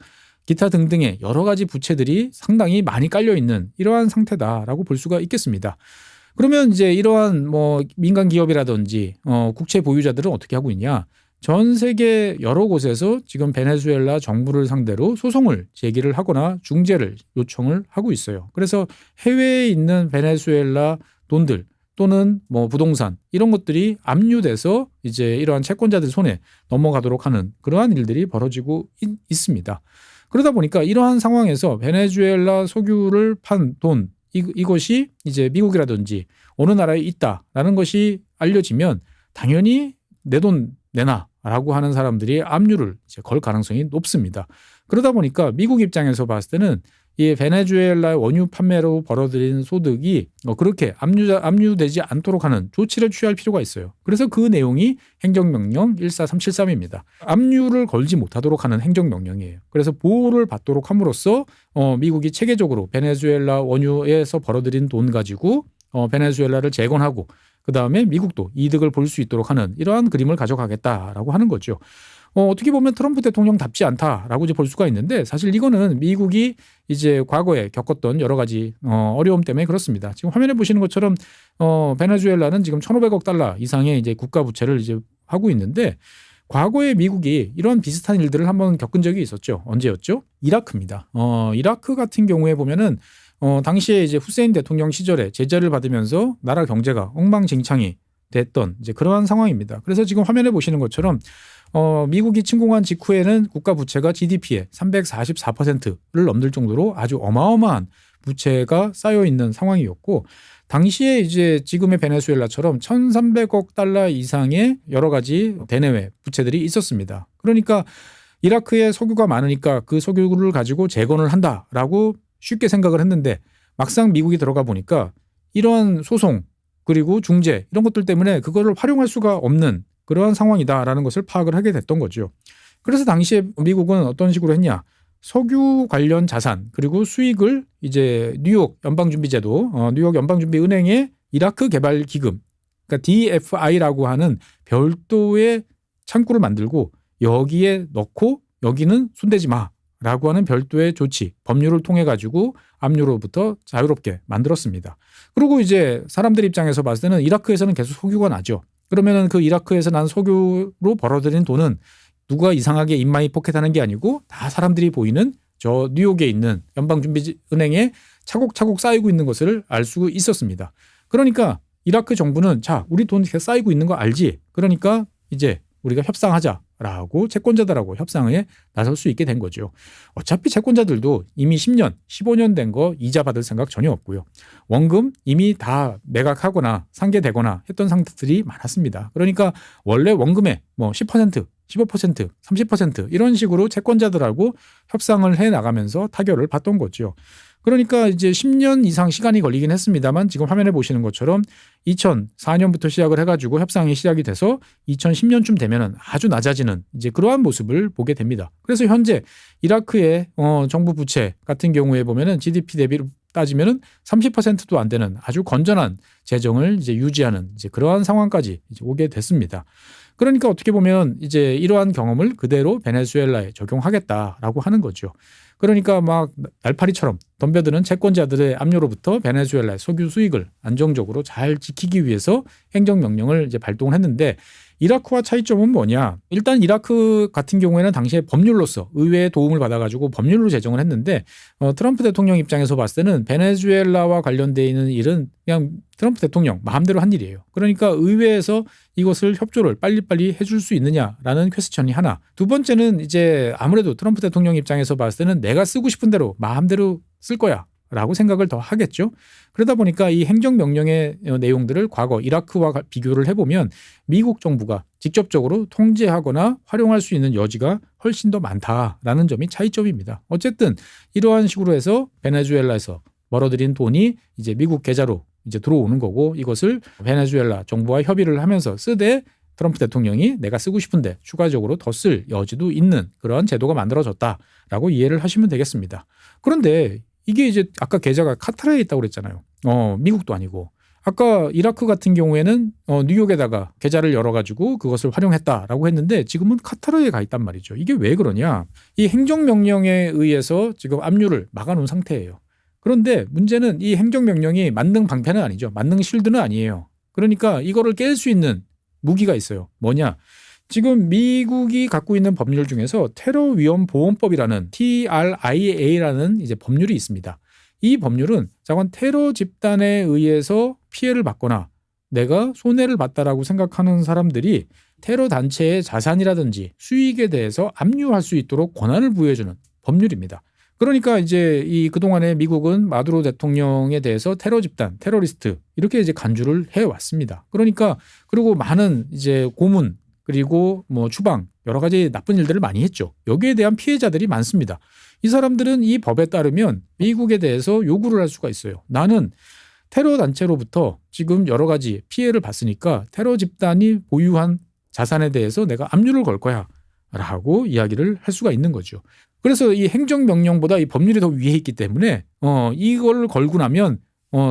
기타 등등의 여러 가지 부채들이 상당히 많이 깔려 있는 이러한 상태다라고 볼 수가 있겠습니다. 그러면 이제 이러한 뭐 민간 기업이라든지 국채 보유자들은 어떻게 하고 있냐? 전 세계 여러 곳에서 지금 베네수엘라 정부를 상대로 소송을 제기를 하거나 중재를 요청을 하고 있어요. 그래서 해외에 있는 베네수엘라 돈들 또는 뭐 부동산 이런 것들이 압류돼서 이제 이러한 채권자들 손에 넘어가도록 하는 그러한 일들이 벌어지고 있습니다. 그러다 보니까 이러한 상황에서 베네수엘라 석유를 판 돈 이것이 이제 미국이라든지 어느 나라에 있다라는 것이 알려지면 당연히 내 돈 내놔라고 하는 사람들이 압류를 이제 걸 가능성이 높습니다. 그러다 보니까 미국 입장에서 봤을 때는 이 베네수엘라 원유 판매로 벌어들인 소득이 그렇게 압류되지 않도록 하는 조치를 취할 필요가 있어요. 그래서 그 내용이 행정명령 14373입니다. 압류를 걸지 못하도록 하는 행정명령이에요. 그래서 보호를 받도록 함으로써 미국이 체계적으로 베네수엘라 원유에서 벌어들인 돈 가지고 베네수엘라를 재건하고 그다음에 미국도 이득을 볼 수 있도록 하는 이러한 그림을 가져가겠다라고 하는 거죠. 어떻게 보면 트럼프 대통령답지 않다라고 볼 수가 있는데 사실 이거는 미국이 이제 과거에 겪었던 여러 가지 어려움 때문에 그렇습니다. 지금 화면에 보시는 것처럼 베네수엘라는 지금 1,500억 달러 이상의 이제 국가 부채를 이제 하고 있는데 과거에 미국이 이런 비슷한 일들을 한번 겪은 적이 있었죠. 언제였죠? 이라크입니다. 이라크 같은 경우에 보면은 당시에 이제 후세인 대통령 시절에 제재를 받으면서 나라 경제가 엉망진창이 됐던 이제 그러한 상황입니다. 그래서 지금 화면에 보시는 것처럼 미국이 침공한 직후에는 국가 부채가 GDP의 344%를 넘을 정도로 아주 어마어마한 부채가 쌓여 있는 상황이었고 당시에 이제 지금의 베네수엘라처럼 1,300억 달러 이상의 여러 가지 대내외 부채들이 있었습니다. 그러니까 이라크에 석유가 많으니까 그 석유를 가지고 재건을 한다라고 쉽게 생각을 했는데 막상 미국이 들어가 보니까 이러한 소송 그리고 중재 이런 것들 때문에 그거를 활용할 수가 없는 그러한 상황이다라는 것을 파악을 하게 됐던 거죠. 그래서 당시에 미국은 어떤 식으로 했냐. 석유 관련 자산 그리고 수익을 이제 뉴욕 연방준비제도, 뉴욕 연방준비은행의 이라크 개발 기금, 그러니까 DFI라고 하는 별도의 창구를 만들고 여기에 넣고 여기는 손대지 마라고 하는 별도의 조치, 법률을 통해 가지고 압류로부터 자유롭게 만들었습니다. 그리고 이제 사람들 입장에서 봤을 때는 이라크에서는 계속 석유가 나죠. 그러면은 그 이라크에서 난 석유로 벌어들인 돈은 누가 이상하게 입마이 포켓하는 게 아니고 다 사람들이 보이는 저 뉴욕에 있는 연방준비은행에 차곡차곡 쌓이고 있는 것을 알 수 있었습니다. 그러니까 이라크 정부는 자, 우리 돈 쌓이고 있는 거 알지? 그러니까 이제 우리가 협상하자라고 채권자들하고 협상에 나설 수 있게 된 거죠. 어차피 채권자들도 이미 10년, 15년 된 거 이자 받을 생각 전혀 없고요. 원금 이미 다 매각하거나 상계되거나 했던 상태들이 많았습니다. 그러니까 원래 원금의 뭐 10%, 15%, 30% 이런 식으로 채권자들하고 협상을 해 나가면서 타결을 받던 거죠. 그러니까 이제 10년 이상 시간이 걸리긴 했습니다만 지금 화면에 보시는 것처럼 2004년부터 시작을 해가지고 협상이 시작이 돼서 2010년쯤 되면은 아주 낮아지는 이제 그러한 모습을 보게 됩니다. 그래서 현재 이라크의 정부 부채 같은 경우에 보면은 GDP 대비로 따지면은 30%도 안 되는 아주 건전한 재정을 이제 유지하는 이제 그러한 상황까지 이제 오게 됐습니다. 그러니까 어떻게 보면 이제 이러한 경험을 그대로 베네수엘라에 적용하겠다라고 하는 거죠. 그러니까 막 날파리처럼 덤벼드는 채권자들의 압류로부터 베네수엘라의 석유 수익을 안정적으로 잘 지키기 위해서 행정명령을 이제 발동을 했는데 이라크와 차이점은 뭐냐? 일단 이라크 같은 경우에는 당시에 법률로서 의회의 도움을 받아가지고 법률로 제정을 했는데 트럼프 대통령 입장에서 봤을 때는 베네수엘라와 관련돼 있는 일은 그냥 트럼프 대통령 마음대로 한 일이에요. 그러니까 의회에서 이것을 협조를 빨리빨리 해줄 수 있느냐라는 퀘스천이 하나. 두 번째는 이제 아무래도 트럼프 대통령 입장에서 봤을 때는 내가 쓰고 싶은 대로 마음대로 쓸 거야. 라고 생각을 더 하겠죠. 그러다 보니까 이 행정명령의 내용들을 과거 이라크와 비교를 해보면 미국 정부가 직접적으로 통제하거나 활용할 수 있는 여지가 훨씬 더 많다라는 점이 차이점입니다. 어쨌든 이러한 식으로 해서 베네수엘라에서 벌어들인 돈이 이제 미국 계좌로 이제 들어오는 거고 이것을 베네수엘라 정부와 협의를 하면서 쓰되 트럼프 대통령이 내가 쓰고 싶은데 추가적으로 더 쓸 여지도 있는 그런 제도가 만들어졌다라고 이해를 하시면 되겠습니다. 그런데 이게 이제 아까 계좌가 카타르에 있다고 그랬잖아요. 미국도 아니고. 아까 이라크 같은 경우에는 뉴욕에다가 계좌를 열어가지고 그것을 활용했다라고 했는데 지금은 카타르에 가 있단 말이죠. 이게 왜 그러냐. 이 행정명령에 의해서 지금 압류를 막아놓은 상태예요. 그런데 문제는 이 행정명령이 만능 방패는 아니죠. 만능 실드는 아니에요. 그러니까 이거를 깰 수 있는 무기가 있어요. 뭐냐. 지금 미국이 갖고 있는 법률 중에서 테러 위험 보험법이라는 TRIA라는 이제 법률이 있습니다. 이 법률은 자관 테러 집단에 의해서 피해를 받거나 내가 손해를 봤다라고 생각하는 사람들이 테러 단체의 자산이라든지 수익에 대해서 압류할 수 있도록 권한을 부여해주는 법률입니다. 그러니까 이제 이 그동안에 미국은 마두로 대통령에 대해서 테러 집단, 테러리스트 이렇게 이제 간주를 해 왔습니다. 그러니까 그리고 많은 이제 고문 그리고 뭐 추방 여러 가지 나쁜 일들을 많이 했죠. 여기에 대한 피해자들이 많습니다. 이 사람들은 이 법에 따르면 미국에 대해서 요구를 할 수가 있어요. 나는 테러 단체로부터 지금 여러 가지 피해를 봤으니까 테러 집단이 보유한 자산에 대해서 내가 압류를 걸 거야 라고 이야기를 할 수가 있는 거죠. 그래서 이 행정명령보다 이 법률이 더 위에 있기 때문에 이걸 걸고 나면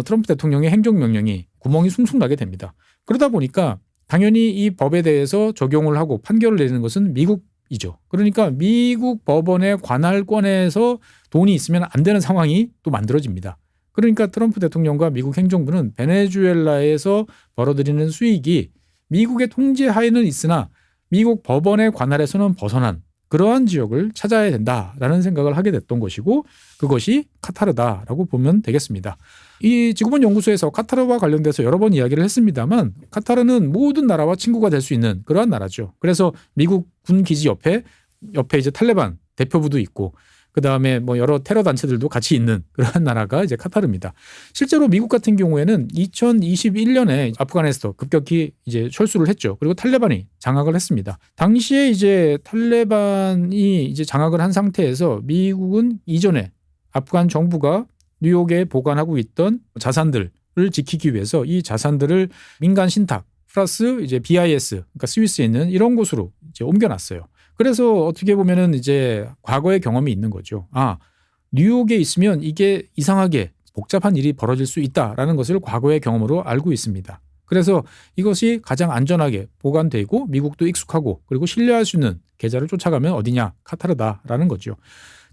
트럼프 대통령의 행정명령이 구멍이 숭숭 나게 됩니다. 그러다 보니까 당연히 이 법에 대해서 적용을 하고 판결을 내리는 것은 미국이죠. 그러니까 미국 법원의 관할권에서 돈이 있으면 안 되는 상황이 또 만들어집니다. 그러니까 트럼프 대통령과 미국 행정부는 베네수엘라에서 벌어들이는 수익이 미국의 통제하에는 있으나 미국 법원의 관할에서는 벗어난 그러한 지역을 찾아야 된다라는 생각을 하게 됐던 것이고 그것이 카타르다라고 보면 되겠습니다. 이 지구본 연구소에서 카타르와 관련돼서 여러 번 이야기를 했습니다만 카타르는 모든 나라와 친구가 될 수 있는 그러한 나라죠. 그래서 미국 군 기지 옆에 이제 탈레반 대표부도 있고 그다음에 뭐 여러 테러 단체들도 같이 있는 그러한 나라가 이제 카타르입니다. 실제로 미국 같은 경우에는 2021년에 아프가니스탄 급격히 이제 철수를 했죠. 그리고 탈레반이 장악을 했습니다. 당시에 이제 탈레반이 이제 장악을 한 상태에서 미국은 이전에 아프간 정부가 뉴욕에 보관하고 있던 자산들을 지키기 위해서 이 자산들을 민간 신탁 플러스 이제 BIS 그러니까 스위스에 있는 이런 곳으로 이제 옮겨놨어요. 그래서 어떻게 보면은 이제 과거의 경험이 있는 거죠. 뉴욕에 있으면 이게 이상하게 복잡한 일이 벌어질 수 있다라는 것을 과거의 경험으로 알고 있습니다. 그래서 이것이 가장 안전하게 보관되고 미국도 익숙하고 그리고 신뢰할 수 있는 계좌를 쫓아가면 어디냐? 카타르다라는 거죠.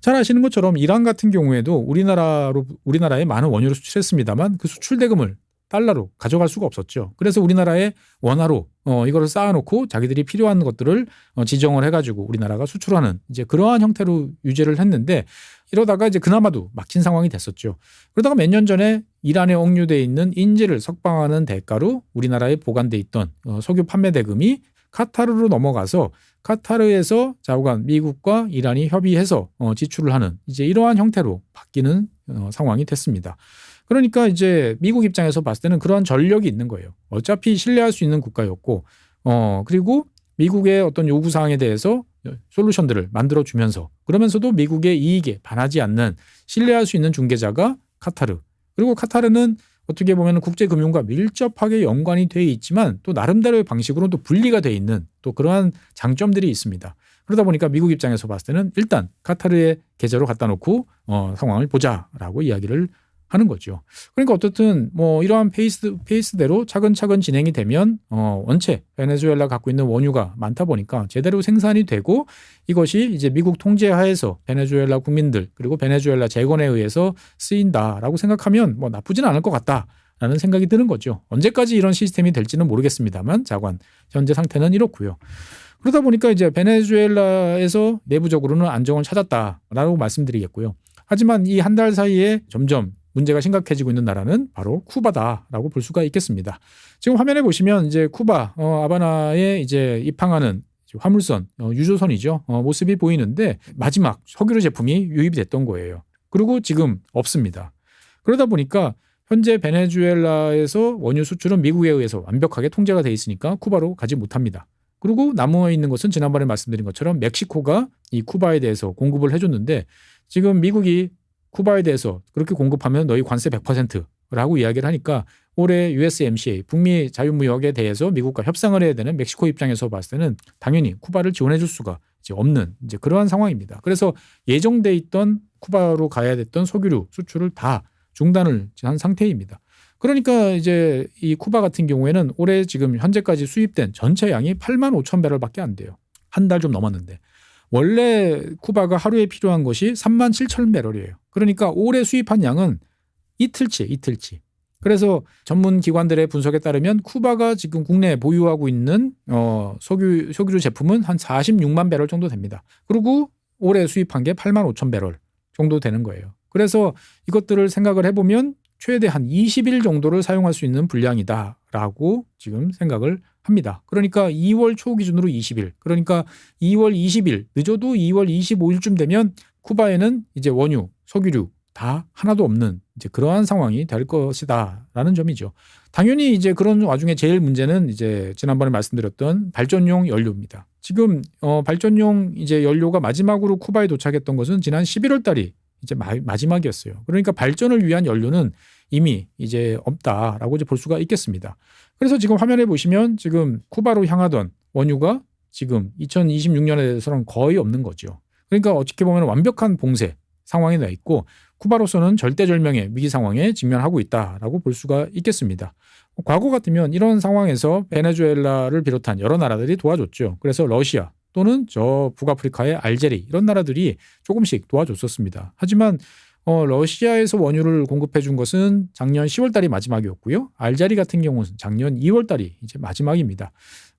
잘 아시는 것처럼 이란 같은 경우에도 우리나라에 많은 원유를 수출했습니다만 그 수출 대금을 달러로 가져갈 수가 없었죠. 그래서 우리나라에 원화로 이거를 쌓아놓고 자기들이 필요한 것들을 지정을 해가지고 우리나라가 수출하는 이제 그러한 형태로 유지를 했는데 이러다가 이제 그나마도 막힌 상황이 됐었죠. 그러다가 몇 년 전에 이란에 억류돼 있는 인질을 석방하는 대가로 우리나라에 보관돼 있던 석유 판매 대금이 카타르로 넘어가서 카타르에서 좌우간 미국과 이란이 협의해서 지출을 하는 이제 이러한 형태로 바뀌는 상황이 됐습니다. 그러니까 이제 미국 입장에서 봤을 때는 그러한 전력이 있는 거예요. 어차피 신뢰할 수 있는 국가였고, 그리고 미국의 어떤 요구사항에 대해서 솔루션들을 만들어주면서 그러면서도 미국의 이익에 반하지 않는 신뢰할 수 있는 중개자가 카타르. 그리고 카타르는 어떻게 보면 국제금융과 밀접하게 연관이 돼 있지만 또 나름대로의 방식으로 또 분리가 돼 있는 또 그러한 장점들이 있습니다. 그러다 보니까 미국 입장에서 봤을 때는 일단 카타르의 계좌로 갖다 놓고 상황을 보자라고 이야기를 하는 거죠. 그러니까 어떻든 뭐 이러한 페이스대로 차근차근 진행이 되면 원체 베네수엘라 갖고 있는 원유가 많다 보니까 제대로 생산이 되고 이것이 이제 미국 통제 하에서 베네수엘라 국민들 그리고 베네수엘라 재건에 의해서 쓰인다라고 생각하면 뭐 나쁘진 않을 것 같다. 라는 생각이 드는 거죠. 언제까지 이런 시스템이 될지는 모르겠습니다만 자관 현재 상태는 이렇고요. 그러다 보니까 이제 베네수엘라에서 내부적으로는 안정을 찾았다라고 말씀드리겠고요. 하지만 이 한 달 사이에 점점 문제가 심각해지고 있는 나라는 바로 쿠바다라고 볼 수가 있겠습니다. 지금 화면에 보시면 이제 쿠바 하바나에 이제 입항하는 화물선 유조선이죠. 모습이 보이는데 마지막 석유류 제품이 유입이 됐던 거예요. 그리고 지금 없습니다. 그러다 보니까 현재 베네수엘라에서 원유 수출은 미국에 의해서 완벽하게 통제가 돼 있으니까 쿠바로 가지 못합니다. 그리고 남아 있는 것은 지난번에 말씀드린 것처럼 멕시코가 이 쿠바에 대해서 공급을 해줬는데 지금 미국이 쿠바에 대해서 그렇게 공급하면 너희 관세 100%라고 이야기를 하니까 올해 USMCA 북미 자유무역에 대해서 미국과 협상을 해야 되는 멕시코 입장에서 봤을 때는 당연히 쿠바를 지원해 줄 수가 이제 없는 이제 그러한 상황입니다. 그래서 예정돼 있던 쿠바로 가야 됐던 석유류 수출을 다 중단을 한 상태입니다. 그러니까 이제 이 쿠바 같은 경우에는 올해 지금 현재까지 수입된 전체 양이 8만 5천 배럴밖에 안 돼요. 한 달 좀 넘었는데. 원래 쿠바가 하루에 필요한 것이 3만 7천 배럴이에요. 그러니까 올해 수입한 양은 이틀치. 그래서 전문 기관들의 분석에 따르면 쿠바가 지금 국내에 보유하고 있는 석유류 제품은 한 46만 배럴 정도 됩니다. 그리고 올해 수입한 게 8만 5천 배럴 정도 되는 거예요. 그래서 이것들을 생각을 해보면 최대 한 20일 정도를 사용할 수 있는 분량이다라고 지금 생각을 합니다. 그러니까 2월 초 기준으로 20일, 그러니까 2월 20일, 늦어도 2월 25일쯤 되면 쿠바에는 이제 원유, 석유류 다 하나도 없는 이제 그러한 상황이 될 것이다라는 점이죠. 당연히 이제 그런 와중에 제일 문제는 이제 지난번에 말씀드렸던 발전용 연료입니다. 지금 발전용 이제 연료가 마지막으로 쿠바에 도착했던 것은 지난 11월 달이 이제 마지막이었어요. 그러니까 발전을 위한 연료는 이미 이제 없다라고 이제 볼 수가 있겠습니다. 그래서 지금 화면에 보시면 지금 쿠바로 향하던 원유가 지금 2026년에 대해서는 거의 없는 거죠. 그러니까 어떻게 보면 완벽한 봉쇄 상황에 나 있고 쿠바로서는 절대절명의 위기 상황에 직면하고 있다라고 볼 수가 있겠습니다. 과거 같으면 이런 상황에서 베네수엘라를 비롯한 여러 나라들이 도와줬죠. 그래서 러시아 또는 저 북아프리카의 알제리 이런 나라들이 조금씩 도와줬었습니다. 하지만 러시아에서 원유를 공급해 준 것은 작년 10월 달이 마지막이었고요. 알제리 같은 경우는 작년 2월 달이 이제 마지막입니다.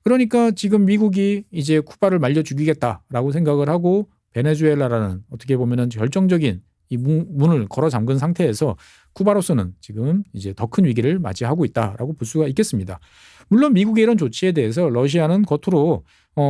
그러니까 지금 미국이 이제 쿠바를 말려 죽이겠다라고 생각을 하고 베네수엘라라는 어떻게 보면은 결정적인 이 문을 걸어 잠근 상태에서 쿠바로서는 지금 이제 더 큰 위기를 맞이하고 있다라고 볼 수가 있겠습니다. 물론 미국의 이런 조치에 대해서 러시아는 겉으로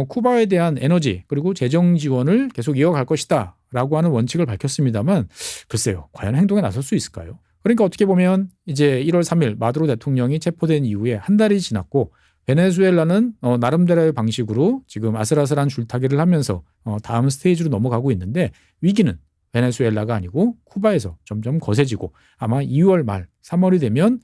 쿠바에 대한 에너지 그리고 재정 지원을 계속 이어갈 것이다 라고 하는 원칙을 밝혔습니다만 글쎄요. 과연 행동에 나설 수 있을까요? 그러니까 어떻게 보면 이제 1월 3일 마두로 대통령이 체포된 이후에 한 달이 지났고 베네수엘라는 나름대로의 방식으로 지금 아슬아슬한 줄타기를 하면서 다음 스테이지로 넘어가고 있는데 위기는 베네수엘라가 아니고 쿠바에서 점점 거세지고 아마 2월 말 3월이 되면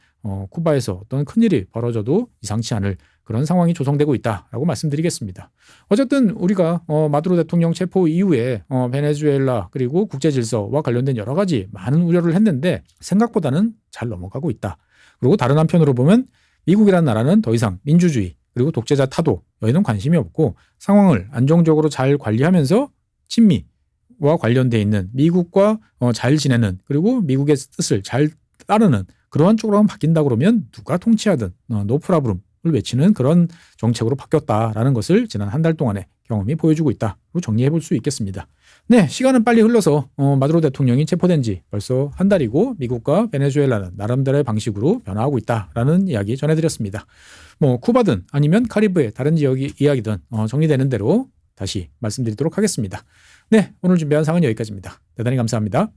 쿠바에서 어떤 큰일이 벌어져도 이상치 않을 그런 상황이 조성되고 있다라고 말씀드리겠습니다. 어쨌든 우리가 마두로 대통령 체포 이후에 베네수엘라 그리고 국제 질서와 관련된 여러 가지 많은 우려를 했는데 생각보다는 잘 넘어가고 있다. 그리고 다른 한편으로 보면 미국이라는 나라는 더 이상 민주주의 그리고 독재자 타도 여기는 관심이 없고 상황을 안정적으로 잘 관리하면서 친미와 관련돼 있는 미국과 잘 지내는 그리고 미국의 뜻을 잘 따르는 그러한 쪽으로만 바뀐다 그러면 누가 통치하든 노 프라브룸을 외치는 그런 정책으로 바뀌었다라는 것을 지난 한 달 동안의 경험이 보여주고 있다고 정리해 볼 수 있겠습니다. 네, 시간은 빨리 흘러서 마두로 대통령이 체포된 지 벌써 한 달이고 미국과 베네수엘라는 나름대로의 방식으로 변화하고 있다라는 이야기 전해드렸습니다. 뭐 쿠바든 아니면 카리브의 다른 지역이 이야기든 정리되는 대로 다시 말씀드리도록 하겠습니다. 네, 오늘 준비한 사항은 여기까지입니다. 대단히 감사합니다.